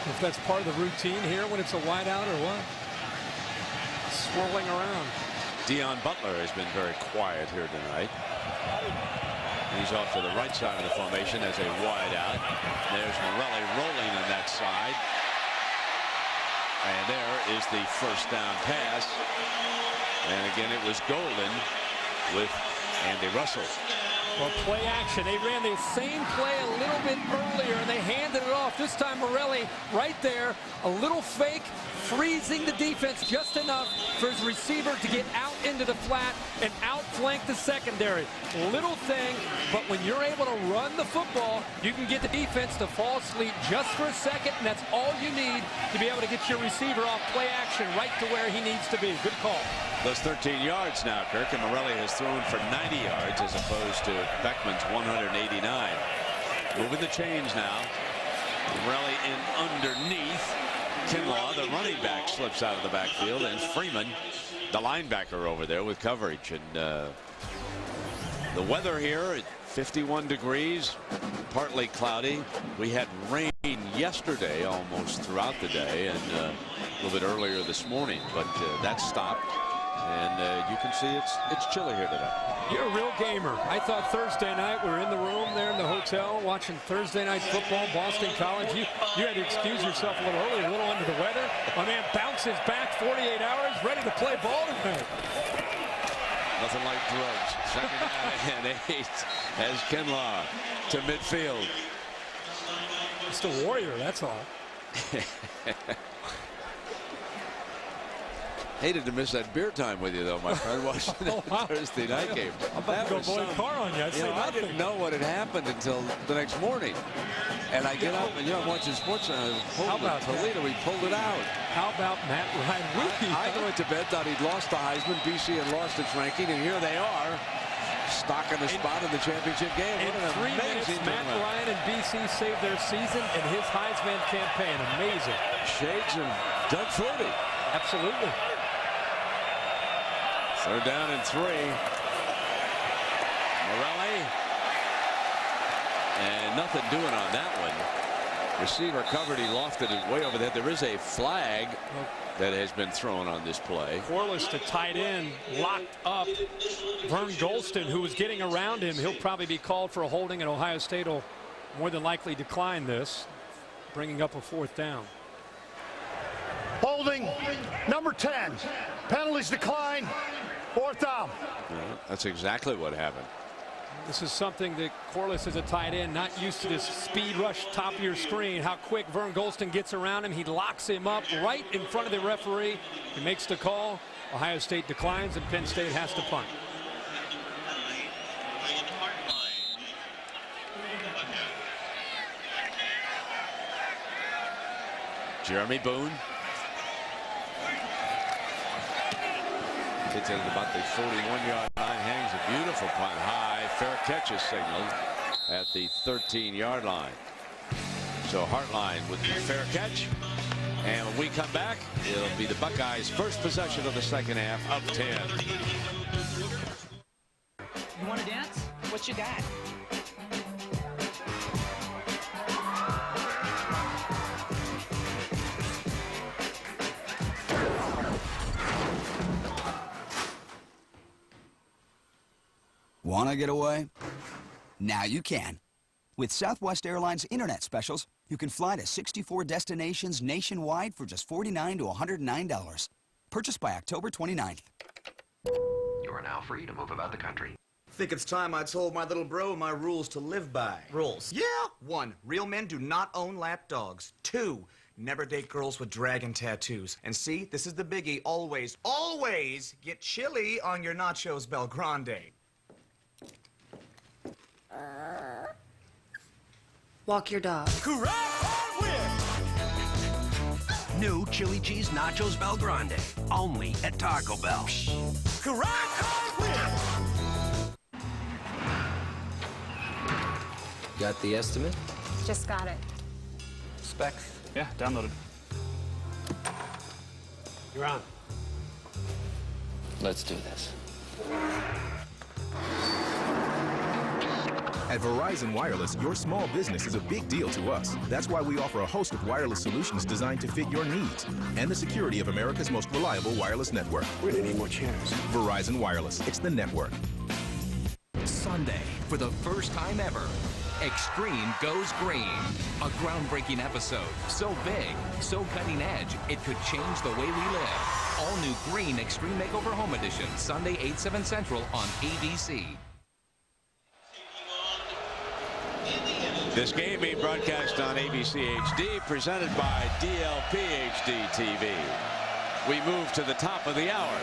If that's part of the routine here when it's a whiteout or what? Swirling around. Dion Butler has been very quiet here tonight. He's off to the right side of the formation as a wideout. There's Morelli rolling on that side. And there is the first down pass. And again, it was Golden with Andy Russell. Well, play action. They ran the same play a little bit earlier, and they handed it off. This time, Morelli right there, a little fake, freezing the defense just enough for his receiver to get out into the flat and outflank the secondary. Little thing, but when you're able to run the football, you can get the defense to fall asleep just for a second, and that's all you need to be able to get your receiver off play action right to where he needs to be. Good call. Those 13 yards now, Kirk, and Morelli has thrown for 90 yards as opposed to Beckman's 189. Moving the chains now. Morelli in underneath. Kinlaw, the running back, slips out of the backfield, and Freeman, the linebacker, over there with coverage. And the weather here at 51 degrees, partly cloudy. We had rain yesterday almost throughout the day, and a little bit earlier this morning, but that stopped. And you can see it's chilly here today. You're a real gamer. I thought Thursday night we were in the room there in the hotel watching Thursday night football, Boston College. You had to excuse yourself a little early, a little under the weather. My man bounces back 48 hours, ready to play ball tonight. Nothing like drugs. Second down and 8 as Kinlaw to midfield. Just a warrior, that's all. Hated to miss that beer time with you, though, my friend, watching that Thursday night game. I'm about to go boil a car on you. I didn't know what had happened until the next morning. And I get up and I'm watching sports and How about Toledo, he pulled it out. How about Matt Ryan? I went to bed, thought he'd lost the Heisman. BC had lost its ranking, and here they are, stock in the spot in the championship game. In 3 minutes, Matt Ryan and BC saved their season and his Heisman campaign. Amazing. Shades of Doug Flutie. Absolutely. Third down and 3. Morelli. And nothing doing on that one. Receiver covered. He lofted it way over there. There is a flag that has been thrown on this play. Corliss, the tight end, locked up Vern Golston, who was getting around him. He'll probably be called for a holding, and Ohio State will more than likely decline this, bringing up a fourth down. Holding number 10. Penalties decline. Fourth down. Yeah, that's exactly what happened. This is something that Corliss is a tight end, not used to this speed rush top of your screen. How quick Vern Golston gets around him. He locks him up right in front of the referee. He makes the call. Ohio State declines, and Penn State has to punt. Jeremy Boone. Hits it at about the 41-yard line. Hangs a beautiful punt high. Fair catch is signaled at the 13-yard line. So Hartline with the fair catch. And when we come back, it'll be the Buckeyes' first possession of the second half, up 10. You want to dance? What you got? Want to get away? Now you can. With Southwest Airlines Internet Specials, you can fly to 64 destinations nationwide for just $49 to $109. Purchased by October 29th. You are now free to move about the country. Think it's time I told my little bro my rules to live by. Rules? Yeah! 1. Real men do not own lap dogs. 2. Never date girls with dragon tattoos. And see, this is the biggie. Always, always get chili on your nachos Bel Grande. Walk your dog. New chili cheese nachos Bel Grande. Only at Taco Bell. Got the estimate? Just got it. Specs? Yeah, downloaded. You're on. Let's do this. At Verizon Wireless, your small business is a big deal to us. That's why we offer a host of wireless solutions designed to fit your needs and the security of America's most reliable wireless network. We're gonna need more chairs. Verizon Wireless. It's the network. Sunday, for the first time ever, Extreme Goes Green. A groundbreaking episode. So big, so cutting edge, it could change the way we live. All new Green Extreme Makeover Home Edition, Sunday, 8, 7 Central on ABC. This game being broadcast on ABC HD, presented by DLP HD TV. We move to the top of the hour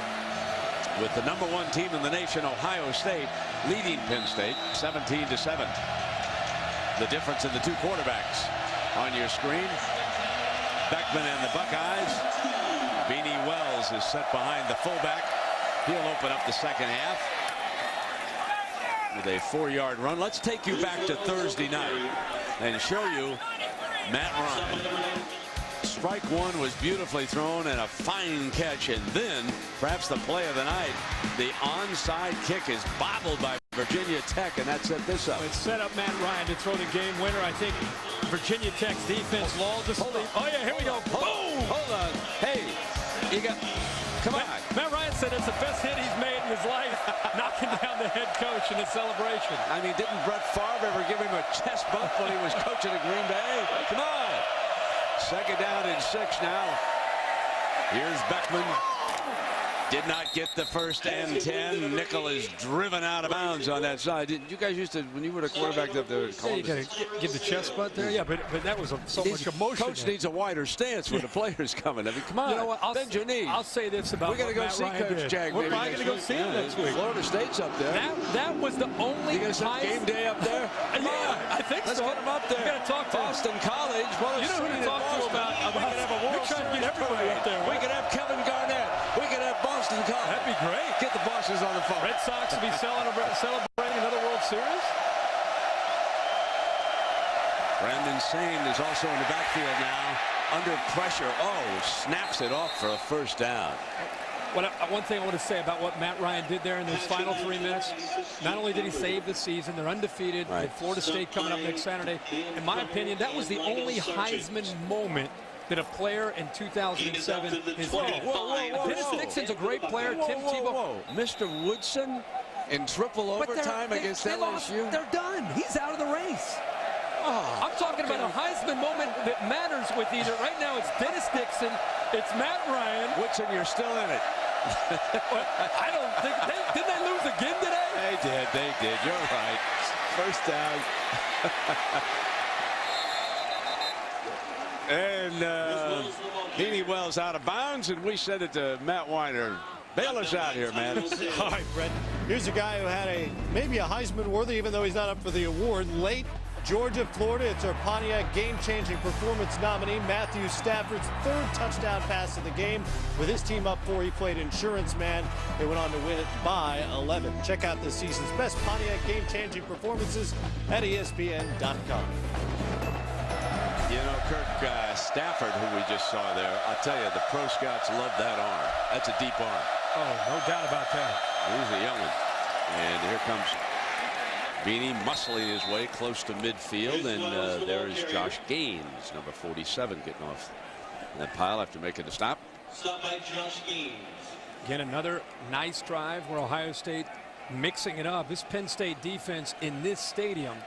with the #1 team in the nation, Ohio State, leading Penn State 17-7. The difference in the two quarterbacks on your screen. Beckman and the Buckeyes. Beanie Wells is set behind the fullback. He'll open up the second half with a 4-yard run. Let's take you back to Thursday night and show you Matt Ryan. Strike one was beautifully thrown and a fine catch, and then perhaps the play of the night, the onside kick is bobbled by Virginia Tech, and that set this up. It set up Matt Ryan to throw the game winner. I think Virginia Tech's defense lulled the sleep. Oh yeah, here we go. Boom! Hold on. Hey, you got. Come on. Matt Ryan said it's the best hit he's made in his life, knocking down the head coach in a celebration. I mean, didn't Brett Favre ever give him a chest bump when he was coaching at Green Bay? Come on. Second down and 6 now. Here's Beckman. Did not get the first and 10. Nickel is driven out of bounds on that side. You guys used to, when you were the quarterback up there, you got to give the chest butt there. Yeah, but that was so much emotion. Coach needs a wider stance when the players coming. I mean, come on. You know what? Bend your knee. I'll say this about we got to go Matt see Ryan Coach did. Jag. We're probably going to go see him next week. Florida State's up there. That was the only. You got some game day up there? Yeah, I think Let's so. get him up there. We got to talk to Boston College. You know who to talk to about we're trying to get everybody up there. We could have Kevin Garnett. We could have Boston College. That'd be great. Get the bosses on the phone. Red Sox will be celebrating another World Series. Brandon Sane is also in the backfield now, under pressure. Oh, snaps it off for a first down. One thing I want to say about what Matt Ryan did there in those final 3 minutes, not only did he save the season, they're undefeated with Florida State coming up next Saturday. In my opinion, that was the only Heisman moment that a player in 2007 has had. Dennis Dixon's a great player. Tim Tebow. Mr. Woodson in triple overtime against LSU. They're done. He's out of the race. I'm talking about a Heisman moment that matters with either. Right now it's Dennis Dixon, it's Matt Ryan. Woodson, you're still in it. I don't think didn't they lose again today? They did. You're right. First down. And Beanie Wells out of bounds, and we said it to Matt Weiner. Bail us out here, man. All right, Brett. Here's a guy who had maybe a Heisman worthy, even though he's not up for the award, late Georgia, Florida. It's our Pontiac game-changing performance nominee, Matthew Stafford's third touchdown pass of the game. With his team up 4, he played insurance man. They went on to win it by 11. Check out this season's best Pontiac game-changing performances at ESPN.com. You know, Kirk Stafford, who we just saw there, I'll tell you, the pro scouts love that arm. That's a deep arm. Oh, no doubt about that. He's a young one. And here comes Beanie muscling his way close to midfield, and there is Josh Gaines, number 47, getting off that pile after making the stop. Stop by Josh Gaines. Again, another nice drive where Ohio State mixing it up. This Penn State defense in this stadium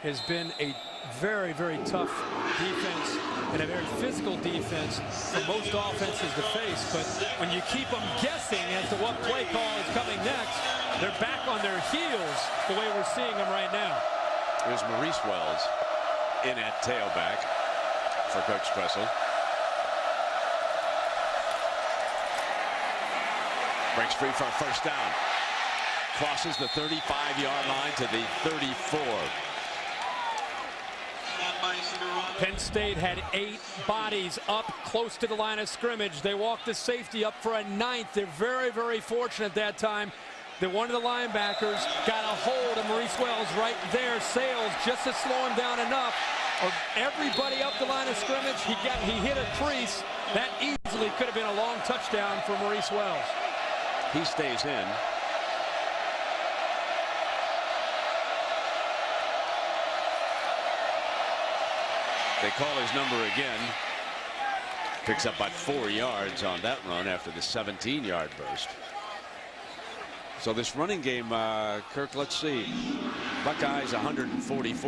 has been a very, very tough defense and a very physical defense for most offenses to face. But when you keep them guessing as to what play call is coming next, they're back on their heels the way we're seeing them right now. There's Maurice Wells in at tailback for Coach Tressel. Breaks free for a first down. Crosses the 35-yard line to the 34. Penn State had 8 bodies up close to the line of scrimmage. They walked the safety up for a 9th. They're very, very fortunate that time that one of the linebackers got a hold of Maurice Wells right there. Sales just to slow him down enough. Or everybody up the line of scrimmage. He hit a crease. That easily could have been a long touchdown for Maurice Wells. He stays in. They call his number again. Picks up about 4 yards on that run after the 17-yard burst. So this running game, Kirk, let's see. Buckeyes 144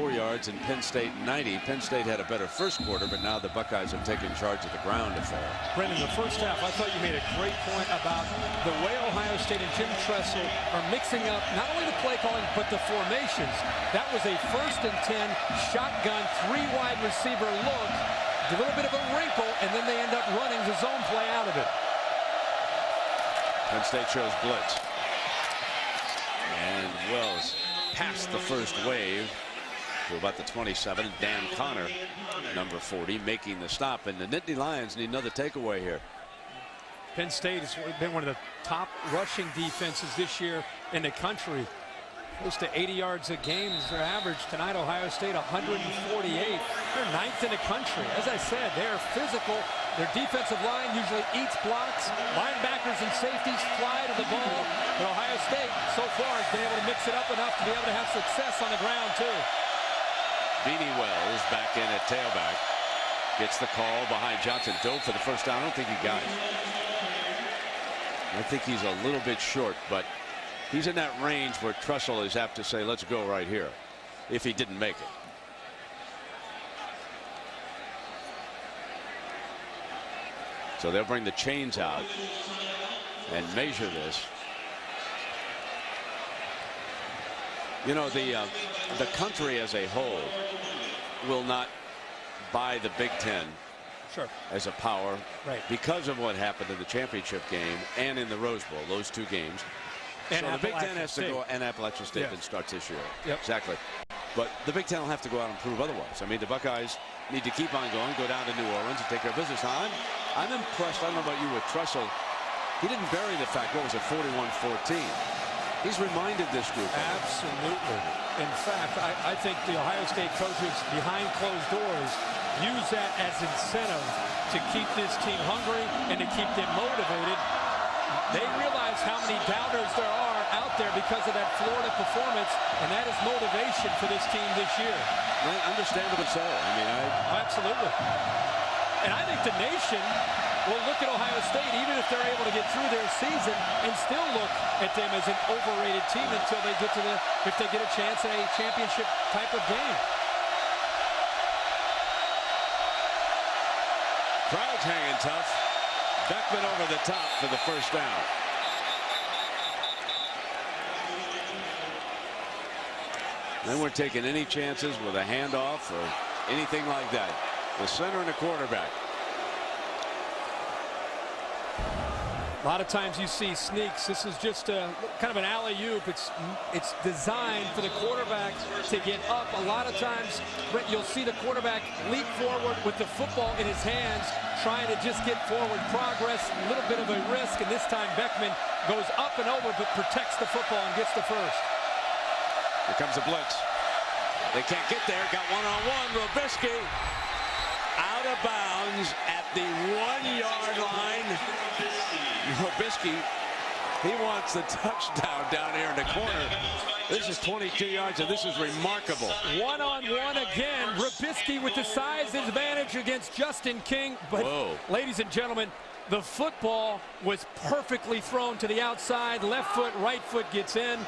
yards and Penn State 90. Penn State had a better first quarter, but now the Buckeyes have taken charge of the ground affair. Brendan, the first half, I thought you made a great point about the way Ohio State and Jim Tressel are mixing up not only the play calling, but the formations. That was a 1st and 10 shotgun, 3 wide receiver look, a little bit of a wrinkle, and then they end up running the zone play out of it. Penn State shows blitz. And Wells past the first wave to about the 27. Dan Connor, number 40, making the stop. And the Nittany Lions need another takeaway here. Penn State has been one of the top rushing defenses this year in the country. Close to 80 yards a game is their average. Tonight, Ohio State 148. They're 9th in the country. As I said, they're physical. Their defensive line usually eats blocks. Linebackers and safeties fly to the ball. But Ohio State, so far, has been able to mix it up enough to be able to have success on the ground, too. Beanie Wells back in at tailback. Gets the call behind Johnson. Dove for the first down. I don't think he got it. I think he's a little bit short, but he's in that range where Tressel is apt to say, let's go right here, if he didn't make it. So they'll bring the chains out and measure this. You know, the country as a whole will not buy the Big Ten as a power because of what happened in the championship game and in the Rose Bowl, those 2 games. And so the Big Ten has to go, and Appalachian State that starts this year. Exactly. But the Big Ten will have to go out and prove otherwise. I mean, the Buckeyes need to keep on going, go down to New Orleans and take care of business. Now, I'm impressed. I don't know about you with Tressel. He didn't bury the fact, what was it, 41-14. He's reminded this group. Absolutely. In fact, I think the Ohio State coaches behind closed doors use that as incentive to keep this team hungry and to keep them motivated. They realize how many doubters there are out there because of that Florida performance, and that is motivation for this team this year. Understandable so. I mean, absolutely. And I think the nation will look at Ohio State, even if they're able to get through their season, and still look at them as an overrated team until they get to if they get a chance at a championship type of game. Crowd's hanging tough. Beckman over the top for the first down. Then we're taking any chances with a handoff or anything like that. The center and the quarterback. A lot of times you see sneaks. This is just a kind of an alley-oop. It's designed for the quarterback to get up. A lot of times, Brett, you'll see the quarterback leap forward with the football in his hands, trying to just get forward progress. A little bit of a risk, and this time Beckman goes up and over, but protects the football and gets the first. Here comes a blitz. They can't get there. Got one-on-one. Robisky out of bounds at the 1-yard line. Robisky, he wants the touchdown down here in the corner. This is 22 yards, and this is remarkable. One-on-one again. Robisky with the size advantage against Justin King. But, ladies and gentlemen, the football was perfectly thrown to the outside. Left foot, right foot gets in.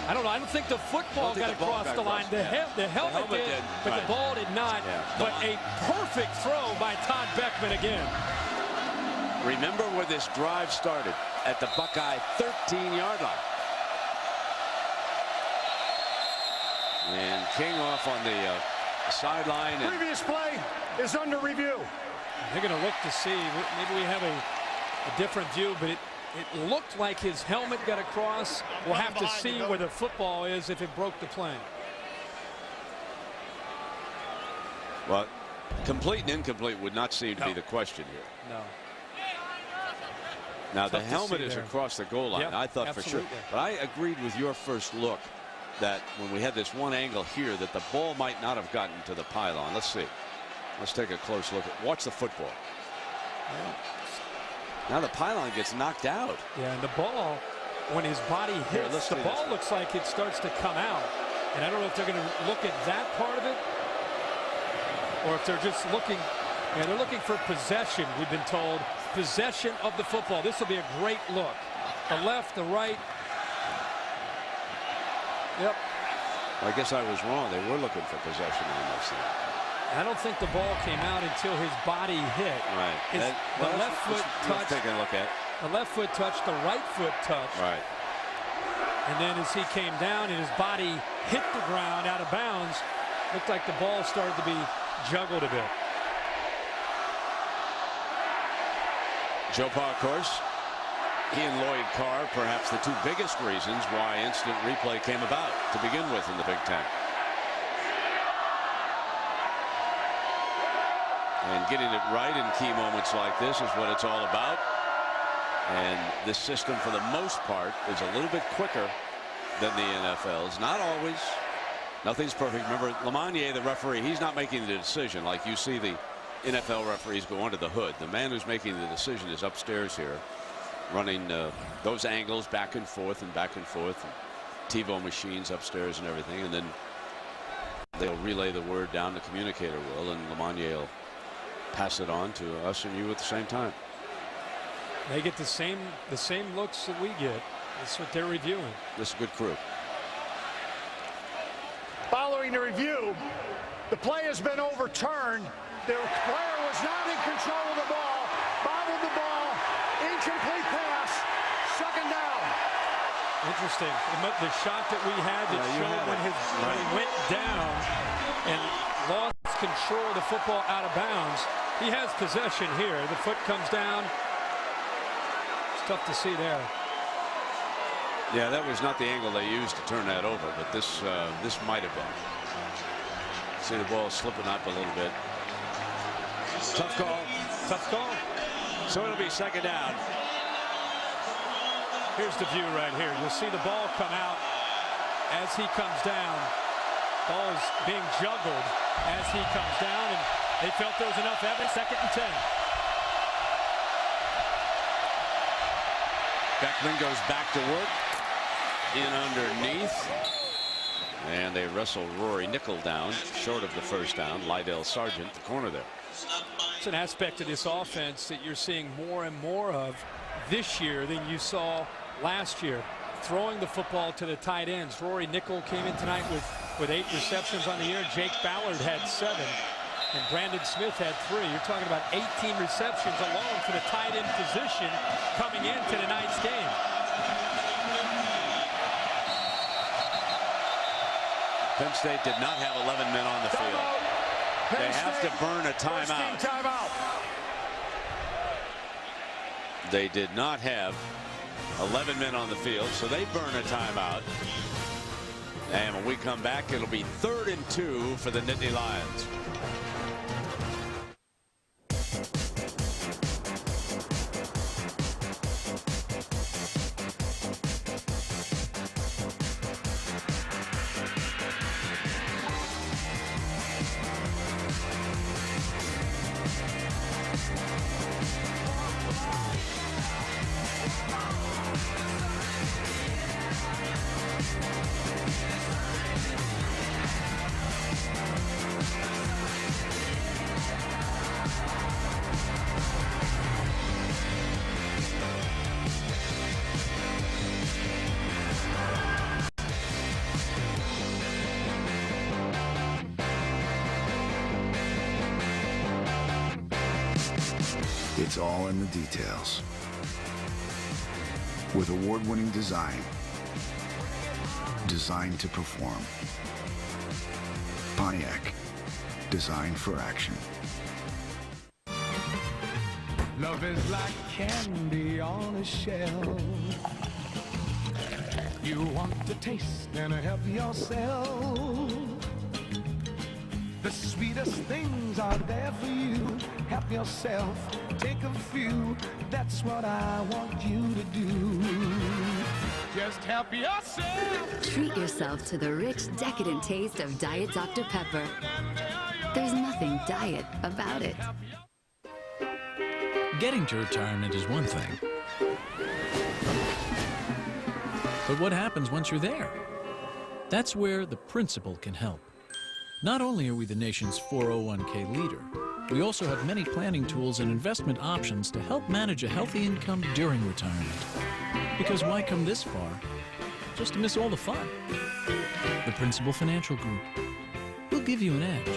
I don't know. I don't think the football got across the line. The helmet did, but the ball did not. Yeah. But a perfect throw by Todd Beckman again. Remember where this drive started, at the Buckeye 13-yard line. And King off on the sideline. Previous play is under review. They're going to look to see. Maybe we have a different view, but it looked like his helmet got across. We'll have to see where the football is if it broke the plane. Well, complete and incomplete would not seem to be the question here. No. Now, the helmet is across the goal line. Yep, I thought absolutely. for sure. But I agreed with your first look that when we had this one angle here that the ball might not have gotten to the pylon. Let's see. Let's take a close look. Watch the football. Yeah. Now the pylon gets knocked out. Yeah, and the ball, when his body hits, the ball looks like it starts to come out. And I don't know if they're going to look at that part of it or if they're just looking. Yeah, they're looking for possession, we've been told. Possession of the football. This will be a great look. The left, the right. Yep. I guess I was wrong. They were looking for possession on this thing. I don't think the ball came out until his body hit. Right. The left foot touched. Take a look at. The left foot touched. The right foot touched. Right. And then as he came down and his body hit the ground out of bounds, looked like the ball started to be juggled a bit. Joe Pa, of course, he and Lloyd Carr, perhaps the two biggest reasons why instant replay came about to begin with in the Big Ten. And getting it right in key moments like this is what it's all about. And this system, for the most part, is a little bit quicker than the NFL's. Not always. Nothing's perfect. Remember, Lamonier, the referee, he's not making the decision like you see the NFL referees go under the hood. The man who's making the decision is upstairs here, running those angles back and forth and back and forth. And TiVo machines upstairs and everything. And then they'll relay the word down. The communicator will, and Lamonier will pass it on to us and you at the same time. They get the same looks that we get. That's what they're reviewing. This is a good crew. Following the review, the play has been overturned. The player was not in control of the ball, bobbled the ball, incomplete pass, second down. Interesting. The shot that we had that showed when he went down and lost control of the football out of bounds. He has possession here. The foot comes down. It's tough to see there. Yeah, that was not the angle they used to turn that over, but this might have been. See the ball slipping up a little bit. Tough call. Tough call. So it'll be second down. Here's the view right here. You'll see the ball come out as he comes down. Ball is being juggled as he comes down, and they felt there was enough evidence. 2nd and 10. Beckman goes back to work. In underneath. And they wrestle Rory Nickel down, short of the first down. Lydell Sargent, the corner there. It's an aspect of this offense that you're seeing more and more of this year than you saw last year. Throwing the football to the tight ends. Rory Nickel came in tonight with 8 receptions on the year. Jake Ballard had 7. And Brandon Smith had 3. You're talking about 18 receptions alone for the tight end position coming into tonight's game. Penn State did not have 11 men on the field. They have to burn a timeout. They did not have 11 men on the field, so they burn a timeout. And when we come back, it'll be 3rd and 2 for the Nittany Lions. It's all in the details. With award-winning design, designed to perform. Pontiac, designed for action. Love is like candy on a shelf. You want to taste and help yourself. The sweetest things are there for you. Help yourself, take a few. That's what I want you to do. Just help yourself. Treat yourself to the rich, decadent taste of Diet Dr. Pepper. There's nothing diet about it. Getting to retirement is one thing. But what happens once you're there? That's where the principal can help. Not only are we the nation's 401k leader, we also have many planning tools and investment options to help manage a healthy income during retirement. Because why come this far just to miss all the fun? The Principal Financial Group will give you an edge.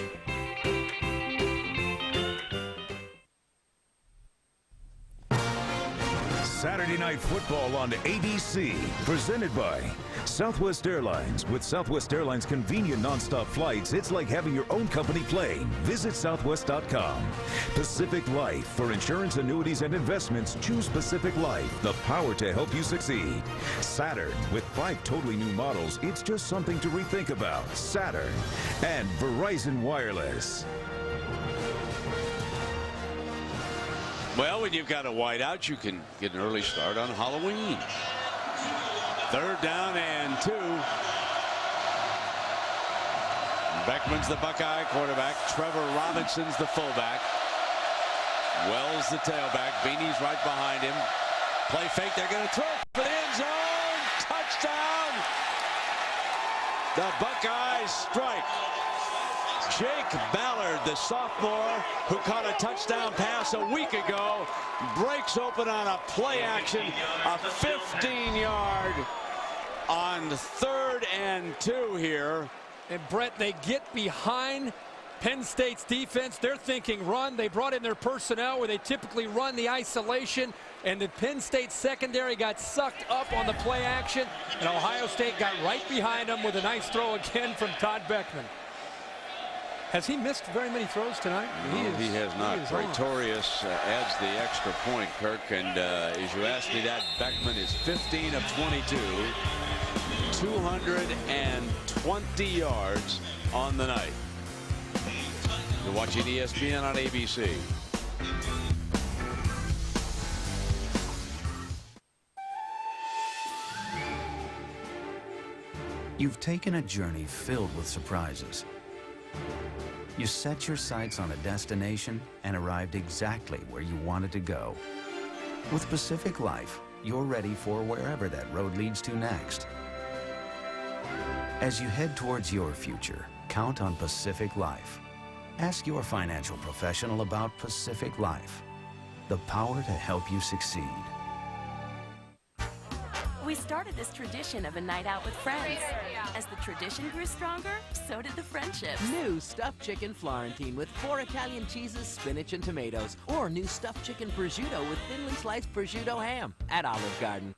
Saturday Night Football on ABC, presented by Southwest Airlines. With Southwest Airlines' convenient nonstop flights, it's like having your own company plane. Visit southwest.com. Pacific Life. For insurance, annuities, and investments, choose Pacific Life, the power to help you succeed. Saturn. With 5 totally new models, it's just something to rethink about. Saturn. And Verizon Wireless. Well, when you've got a whiteout, you can get an early start on Halloween. 3rd down and 2. Beckman's the Buckeye quarterback. Trevor Robinson's the fullback. Wells the tailback. Beanie's right behind him. Play fake. They're going to throw for the end zone. Touchdown. The Buckeyes strike. Jake Ballard, the sophomore who caught a touchdown pass a week ago, breaks open on a play action, a 15-yard on 3rd and 2 here. And Brett, they get behind Penn State's defense. They're thinking run. They brought in their personnel where they typically run the isolation, and the Penn State secondary got sucked up on the play action, and Ohio State got right behind them with a nice throw again from Todd Beckman. Has he missed very many throws tonight? He has not. Pretorius adds the extra point, Kirk. And as you asked me that, Beckman is 15 of 22. 220 yards on the night. You're watching ESPN on ABC. You've taken a journey filled with surprises. You set your sights on a destination and arrived exactly where you wanted to go. With Pacific Life, you're ready for wherever that road leads to next. As you head towards your future, count on Pacific Life. Ask your financial professional about Pacific Life, the power to help you succeed. We started this tradition of a night out with friends. As the tradition grew stronger, so did the friendship. New stuffed chicken Florentine with 4 Italian cheeses, spinach, and tomatoes. Or new stuffed chicken prosciutto with thinly sliced prosciutto ham at Olive Garden.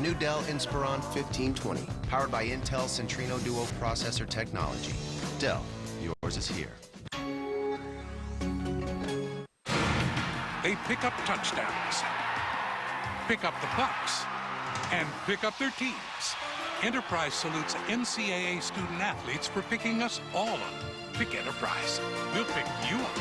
new Dell Inspiron 1520, powered by Intel Centrino Duo processor technology. Dell, yours is here. They pick up touchdowns, pick up the pucks, and pick up their teams. Enterprise salutes NCAA student athletes for picking us all up. Pick Enterprise. We'll pick you up.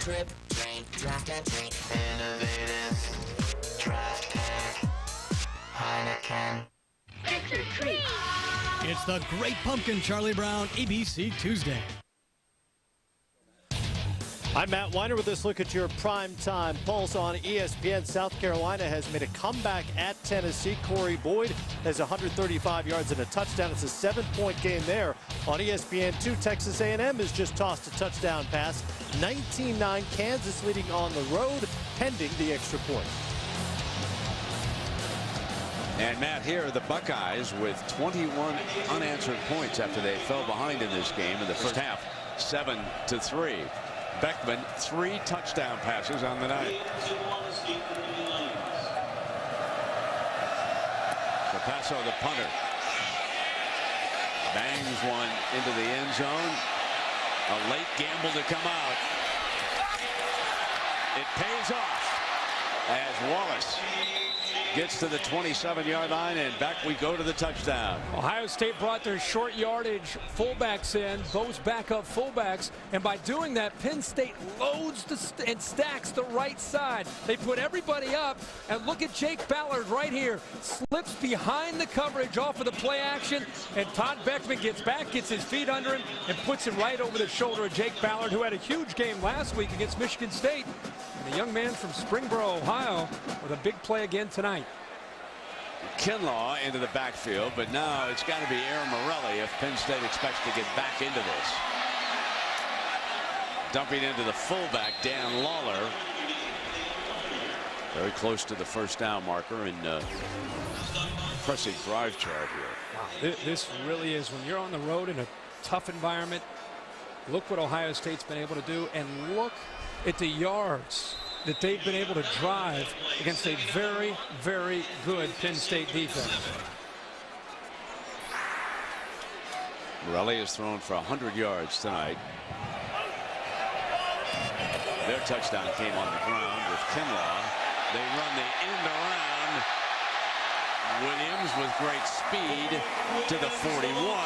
Trip, train, draft and train. Innovative, draft tag, Heineken. Trick or treat. It's the Great Pumpkin Charlie Brown ABC Tuesday. I'm Matt Weiner with this look at your primetime pulse on ESPN. South Carolina has made a comeback at Tennessee. Corey Boyd has 135 yards and a touchdown. It's a 7-point game there. On ESPN2, Texas A&M has just tossed a touchdown pass. 19-9, Kansas leading on the road, pending the extra point. And Matt, here are the Buckeyes with 21 unanswered points after they fell behind in this game in the first half, 7-3. Beckman, 3 touchdown passes on the night. Paso, the punter, bangs one into the end zone. A late gamble to come out. It pays off as Wallace gets to the 27-yard line, and back we go to the touchdown. Ohio State brought their short yardage fullbacks in, those backup fullbacks, and by doing that, Penn State loads and stacks the right side. They put everybody up, and look at Jake Ballard right here. Slips behind the coverage off of the play action, and Todd Beckman gets back, gets his feet under him, and puts him right over the shoulder of Jake Ballard, who had a huge game last week against Michigan State. The young man from Springboro, Ohio, with a big play again tonight. Kinlaw into the backfield, but now it's got to be Aaron Morelli if Penn State expects to get back into this. Dumping into the fullback, Dan Lawler. Very close to the first down marker, and impressive drive chart here. Wow, this really is, when you're on the road in a tough environment, look what Ohio State's been able to do, and look at the yards that they've been able to drive against a very, very good Penn State defense. Morelli has thrown for 100 yards tonight. Their touchdown came on the ground with Kinlaw. They run the end around. Williams with great speed to the 41.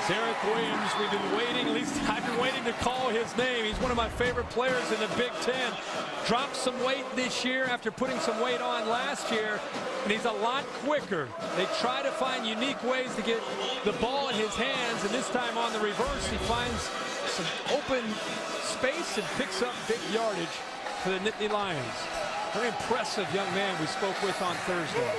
Derek Williams, we've been waiting, at least I've been waiting to call his name. He's one of my favorite players in the Big Ten. Dropped some weight this year after putting some weight on last year, and he's a lot quicker. They try to find unique ways to get the ball in his hands, and this time on the reverse, he finds some open space and picks up big yardage for the Nittany Lions. Very impressive young man we spoke with on Thursday.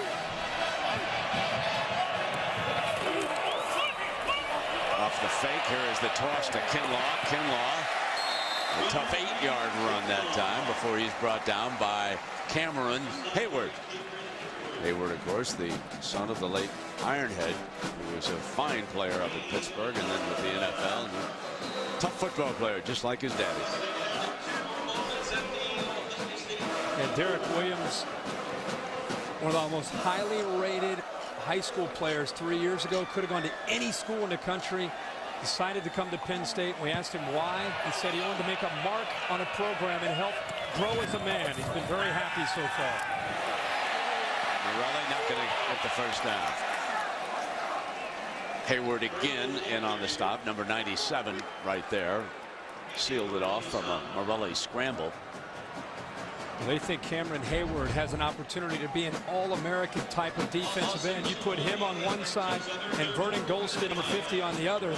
Off the fake, here is the toss to Kinlaw. Kinlaw, a tough 8-yard run that time before he's brought down by Cameron Hayward. Hayward, of course, the son of the late Ironhead, who was a fine player up at Pittsburgh and then with the NFL. And a tough football player, just like his daddy. And Derek Williams, one of the most highly rated high school players 3 years ago, could have gone to any school in the country, decided to come to Penn State. We asked him why. He said he wanted to make a mark on a program and help grow as a man. He's been very happy so far. Morelli not going to get the first down. Hayward again in on the stop, number 97 right there. Sealed it off from a Morelli scramble. They think Cameron Hayward has an opportunity to be an all-American type of defensive end. You put him on one side and Vernon Golston, number 50, on the other.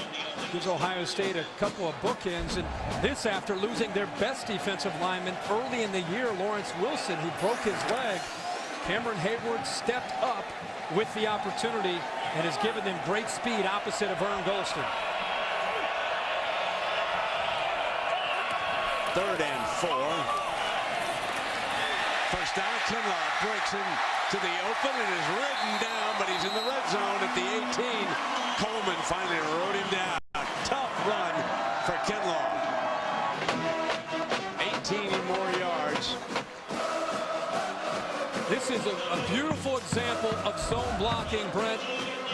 Gives Ohio State a couple of bookends. And this after losing their best defensive lineman early in the year, Lawrence Wilson, who broke his leg. Cameron Hayward stepped up with the opportunity and has given them great speed opposite of Vernon Golston. 3rd and 4. First down, Kinlaw breaks into the open and is ridden down, but he's in the red zone at the 18. Coleman finally rode him down. Tough run for Kinlaw. 18 more yards. This is a beautiful example of zone blocking, Brent.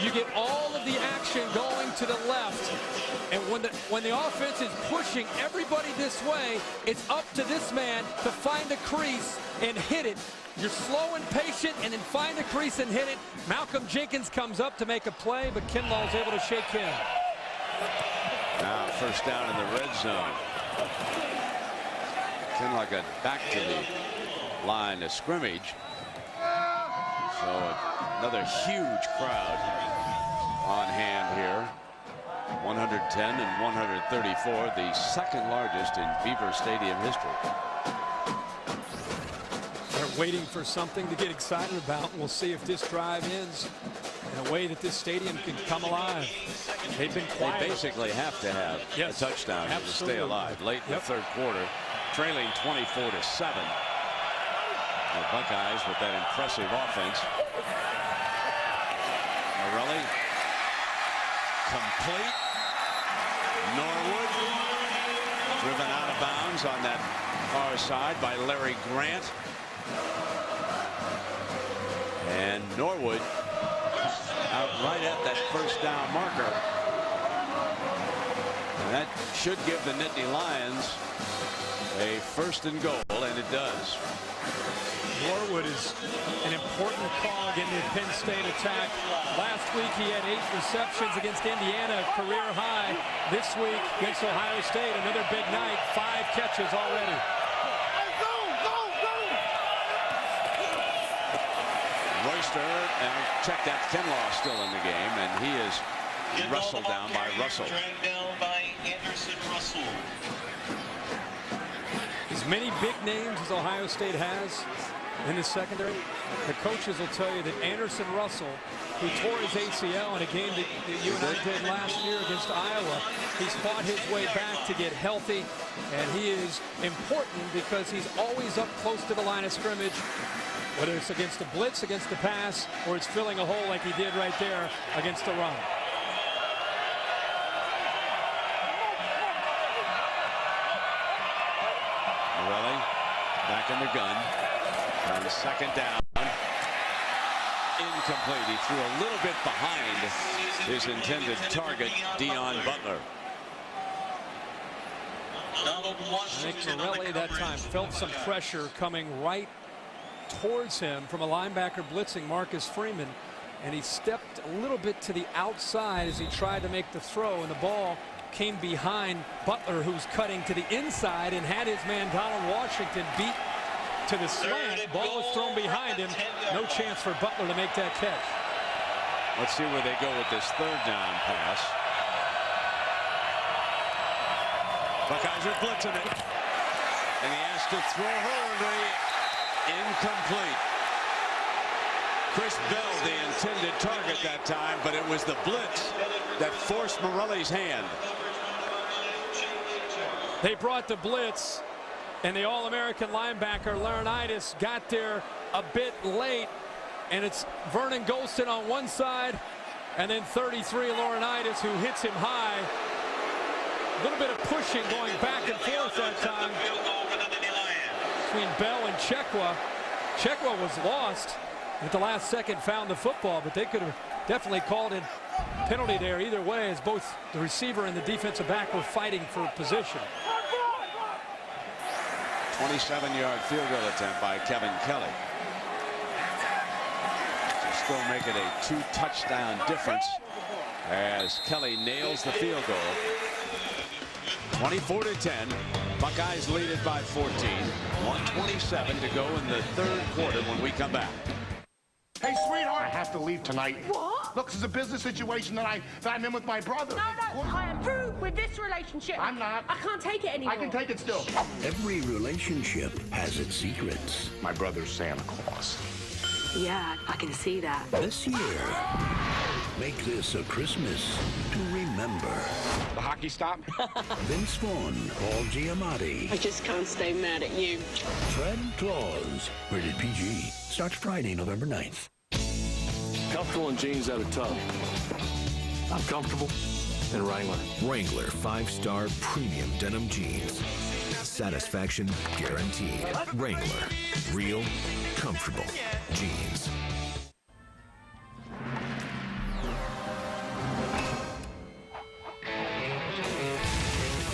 You get all of the action going to the left, and when the offense is pushing everybody this way, it's up to this man to find the crease and hit it. You're slow and patient, and then find the crease and hit it. Malcolm Jenkins comes up to make a play, but Kinlaw is able to shake him. Now first down in the red zone. Kinlaw got back to the line of scrimmage. So another huge crowd on hand here. 110 and 134, the second largest in Beaver Stadium history. They're waiting for something to get excited about. We'll see if this drive ends in a way that this stadium can come alive. They've been quiet. They basically have to have a touchdown to stay alive. Late in the 3rd quarter, trailing 24-7. The Buckeyes with that impressive offense. Morelli complete. Norwood driven out of bounds on that far side by Larry Grant. And Norwood out right at that first down marker. And that should give the Nittany Lions a 1st and goal, and it does. Norwood is an important cog in the Penn State attack. Last week he had 8 receptions against Indiana, career high. This week against Ohio State, another big night, 5 catches already. Royster, and check that, Kinlaw still in the game, and he is wrestled down by Russell. As many big names as Ohio State has in the secondary, the coaches will tell you that Anderson Russell, who tore his ACL in a game that you and I did last year against Iowa, he's fought his way back to get healthy, and he is important because he's always up close to the line of scrimmage, whether it's against the blitz, against the pass, or it's filling a hole like he did right there against the run. Morelli back in the gun on the 2nd down. Incomplete. He threw a little bit behind his intended target, Dion Butler. I think Morelli that time felt some pressure coming right towards him from a linebacker blitzing Marcus Freeman, and he stepped a little bit to the outside as he tried to make the throw, and the ball came behind Butler, who's cutting to the inside, and had his man Donald Washington beat to the slant. Ball was thrown behind him. No chance for Butler to make that catch. Let's see where they go with this 3rd down pass. Buckeyes are blitzing it, and he has to throw hurriedly. Incomplete. Chris Bell, the intended target that time, but it was the blitz that forced Morelli's hand. They brought the blitz, and the All-American linebacker Laurinaitis got there a bit late, and it's Vernon Golston on one side, and then 33 Laurinaitis, who hits him high. A little bit of pushing going back and forth that time between Bell and Chekwa. Chekwa was lost at the last second, found the football, but they could have definitely called in penalty there either way, as both the receiver and the defensive back were fighting for position. 27-yard field goal attempt by Kevin Kelly to still make it a 2-touchdown difference as Kelly nails the field goal. 24-10. Buckeyes lead it by 14. 1:27 to go in the 3rd quarter when we come back. Hey, sweetheart, I have to leave tonight. What? Look, this is a business situation that I'm in with my brother. No, I am through with this relationship. I'm not. I can't take it anymore. I can take it still. Every relationship has its secrets. My brother's Santa Claus. Yeah, I can see that. This year, make this a Christmas to remember. remember. The hockey stop? Vince Vaughn, Paul Giamatti. I just can't stay mad at you. Fred Claus. Rated PG. Starts Friday, November 9th. Comfortable in jeans that are tough. I'm comfortable in Wrangler. Wrangler 5-star premium denim jeans. Satisfaction guaranteed. Wrangler. Real, comfortable jeans.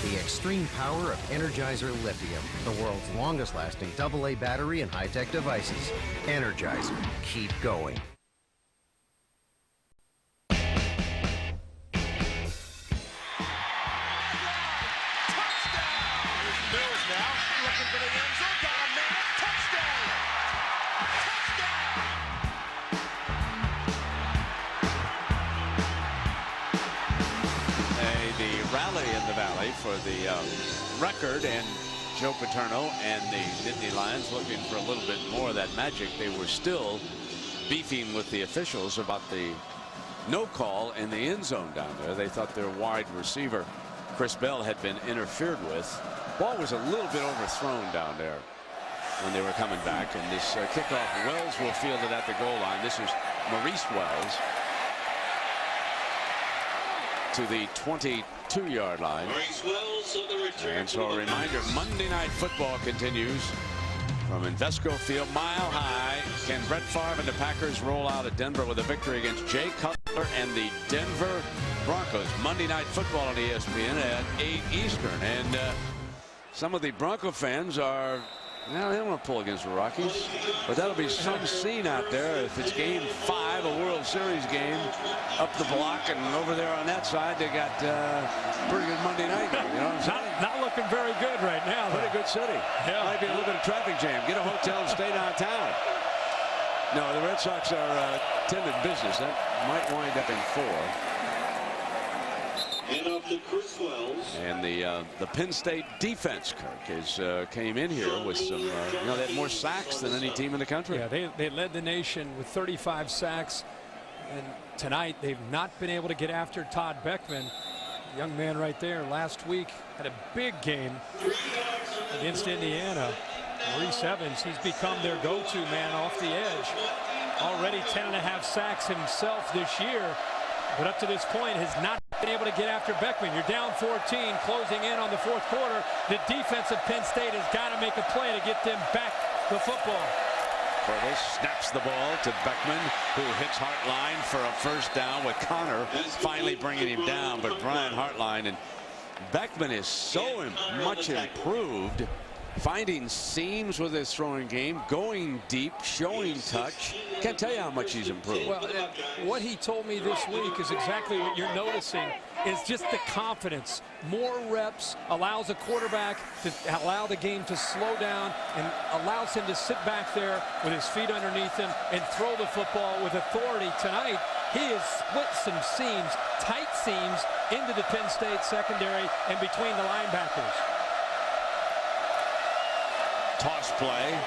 The extreme power of Energizer Lithium, the world's longest-lasting AA battery and high-tech devices. Energizer. Keep going. Rally in the Valley for the record, and Joe Paterno and the Nittany Lions looking for a little bit more of that magic. They were still beefing with the officials about the no call in the end zone down there. They thought their wide receiver Chris Bell had been interfered with. Ball was a little bit overthrown down there when they were coming back, and this kickoff, Wells will field it at the goal line. This is Maurice Wells to the 22-yard line. And so a reminder, Monday Night Football continues from Invesco Field, Mile High. Can Brett Favre and the Packers roll out of Denver with a victory against Jay Cutler and the Denver Broncos? Monday Night Football on ESPN at 8 Eastern. And some of the Bronco fans are, well, they don't want to pull against the Rockies, but that'll be some scene out there if it's Game 5, a World Series game, up the block, and over there on that side they got pretty good Monday night. You know what I'm saying? Not looking very good right now. Pretty good city. Yeah. Might be a little bit of traffic jam. Get a hotel and stay downtown. No, the Red Sox are tended business. That might wind up in 4. And the Penn State defense, Kirk, came in here with some, they had more sacks than any team in the country. Yeah, they led the nation with 35 sacks. And tonight they've not been able to get after Todd Beckman. The young man right there last week had a big game against Indiana. Maurice Evans, he's become their go-to man off the edge. Already 10.5 sacks himself this year. But up to this point has not been able to get after Beckman. You're down 14, closing in on the 4th quarter. The defense of Penn State has got to make a play to get them back the football. Curtis snaps the ball to Beckman, who hits Hartline for a first down with Connor finally bringing him down. But Brian Hartline, and Beckman is so much improved, finding seams with his throwing game, going deep, showing touch. Can't tell you how much he's improved. Well, what he told me this week is exactly what you're noticing, is just the confidence. More reps allows a quarterback to allow the game to slow down and allows him to sit back there with his feet underneath him and throw the football with authority. Tonight, he has split some seams, tight seams, into the Penn State secondary and between the linebackers. Toss play,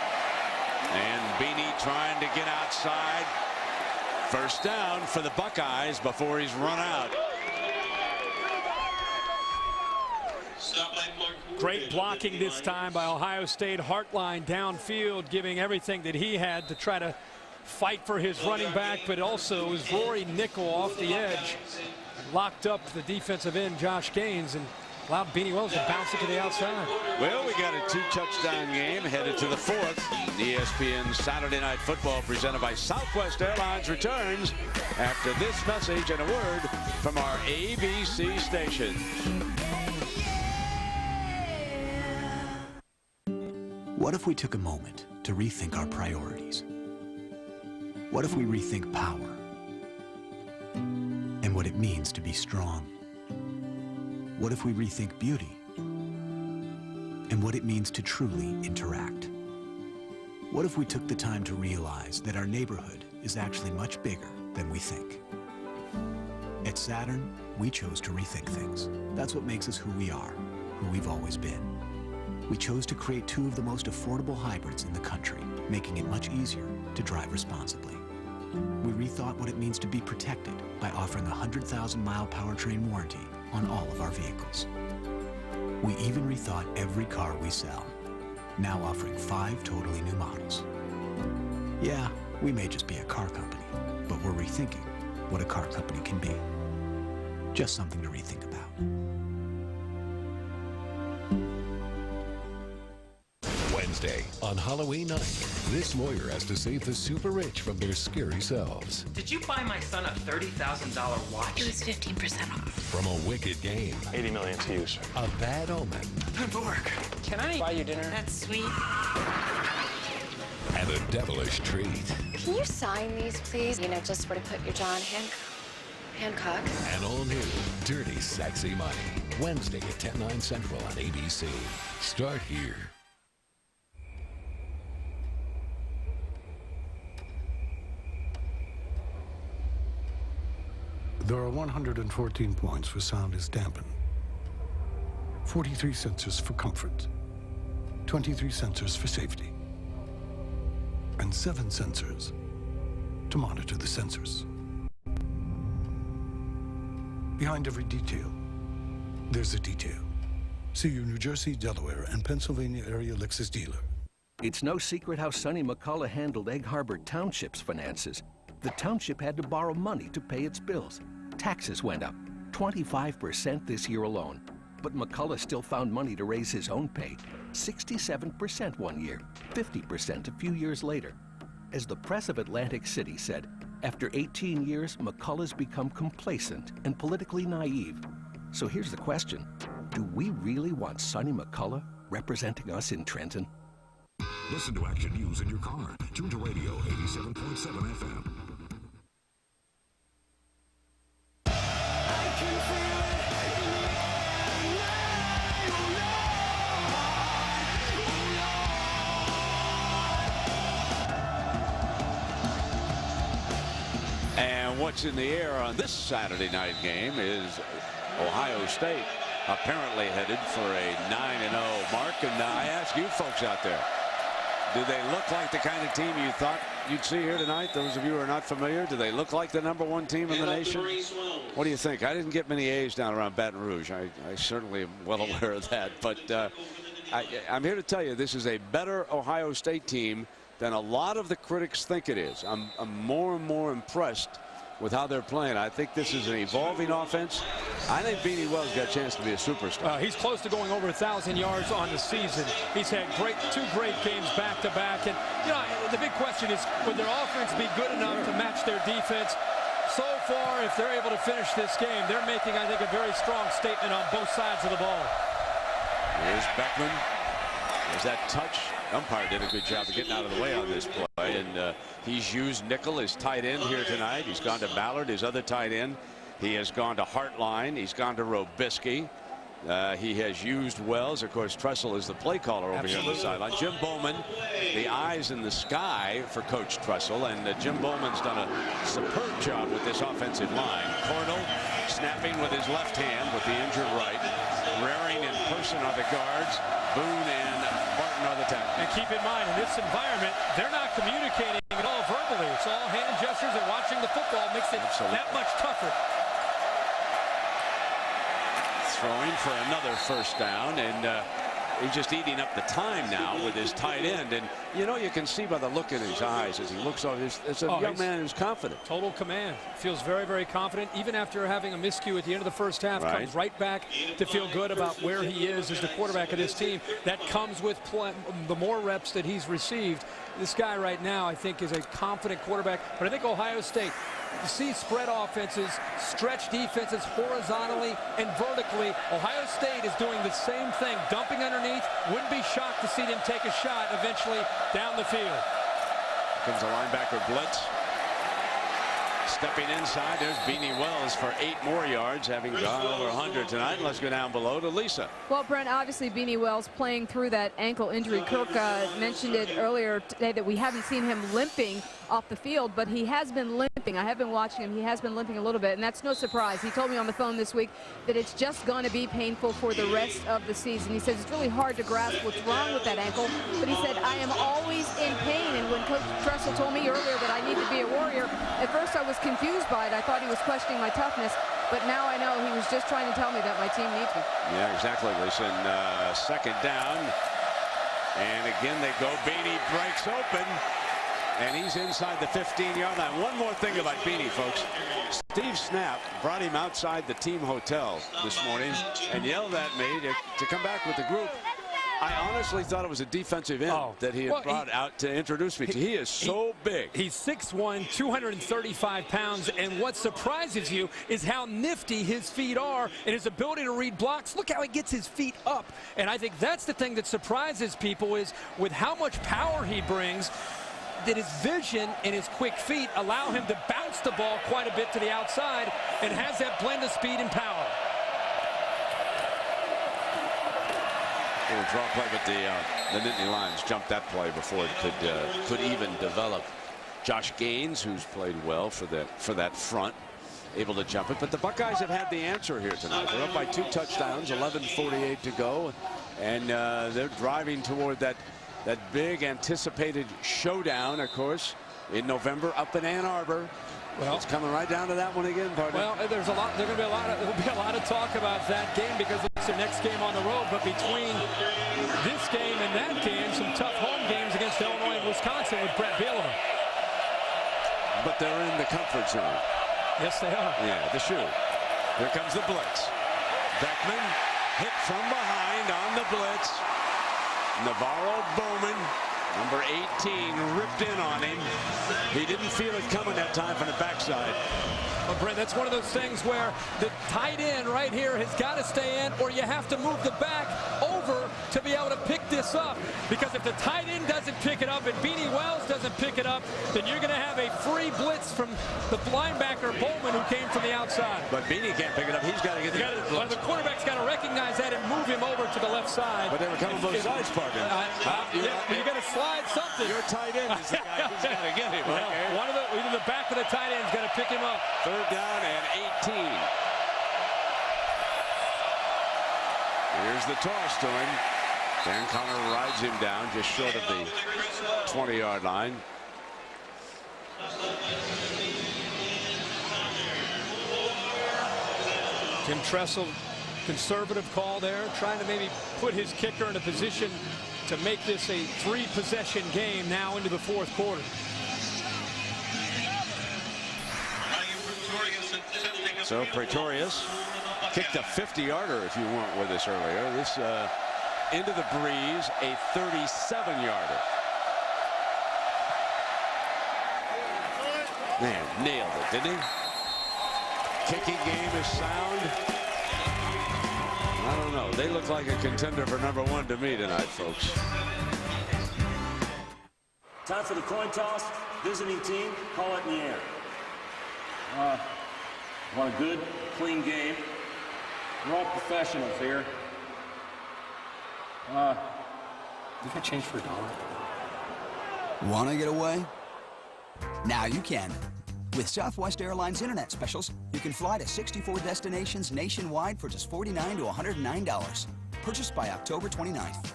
and Beanie trying to get outside. First down for the Buckeyes before he's run out. Great blocking this time by Ohio State. Hartline downfield, giving everything that he had to try to fight for his running back, but also was Rory Nickel off the edge, locked up the defensive end Josh Gaines, and allowed Beanie Wells to bounce it to the outside. Well, we got a 2-touchdown game headed to the 4th. ESPN Saturday Night Football presented by Southwest Airlines returns after this message and a word from our ABC station. What if we took a moment to rethink our priorities? What if we rethink power and what it means to be strong? What if we rethink beauty and what it means to truly interact? What if we took the time to realize that our neighborhood is actually much bigger than we think? At Saturn, we chose to rethink things. That's what makes us who we are, who we've always been. We chose to create 2 of the most affordable hybrids in the country, making it much easier to drive responsibly. We rethought what it means to be protected by offering a 100,000-mile powertrain warranty on all of our vehicles. We even rethought every car we sell, now offering 5 totally new models. Yeah, we may just be a car company, but we're rethinking what a car company can be. Just something to rethink about. Wednesday, on Halloween night, this lawyer has to save the super rich from their scary selves. Did you buy my son a $30,000 watch? It was 15% off. From a wicked game. 80 million to use. A bad omen. Time for work. Can I buy you dinner? That's sweet. And a devilish treat. Can you sign these, please? You know, just where to put your John Hancock. And all new, Dirty Sexy Money. Wednesday at 10/9 Central on ABC. Start here. There are 114 points where sound is dampened, 43 sensors for comfort, 23 sensors for safety, and 7 sensors to monitor the sensors. Behind every detail, there's a detail. See your New Jersey, Delaware, and Pennsylvania area Lexus dealer. It's no secret how Sonny McCullough handled Egg Harbor Township's finances. The township had to borrow money to pay its bills. Taxes went up, 25% this year alone. But McCullough still found money to raise his own pay, 67% one year, 50% a few years later. As the press of Atlantic City said, after 18 years, McCullough's become complacent and politically naive. So here's the question. Do we really want Sonny McCullough representing us in Trenton? Listen to Action News in your car. Tune to radio 87.7 FM. And what's in the air on this Saturday night game is Ohio State apparently headed for a 9-0 mark. And I ask you folks out there, do they look like the kind of team you thought you'd see here tonight? Those of you who are not familiar, do they look like the #1 team in the nation? What do you think? I didn't get many A's down around Baton Rouge. I certainly am well aware of that. But I'm here to tell you this is a better Ohio State team than a lot of the critics think it is. I'm more and more impressed with how they're playing. I think this is an evolving offense. I think Beanie Wells got a chance to be a superstar. He's close to going over 1,000 yards on the season. He's had two great games back to back. And you know, the big question is, would their offense be good enough to match their defense? So far, if they're able to finish this game, they're making, I think, a very strong statement on both sides of the ball. Here's Beckman. There's that touch. Umpire did a good job of getting out of the way on this play, and he's used Nickel as tight end here tonight. He's gone to Ballard, his other tight end. He has gone to Hartline. He's gone to Robisky. He has used Wells. Of course, Tressel is the play caller over here on the sideline. Jim Bowman, the eyes in the sky for Coach Tressel, and Jim Bowman's done a superb job with this offensive line. Cordell snapping with his left hand with the injured right. Raring and Person are the guards. Boone and Barton are the tackles. And keep in mind, in this environment, they're not communicating at all verbally. It's all hand gestures, and watching the football makes it that much tougher. Throwing for another first down, and he's just eating up the time now with his tight end. And you know, you can see by the look in his eyes as he looks over. It's a young man who's confident. Total command. Feels very, very confident. Even after having a miscue at the end of the first half, comes right back to feel good about where he is as the quarterback of this team. That comes with the more reps that he's received. This guy right now, I think, is a confident quarterback. But I think Ohio State, you see spread offenses, stretch defenses horizontally and vertically. Ohio State is doing the same thing, dumping underneath. Wouldn't be shocked to see them take a shot eventually down the field. Comes a linebacker blitz. Stepping inside, there's Beanie Wells for 8 more yards, having gone over 100 tonight. Let's go down below to Lisa. Well, Brent, obviously Beanie Wells playing through that ankle injury. Kirk mentioned it earlier today that we haven't seen him limping off the field, but he has been limping limping. I have been watching him. He has been limping a little bit, and that's no surprise. He told me on the phone this week that it's just going to be painful for the rest of the season. He says it's really hard to grasp what's wrong with that ankle, but he said, I am always in pain. And when Coach Tressel told me earlier that I need to be a Warrior, at first I was confused by it. I thought he was questioning my toughness, but now I know he was just trying to tell me that my team needs me. Yeah, exactly, Lisa. And second down. And again, they go. Beanie breaks open. And he's inside the 15-yard line. One more thing about Beanie, folks. Steve Snapp brought him outside the team hotel this morning and yelled at me to come back with the group. I honestly thought it was a defensive end that he had brought out to introduce me to. He is so big. He's 6'1", 235 pounds, and what surprises you is how nifty his feet are and his ability to read blocks. Look how he gets his feet up. And I think that's the thing that surprises people is with how much power he brings, that his vision and his quick feet allow him to bounce the ball quite a bit to the outside and has that blend of speed and power. Little draw play, but the Nittany Lions jumped that play before it could even develop. Josh Gaines, who's played well for that front, able to jump it. But the Buckeyes have had the answer here tonight. They're up by 2 touchdowns, 11:48 to go, and they're driving toward that big anticipated showdown, of course, in November up in Ann Arbor. Well, it's coming right down to that one again, partner. Well, there'll be a lot of talk about that game because it's their next game on the road. But between this game and that game, some tough home games against Illinois and Wisconsin with Brett Bielema. But they're in the comfort zone. Yes, they are. Yeah, the shoe. Here comes the blitz. Beckman hit from behind on the blitz. Navarro Bowman, number 18, ripped in on him. He didn't feel it coming that time from the backside. Well, Brent, that's one of those things where the tight end right here has got to stay in, or you have to move the back over to be able to pick this up. Because if the tight end doesn't pick it up and Beanie Wells doesn't pick it up, then you're going to have a free blitz from the linebacker Bowman, who came from the outside. But Beanie can't pick it up. He's got to get the blitz. Well, the quarterback's got to recognize that and move him over to the left side. But they were coming both sides, partner. You got to slide something. Your tight end is the guy who's got to get him. Well, either the back of the tight end's got to pick him up. Third down and 18. Here's the toss to him. Dan Connor rides him down just short of the 20-yard line. Tim Tressel, conservative call there, trying to maybe put his kicker in a position to make this a 3-possession game now into the fourth quarter. So Pretorius kicked a 50-yarder, if you weren't with us earlier. This into the breeze, a 37-yarder. Man, nailed it, didn't he? Kicking game is sound. I don't know. They look like a contender for #1 to me tonight, folks. Time for the coin toss. Visiting team, call it in the air. Want a good, clean game. We're all professionals here. You got change for $1? Want to get away? Now you can. With Southwest Airlines Internet Specials, you can fly to 64 destinations nationwide for just $49 to $109. Purchased by October 29th.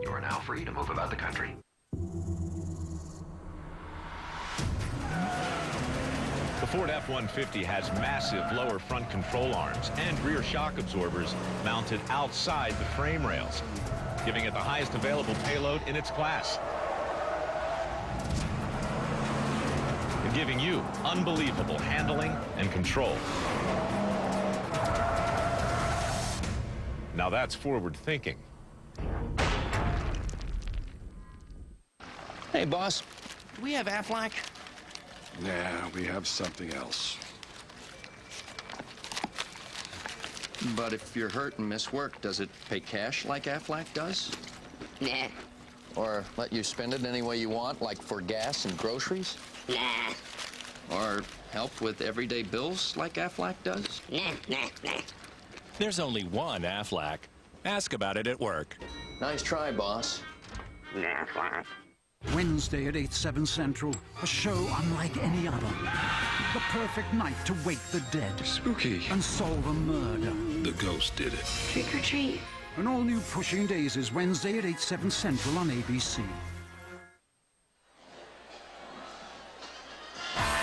You are now free to move about the country. The Ford F-150 has massive lower front control arms and rear shock absorbers mounted outside the frame rails, giving it the highest available payload in its class. And giving you unbelievable handling and control. Now that's forward thinking. Hey, boss, do we have Aflac? Yeah, we have something else. But if you're hurt and miss work, does it pay cash like Aflac does? Nah. Or let you spend it any way you want, like for gas and groceries? Nah. Or help with everyday bills like Aflac does? Nah. There's only one Aflac. Ask about it at work. Nice try, boss. Aflac. Wednesday at 8/7 Central, a show unlike any other. The perfect night to wake the dead. Spooky. And solve a murder. The ghost did it. Trick or treat. An all-new Pushing Daisies, Wednesday at 8/7 Central on ABC.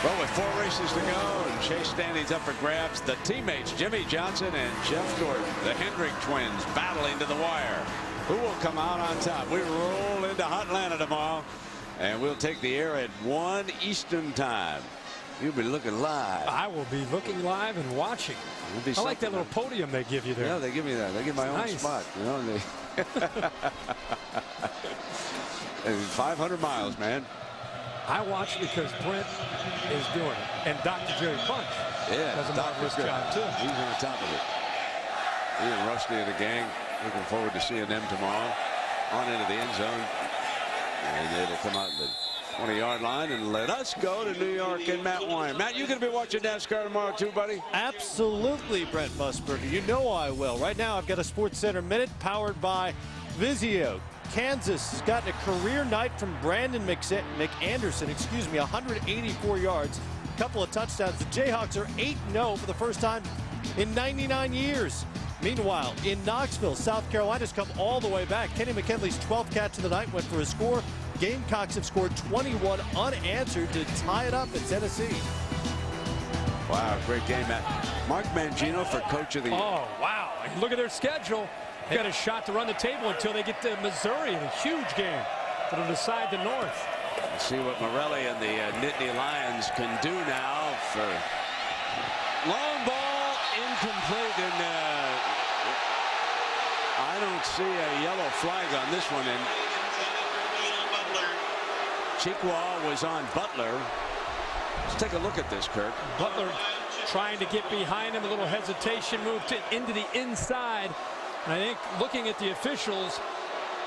Well, with 4 races to go and chase standings up for grabs, the teammates Jimmy Johnson and Jeff Gordon, the Hendrick twins, battling to the wire. Who will come out on top? We roll into Atlanta tomorrow, and we'll take the air at 1 Eastern time. You'll be looking live. I will be looking live and watching. I like that little podium they give you there. Yeah, they give me that. They give my own nice. spot. You know, and 500 miles, man. I watch because Brent is doing it, and Dr. Jerry Punch does a marvelous job too. He's on top of it. He and Rusty and the gang, looking forward to seeing them tomorrow on into the end zone, and it'll come out the 20-yard line and let us go to New York and Matt Wine. Matt, you going to be watching NASCAR tomorrow too, buddy? Absolutely, Brent Musburger. You know I will. Right now I've got a Sports Center Minute powered by Vizio. Kansas has gotten a career night from Brandon McAnderson, 184 yards, a couple of touchdowns. The Jayhawks are 8-0 for the first time in 99 years. Meanwhile, in Knoxville, South Carolina's come all the way back. Kenny McKinley's 12th catch of the night went for a score. Gamecocks have scored 21 unanswered to tie it up at Tennessee. Wow, great game, Matt. Mark Mangino for Coach of the Year. Oh, wow. And look at their schedule. They've got a shot to run the table until they get to Missouri in a huge game that'll decide the North. Let's see what Morelli and the Nittany Lions can do now for long ball, incomplete, and I don't see a yellow flag on this one. And Chikwa was on Butler. Let's take a look at this, Kirk. Butler trying to get behind him, a little hesitation, moved into the inside. And I think looking at the officials,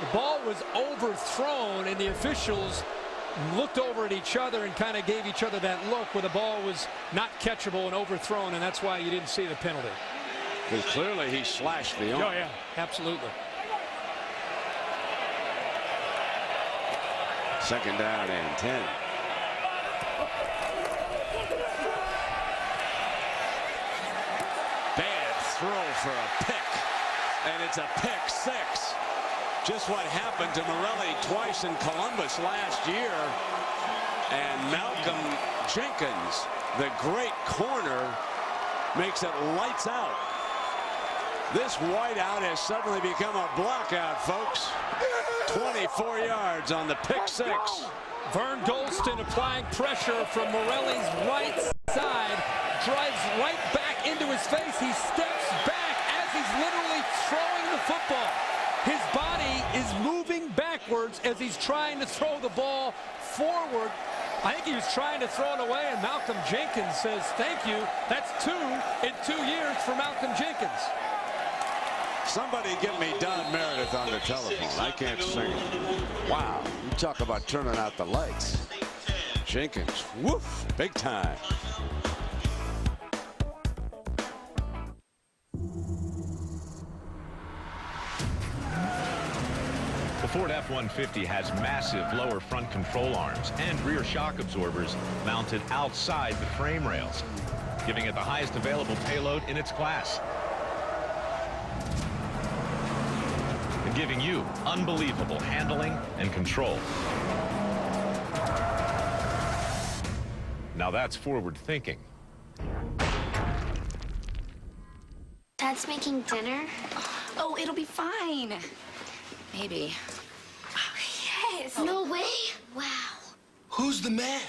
the ball was overthrown, and the officials looked over at each other and kind of gave each other that look where the ball was not catchable and overthrown, and that's why you didn't see the penalty. Because clearly he slashed the arm. Oh, yeah, absolutely. Second down and 10. Bad throw for a pick, and it's a pick six. Just what happened to Morelli twice in Columbus last year. And Malcolm Jenkins, the great corner, makes it lights out. This whiteout has suddenly become a blockout, folks. 24 yards on the pick six. Vern Golston applying pressure from Morelli's right side. Drives right back into his face. He steps back as he's literally throwing the football. His body is moving backwards as he's trying to throw the ball forward. I think he was trying to throw it away, and Malcolm Jenkins says, thank you. That's 2 in 2 years for Malcolm Jenkins. Somebody get me Don Meredith on the telephone. I can't sing it. Wow, you talk about turning out the lights. Jenkins, woof, big time. The Ford F-150 has massive lower front control arms and rear shock absorbers mounted outside the frame rails, giving it the highest available payload in its class. And giving you unbelievable handling and control. Now that's forward thinking. Dad's making dinner? Oh, it'll be fine. Maybe. Oh, yes. No way. Wow. Who's the man?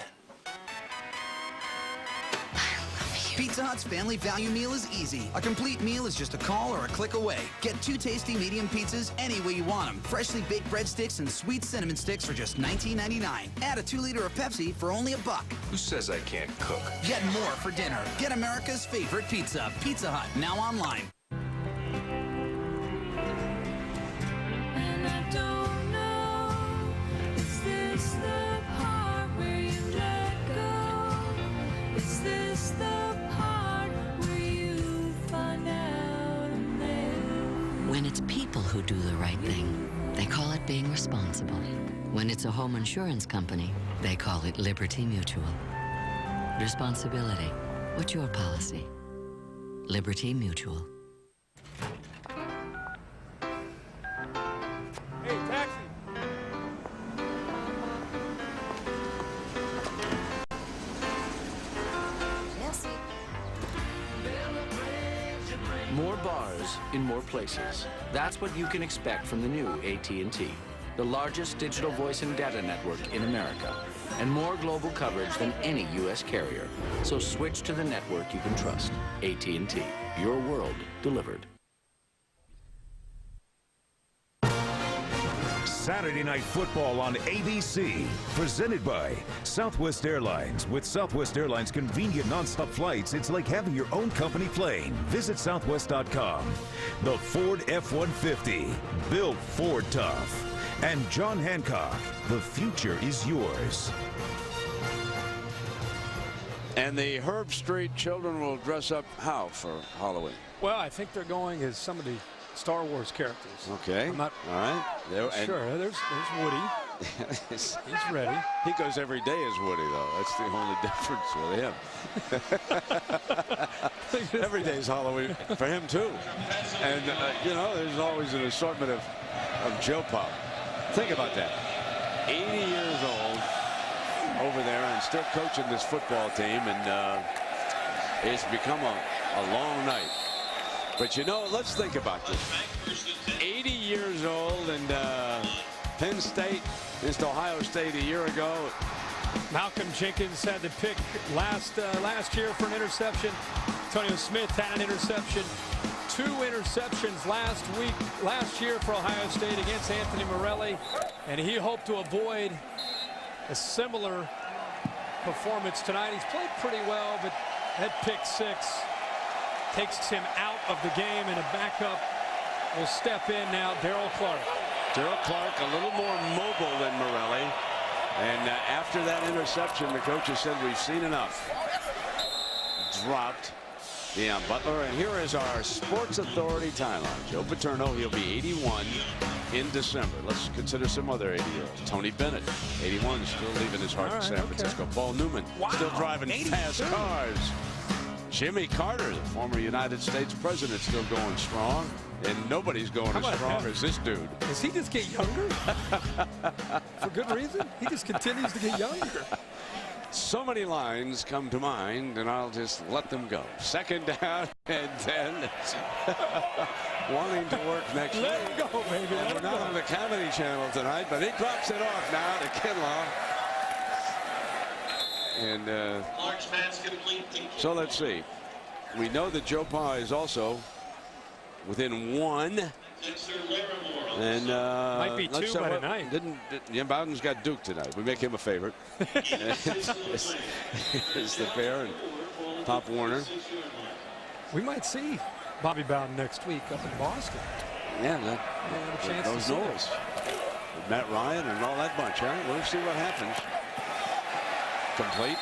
Pizza Hut's family value meal is easy. A complete meal is just a call or a click away. Get 2 tasty medium pizzas any way you want them. Freshly baked breadsticks and sweet cinnamon sticks for just $19.99. Add a 2-liter of Pepsi for only $1. Who says I can't cook? Get more for dinner. Get America's favorite pizza. Pizza Hut, now online. When it's people who do the right thing, they call it being responsible. When it's a home insurance company, they call it Liberty Mutual. Responsibility. What's your policy? Liberty Mutual. Hey, taxi. Merci. More bars in more places. That's what you can expect from the new AT&T, the largest digital voice and data network in America, and more global coverage than any U.S. carrier. So switch to the network you can trust. AT&T, your world delivered. Saturday Night Football on ABC, presented by Southwest Airlines. With Southwest Airlines' convenient nonstop flights, it's like having your own company plane. Visit southwest.com. The Ford F-150, built Ford tough. And John Hancock, the future is yours. And the Herb Street children will dress up how for Halloween? Well, I think they're going as some of the Star Wars characters. Okay. I'm not all right. sure. There's Woody. He's ready. He goes every day as Woody, though. That's the only difference with him. Every day's Halloween for him, too. And, you know, there's always an assortment of Joe Pop. Think about that. 80 years old over there and still coaching this football team. And it's become a long night. But, you know, let's think about this. 80 years old and Penn State missed Ohio State a year ago. Malcolm Jenkins had the pick last year for an interception. Antonio Smith had an interception. 2 interceptions last year for Ohio State against Anthony Morelli. And he hoped to avoid a similar performance tonight. He's played pretty well, but that pick 6 takes him out of the game, and a backup will step in now, Darrell Clark. Darrell Clark a little more mobile than Morelli. And after that interception, the coaches said, we've seen enough. Dropped Deion Butler. And here is our Sports Authority timeline. Joe Paterno, he'll be 81 in December. Let's consider some other 80-year-olds. Tony Bennett, 81, still leaving his heart in San Francisco. Paul Newman, still driving fast cars. Jimmy Carter, the former United States president, still going strong. And nobody's going as strong as this dude. Does he just get younger? For good reason? He just continues to get younger. So many lines come to mind, and I'll just let them go. Second down and 10. Wanting to work next week. Let him go, baby. And we're not on the Comedy Channel tonight, but he drops it off now to Kinlaw. And so let's see. We know that Joe Pa is also within 1. And might be 2 by tonight. Jim Bowden's got Duke tonight. We make him a favorite. It's the Bear and Pop Warner. We might see Bobby Bowden next week up in Boston. Yeah, those Knowles. Matt Ryan and all that bunch, huh? We'll see what happens. Complete.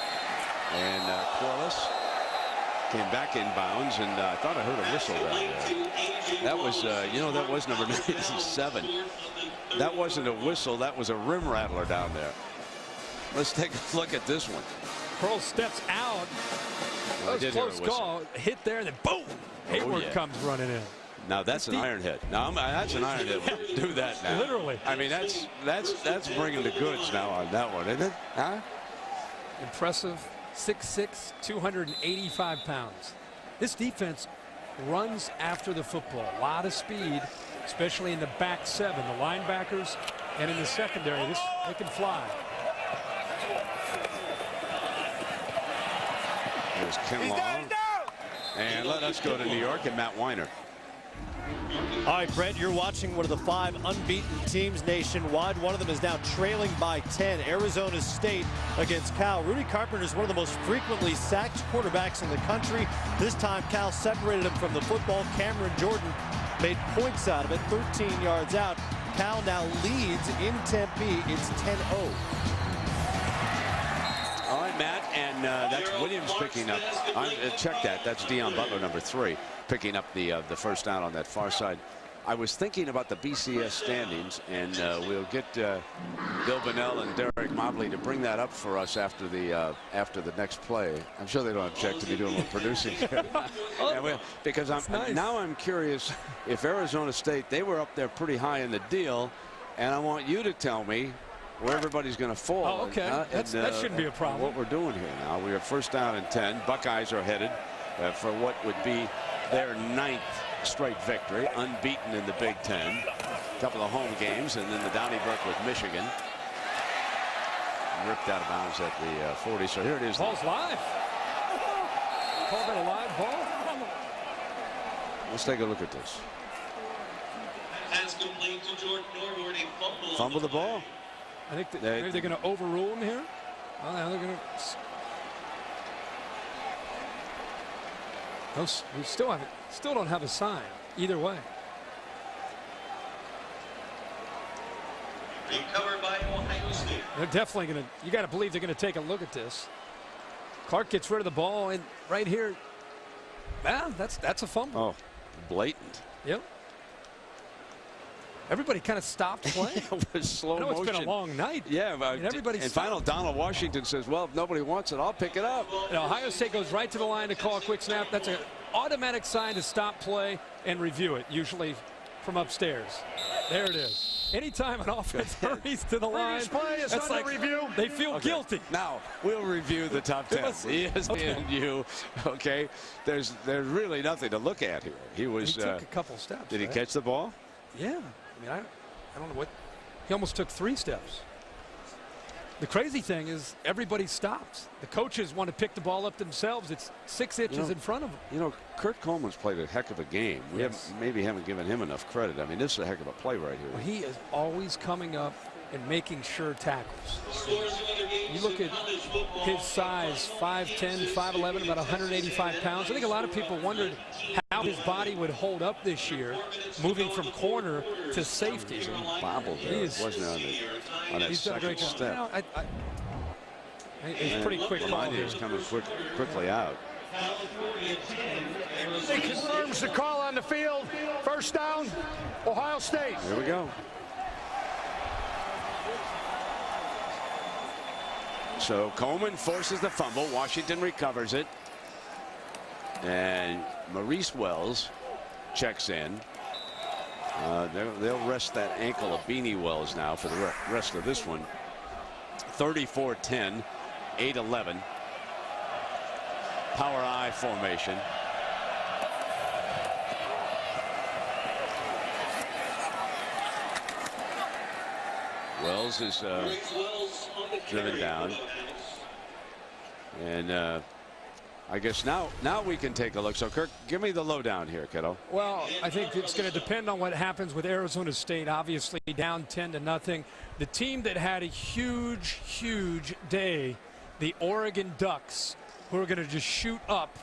And Corliss came back in bounds, and I thought I heard a whistle down there. That was, you know, that was number 97. That wasn't a whistle. That was a rim rattler down there. Let's take a look at this one. Pearl steps out. That was a close call. Hit there, and then boom! Hayward comes running in. Now that's an iron hit. Now that's an iron hit. Do that now. Literally. I mean, that's bringing the goods now on that one, isn't it? Huh? Impressive. 6'6", 285 pounds. This defense runs after the football. A lot of speed, especially in the back 7, the linebackers, and in the secondary. They can fly. There's Kinlaw. And let us go to New York and Matt Weiner. All right, Brent, you're watching one of the 5 unbeaten teams nationwide. One of them is now trailing by 10. Arizona State against Cal. Rudy Carpenter is one of the most frequently sacked quarterbacks in the country. This time, Cal separated him from the football. Cameron Jordan made points out of it, 13 yards out. Cal now leads in Tempe. It's 10-0. All right, Matt, and that's Williams picking up. Check that. That's Deion Butler, number 3, picking up the first down on that far side I was thinking about the BCS standings, and we'll get Bill Bonnell and Derek Mobley to bring that up for us after the next play. I'm sure they don't object to me doing a little producing here. Because now I'm curious if Arizona State, they were up there pretty high in the deal, and I want you to tell me where everybody's going to fall. Oh, okay. That shouldn't be a problem. What we're doing here now. We are first down and 10. Buckeyes are headed for what would be their 9th straight victory, unbeaten in the Big Ten. A couple of home games, and then the Donnybrook with Michigan. Ripped out of bounds at the 40. So here it is. Ball's live. Called it a live ball. Let's take a look at this. Pass complete to Jordan Norwood. Fumble the ball. I think maybe they're going to overrule him here. Oh, no, they're going to. We still don't have a sign either way. Recovered by Ohio State. They're definitely going to. You got to believe they're going to take a look at this. Clark gets rid of the ball, and right here, that's a fumble. Oh, blatant. Yep. Everybody kind of stopped playing. It was slow motion. It's been a long night. Yeah, but everybody. And final, Donald Washington says, "Well, if nobody wants it, I'll pick it up." And Ohio State goes right to the line to call a quick snap. That's an automatic sign to stop play and review it, usually from upstairs. There it is. Anytime an offense hurries to the line, that's like review. They feel guilty. Now we'll review the top 10. ESPN. Okay. There's really nothing to look at here. He took a couple steps. Did he catch the ball? Yeah. I mean, I don't know what. He almost took 3 steps. The crazy thing is everybody stops. The coaches want to pick the ball up themselves. It's 6 inches in front of them. You know, Kurt Coleman's played a heck of a game. We haven't given him enough credit. I mean, this is a heck of a play right here. Well, he is always coming up and making sure tackles. You look at his size, 5'10", 5'11", about 185 pounds. I think a lot of people wondered how his body would hold up this year, moving from corner to safety. Bobbled there. It wasn't on that second step. He's pretty quick. He's coming quickly out. He confirms the call on the field. First down, Ohio State. Here we go. So Coleman forces the fumble. Washington recovers it. And Maurice Wells checks in. They'll rest that ankle of Beanie Wells now for the rest of this one. 34-10, 8-11. Power I formation. Wells is driven down. And I guess now we can take a look. So, Kirk, give me the lowdown here, kiddo. Well, I think it's going to depend on what happens with Arizona State. Obviously, down 10-0. The team that had a huge, huge day, the Oregon Ducks, who are going to just shoot up.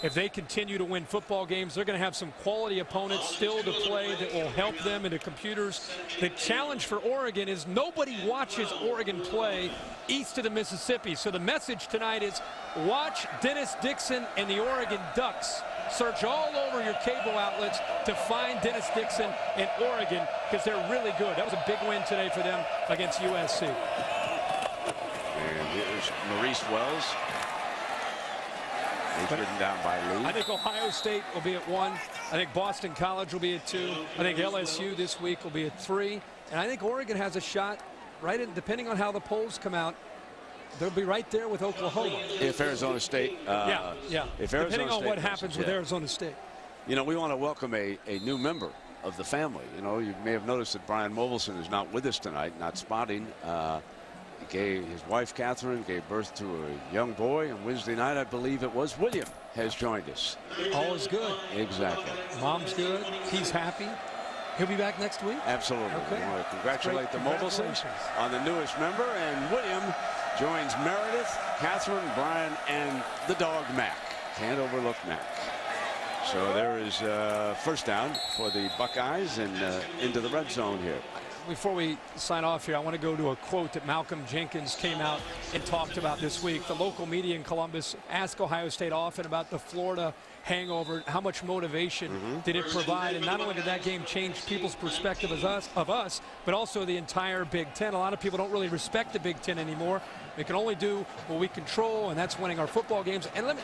If they continue to win football games, they're going to have some quality opponents still to play that will help them in the computers. The challenge for Oregon is nobody watches Oregon play east of the Mississippi. So the message tonight is watch Dennis Dixon and the Oregon Ducks. Search all over your cable outlets to find Dennis Dixon and Oregon because they're really good. That was a big win today for them against USC. And here's Maurice Wells. He's ridden down by Lee. I think Ohio State will be at 1. I think Boston College will be at 2. I think LSU this week will be at 3. And I think Oregon has a shot, right in, depending on how the polls come out, they'll be right there with Oklahoma. If Arizona State. Yeah. If depending on what happens with Arizona State. You know, we want to welcome a new member of the family. You know, you may have noticed that Brian Mobilson is not with us tonight, not spotting. His wife, Catherine, gave birth to a young boy, and Wednesday night, I believe it was, William has joined us. All is good. Exactly. Mom's good. He's happy. He'll be back next week? Absolutely. Okay. I want to congratulate the Mobilsons on the newest member, and William joins Meredith, Catherine, Brian, and the dog, Mac. Can't overlook Mac. So there is first down for the Buckeyes and into the red zone here. Before we sign off here, I want to go to a quote that Malcolm Jenkins came out and talked about this week. The local media in Columbus asked Ohio State often about the Florida hangover, how much motivation did it provide, and not only did that game change people's perspective of us, but also the entire Big Ten. A lot of people don't really respect the Big Ten anymore. We can only do what we control, and that's winning our football games. And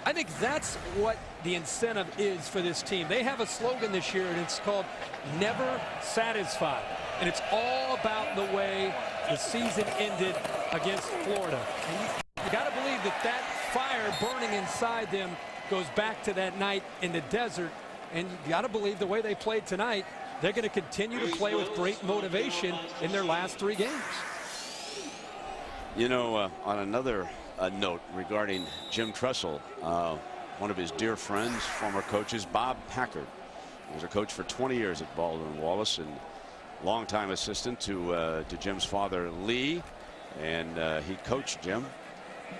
I think that's what the incentive is for this team. They have a slogan this year, and it's called Never Satisfied. And it's all about the way the season ended against Florida. And you got to believe that that fire burning inside them goes back to that night in the desert. And you got to believe the way they played tonight, they're going to continue to play with great motivation in their last 3 games. You know, on another note regarding Jim Tressel, one of his dear friends, former coaches, Bob Packard. He was a coach for 20 years at Baldwin Wallace and longtime assistant to Jim's father, Lee. And he coached Jim.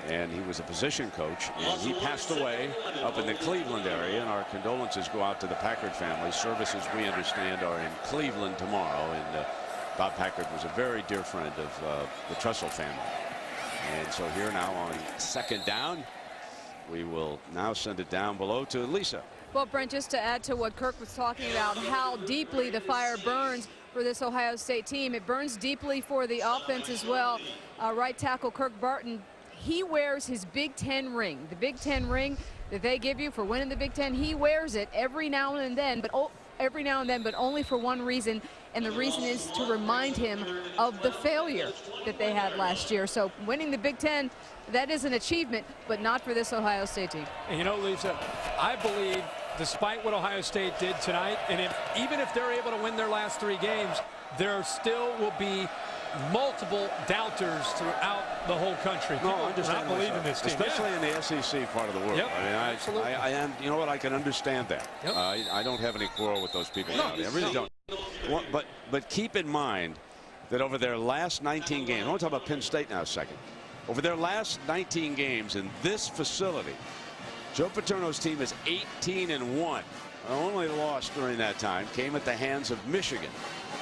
And he was a position coach, and he passed away up in the Cleveland area, and our condolences go out to the Packard family. Services, we understand, are in Cleveland tomorrow, and Bob Packard was a very dear friend of the Tressel family. And so here now on 2nd down, we will now send it down below to Lisa. Well, Brent, just to add to what Kirk was talking about, how deeply the fire burns for this Ohio State team. It burns deeply for the offense as well. Right tackle Kirk Barton, he wears his Big Ten ring. The Big Ten ring that they give you for winning the Big Ten, he wears it every now and then, but only for one reason, and the reason is to remind him of the failure that they had last year. So winning the Big Ten, that is an achievement, but not for this Ohio State team. And you know, Lisa, I believe despite what Ohio State did tonight, and even if they're able to win their last 3 games, there still will be multiple doubters throughout the whole country. People do not believe in this team, especially in the SEC part of the world. Yep, I mean, absolutely. I am, you know what, I can understand that. Yep. I don't have any quarrel with those people. No, I really don't. But keep in mind that over their last 19 games, I want to talk about Penn State now a second. Over their last 19 games in this facility, Joe Paterno's team is 18-1. Only loss during that time came at the hands of Michigan.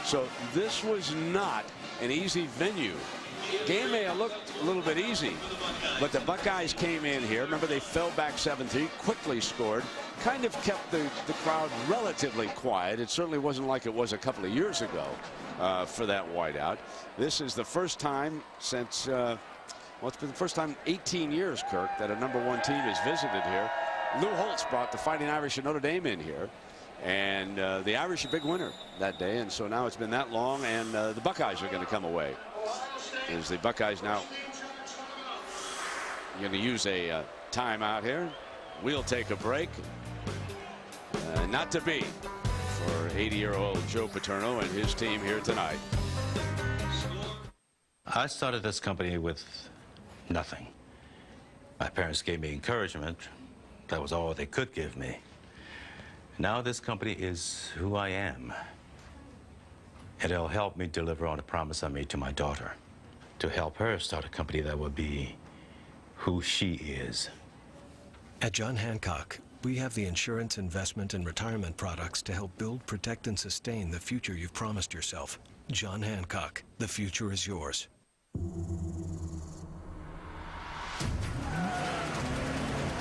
So this was not an easy venue. Game may have looked a little bit easy, but the Buckeyes came in here. Remember, they fell back 7-3, quickly scored, kind of kept the crowd relatively quiet. It certainly wasn't like it was a couple of years ago for that whiteout. This is the first time since, well, it's been the first time in 18 years, Kirk, that a #1 team has visited here. Lou Holtz brought the Fighting Irish of Notre Dame in here. And the Irish are a big winner that day, and so now it's been that long, and the Buckeyes are going to come away. As the Buckeyes now going to use a timeout here. We'll take a break. Not to be for 80-year-old Joe Paterno and his team here tonight. I started this company with nothing. My parents gave me encouragement. That was all they could give me. Now this company is who I am. And it'll help me deliver on the promise I made to my daughter, to help her start a company that will be who she is. At John Hancock, we have the insurance, investment, and retirement products to help build, protect, and sustain the future you've promised yourself. John Hancock, the future is yours.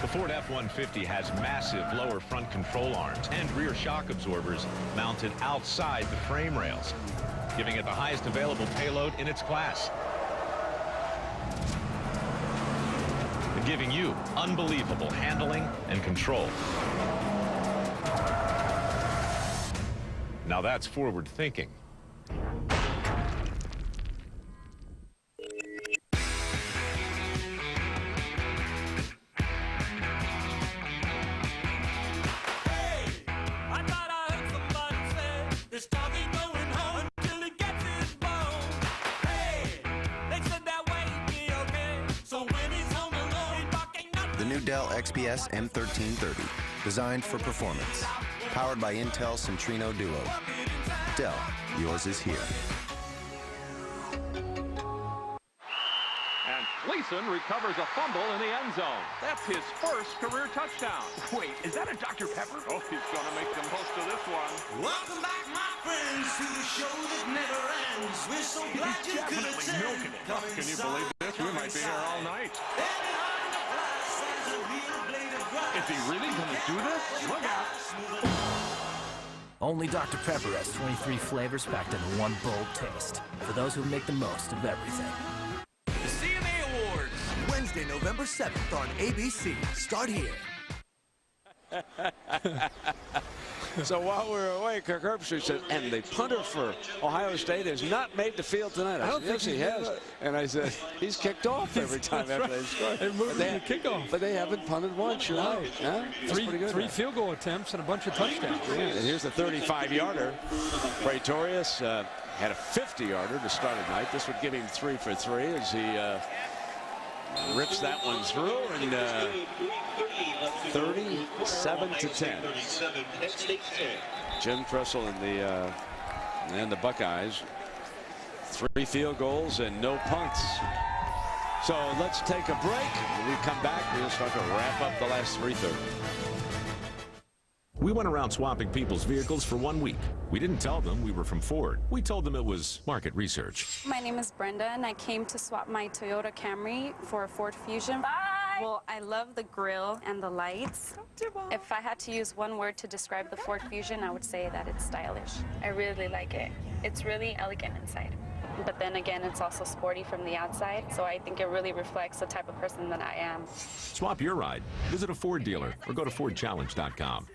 The Ford F-150 has massive lower front control arms and rear shock absorbers mounted outside the frame rails, giving it the highest available payload in its class. And giving you unbelievable handling and control. Now that's forward thinking. Dell XPS M1330, designed for performance. Powered by Intel Centrino Duo. Dell, yours is here. And Lisa Wilson recovers a fumble in the end zone. That's his first career touchdown. Wait, is that a Dr. Pepper? Oh, he's going to make the most of this one. Welcome back, my friends, to the show that never ends. We're so glad you could attend. Milking it. Can you believe this? We might be here all night. Is he really going to do this? Look out. Only Dr. Pepper has 23 flavors packed into one bold taste. For those who make the most of everything. The CMA Awards, Wednesday, November 7th on ABC. Start here. So while we're away, Kirk Herbstreit said, and the punter for Ohio State has not made the field tonight. I don't think he has. And I said, he's kicked off every time after they score. They're moving the kickoff. But they haven't punted once, you're right. Yeah? Three field goal attempts and a bunch of touchdowns. Yeah, and here's the 35-yarder. Praetorius had a 50-yarder to start at night. This would give him 3 for 3 as he rips that one through, and 37-10. Jim Tressel and the Buckeyes. 3 field goals and no punts. So let's take a break. When we come back, we'll start to wrap up the last 3/3. We went around swapping people's vehicles for 1 week. We didn't tell them we were from Ford. We told them it was market research. My name is Brenda, and I came to swap my Toyota Camry for a Ford Fusion. Bye! Well, I love the grille and the lights. If I had to use one word to describe the Ford Fusion, I would say that it's stylish. I really like it. It's really elegant inside. But then again, it's also sporty from the outside, so I think it really reflects the type of person that I am. Swap your ride. Visit a Ford dealer or go to FordChallenge.com.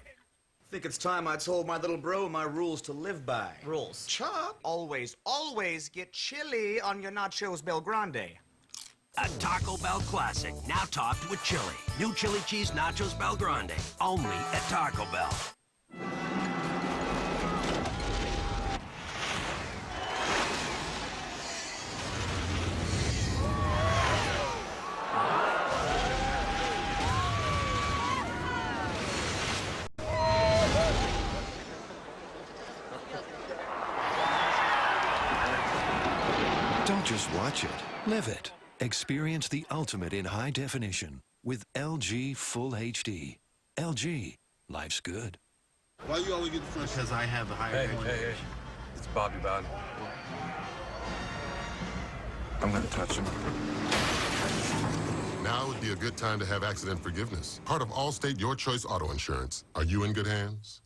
Think it's time I told my little bro my rules to live by. Rules? Chuck, always get chili on your nachos Bel Grande. A Taco Bell classic, now topped with chili. New chili cheese nachos Bel Grande, only at Taco Bell. Don't just watch it, live it. Experience the ultimate in high definition with LG Full HD. LG, life's good. Why you always get the front? Because I have the higher hand. Hey, it's Bobby Bowden. I'm gonna touch him. Now would be a good time to have accident forgiveness. Part of Allstate Your Choice Auto Insurance. Are you in good hands?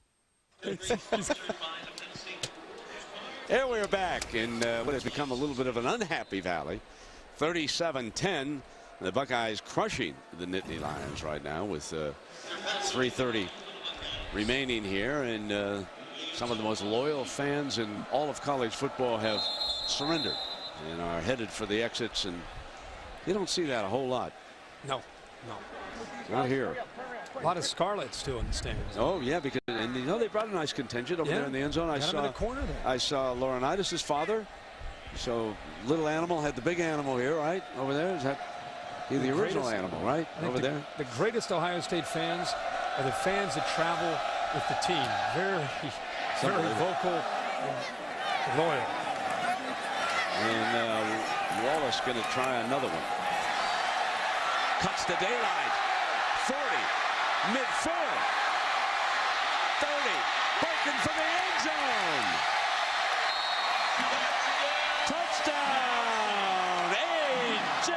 Here we are back in what has become a little bit of an unhappy valley. 37-10. The Buckeyes crushing the Nittany Lions right now with 3:30 remaining here. And some of the most loyal fans in all of college football have surrendered and are headed for the exits. And you don't see that a whole lot. No. Not here. A lot of Scarlets too in the stands. Oh yeah, because and you know they brought a nice contingent over there in the end zone. I saw in the corner there. I saw Laurinaitis' father. So little animal had the big animal here, right over there. Is that the original animal, right over there? The greatest Ohio State fans are the fans that travel with the team. Very vocal and loyal. And Wallace going to try another one. Cuts the daylight. 40. Midfield. 30. Breaking for the end zone. Touchdown. A.J.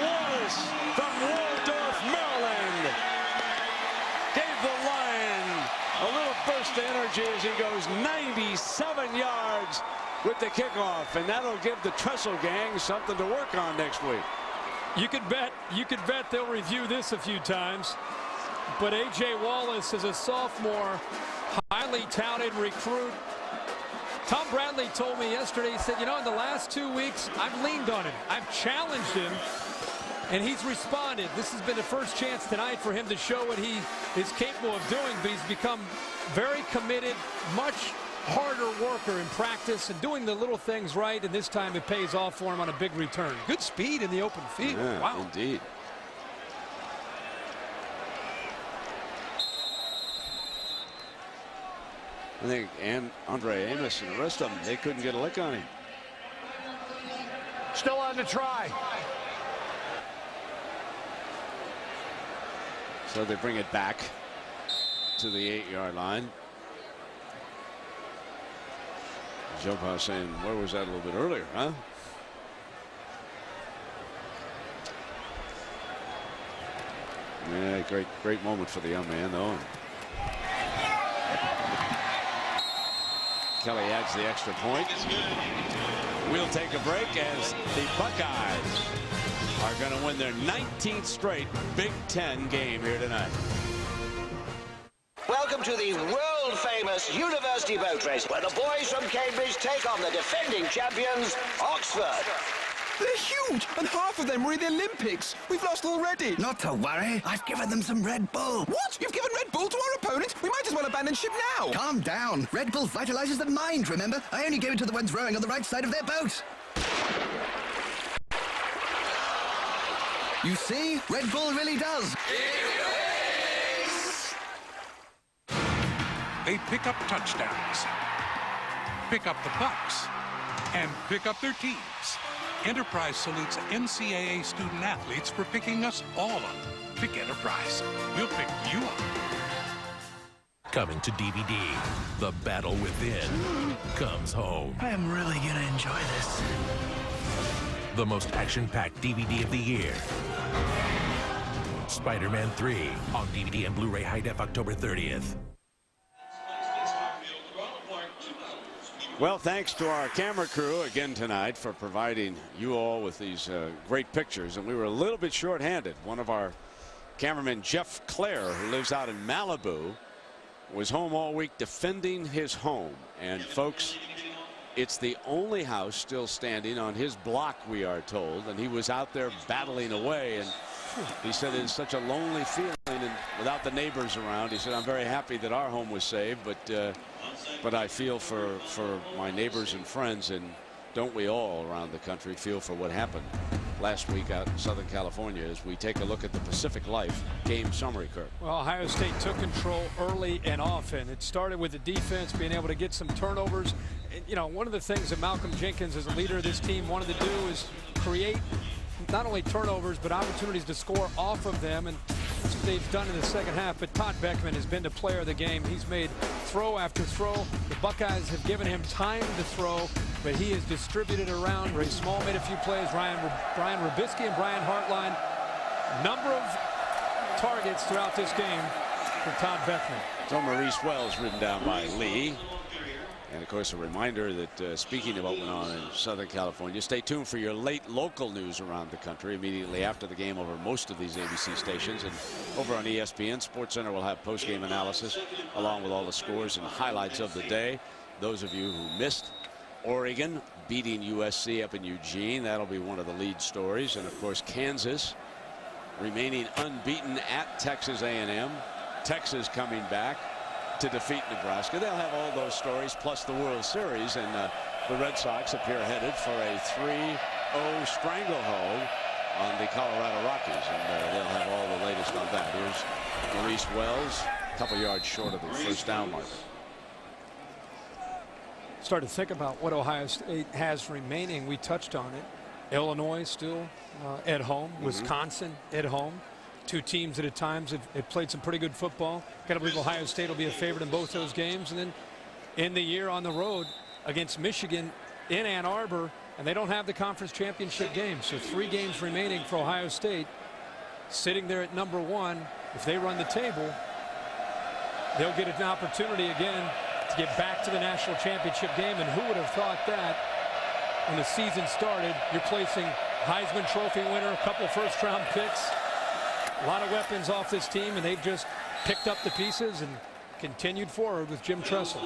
Wallace from Waldorf, Maryland. Gave the Lion a little burst of energy as he goes 97 yards with the kickoff. And that'll give the Tressel gang something to work on next week. You could bet they'll review this a few times. But A.J. Wallace is a sophomore, highly touted recruit. Tom Bradley told me yesterday, he said, you know, in the last 2 weeks, I've leaned on him. I've challenged him, and he's responded. This has been the first chance tonight for him to show what he is capable of doing, but he's become very committed, much harder worker in practice and doing the little things right, and this time it pays off for him on a big return. Good speed in the open field. Yeah, wow. Indeed. I think Andre Amos and the rest of them, they couldn't get a lick on him. Still on the try. So they bring it back to the 8-yard line. Joe Paul saying, where was that a little bit earlier, huh? Yeah, great moment for the young man, though. Kelly adds the extra point. We'll take a break as the Buckeyes are going to win their 19th straight Big Ten game here tonight. Welcome to the world-famous University Boat Race, where the boys from Cambridge take on the defending champions, Oxford. They're huge, and half of them were in the Olympics. We've lost already. Not to worry, I've given them some Red Bull. What? You've given Red Bull to our opponents? We might as well abandon ship now. Calm down. Red Bull vitalizes the mind, remember? I only gave it to the ones rowing on the right side of their boat. You see? Red Bull really does. They pick up touchdowns, pick up the bucks, and pick up their teams. Enterprise salutes NCAA student athletes for picking us all up. Pick Enterprise. We'll pick you up. Coming to DVD, The Battle Within comes home. I am really gonna enjoy this. The most action-packed DVD of the year. Spider-Man 3 on DVD and Blu-ray High Def October 30th. Well, thanks to our camera crew again tonight for providing you all with these great pictures. And we were a little bit short-handed. One of our cameramen, Jeff Clare, who lives out in Malibu, was home all week defending his home. And folks, it's the only house still standing on his block, we are told. And he was out there battling away. And he said it's such a lonely feeling, and without the neighbors around. He said, I'm very happy that our home was saved, but I feel for my neighbors and friends, and don't we all around the country feel for what happened last week out in Southern California as we take a look at the Pacific Life game summary, Kirk. Well, Ohio State took control early and often. It started with the defense being able to get some turnovers. And, you know, one of the things that Malcolm Jenkins, as a leader of this team, wanted to do is create not only turnovers but opportunities to score off of them, and that's what they've done in the second half. But Todd Beckman has been the player of the game. He's made throw after throw. The Buckeyes have given him time to throw, but he has distributed around. Ray Small made a few plays. Brian Rubisky and Brian Hartline, number of targets throughout this game for Todd Beckman. So Maurice Wells ridden down by Lee. And, of course, a reminder that speaking of what went on in Southern California, stay tuned for your late local news around the country immediately after the game over most of these ABC stations. And over on ESPN, SportsCenter will have post-game analysis along with all the scores and highlights of the day. Those of you who missed Oregon beating USC up in Eugene, that'll be one of the lead stories. And, of course, Kansas remaining unbeaten at Texas A&M. Texas coming back to defeat Nebraska. They'll have all those stories plus the World Series, and the Red Sox appear headed for a 3-0 stranglehold on the Colorado Rockies, and they'll have all the latest on that. Here's Maurice Wells, a couple yards short of the first down marker. Start to think about what Ohio State has remaining. We touched on it. Illinois still at home. Wisconsin at home. Two teams at a time have played some pretty good football. Got to believe Ohio State will be a favorite in both those games. And then in the year on the road against Michigan in Ann Arbor, and they don't have the conference championship game. So 3 games remaining for Ohio State. Sitting there at number 1, if they run the table, they'll get an opportunity again to get back to the national championship game. And who would have thought that when the season started? You're placing Heisman Trophy winner, a couple first-round picks. A lot of weapons off this team, and they've just picked up the pieces and continued forward with Jim Tressel.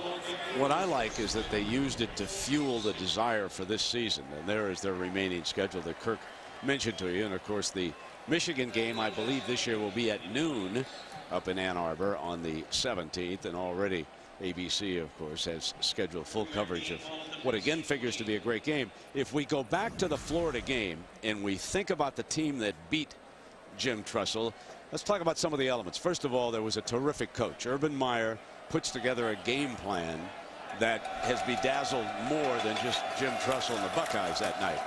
What I like is that they used it to fuel the desire for this season, and there is their remaining schedule that Kirk mentioned to you. And of course the Michigan game, I believe this year, will be at noon up in Ann Arbor on the 17th, and already ABC, of course, has scheduled full coverage of what again figures to be a great game. If we go back to the Florida game and we think about the team that beat Jim Tressel, let's talk about some of the elements. First of all, there was a terrific coach. Urban Meyer puts together a game plan that has bedazzled more than just Jim Tressel and the Buckeyes that night.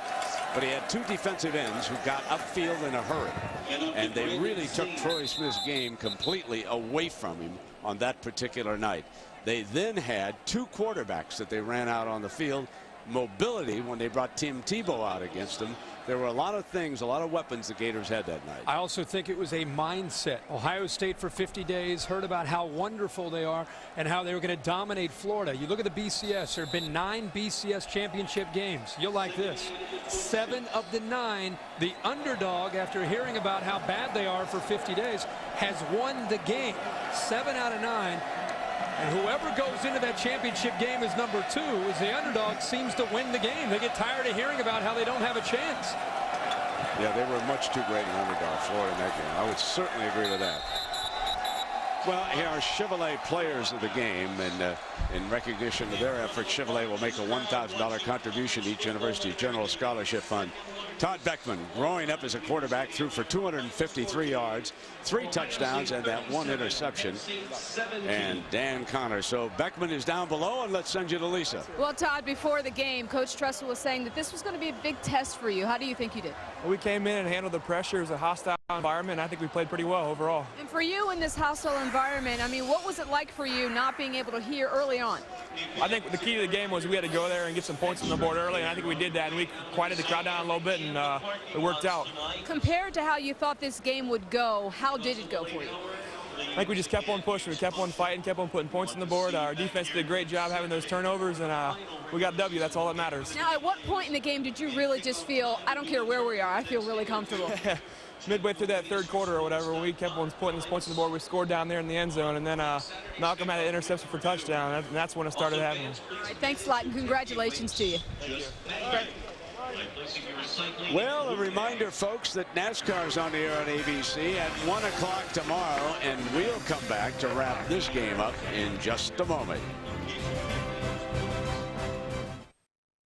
But he had two defensive ends who got upfield in a hurry. And they really took Troy Smith's game completely away from him on that particular night. They then had two quarterbacks that they ran out on the field. Mobility when they brought Tim Tebow out against them. There were a lot of things, a lot of weapons the Gators had that night. I also think it was a mindset. Ohio State for 50 days heard about how wonderful they are and how they were going to dominate Florida. You look at the BCS. There have been 9 BCS championship games. You'll like this. 7 of the 9, the underdog, after hearing about how bad they are for 50 days, has won the game. 7 out of 9. And whoever goes into that championship game as number 2 as the underdog seems to win the game. They get tired of hearing about how they don't have a chance. Yeah, they were much too great an underdog, Florida, in that game. I would certainly agree with that. Well, here are Chevrolet players of the game, and in recognition of their efforts, Chevrolet will make a $1,000 contribution to each University General Scholarship Fund. Todd Beckman, growing up as a quarterback, threw for 253 yards, 3 touchdowns, and that 1 interception. And Dan Connor. So Beckman is down below, and let's send you to Lisa. Well, Todd, before the game, Coach Tressel was saying that this was going to be a big test for you. How do you think you did? Well, we came in and handled the pressure. It was a hostile environment, and I think we played pretty well overall. And for you in this hostile environment, I mean, what was it like for you not being able to hear early on? I think the key to the game was we had to go there and get some points on the board early, and I think we did that, and we quieted the crowd down a little bit, and it worked out. Compared to how you thought this game would go, how did it go for you? I think we just kept on pushing. We kept on fighting, kept on putting points on the board. Our defense did a great job having those turnovers, and we got a W. That's all that matters. Now, at what point in the game did you really just feel, I don't care where we are, I feel really comfortable? Midway through that third quarter or whatever, when we kept on putting those points on the board, we scored down there in the end zone, and then Malcolm had an interception for touchdown, and that's when it started happening. All right, thanks a lot, and congratulations to you. Well, a reminder, folks, that NASCAR's on the air on ABC at 1 o'clock tomorrow, and we'll come back to wrap this game up in just a moment.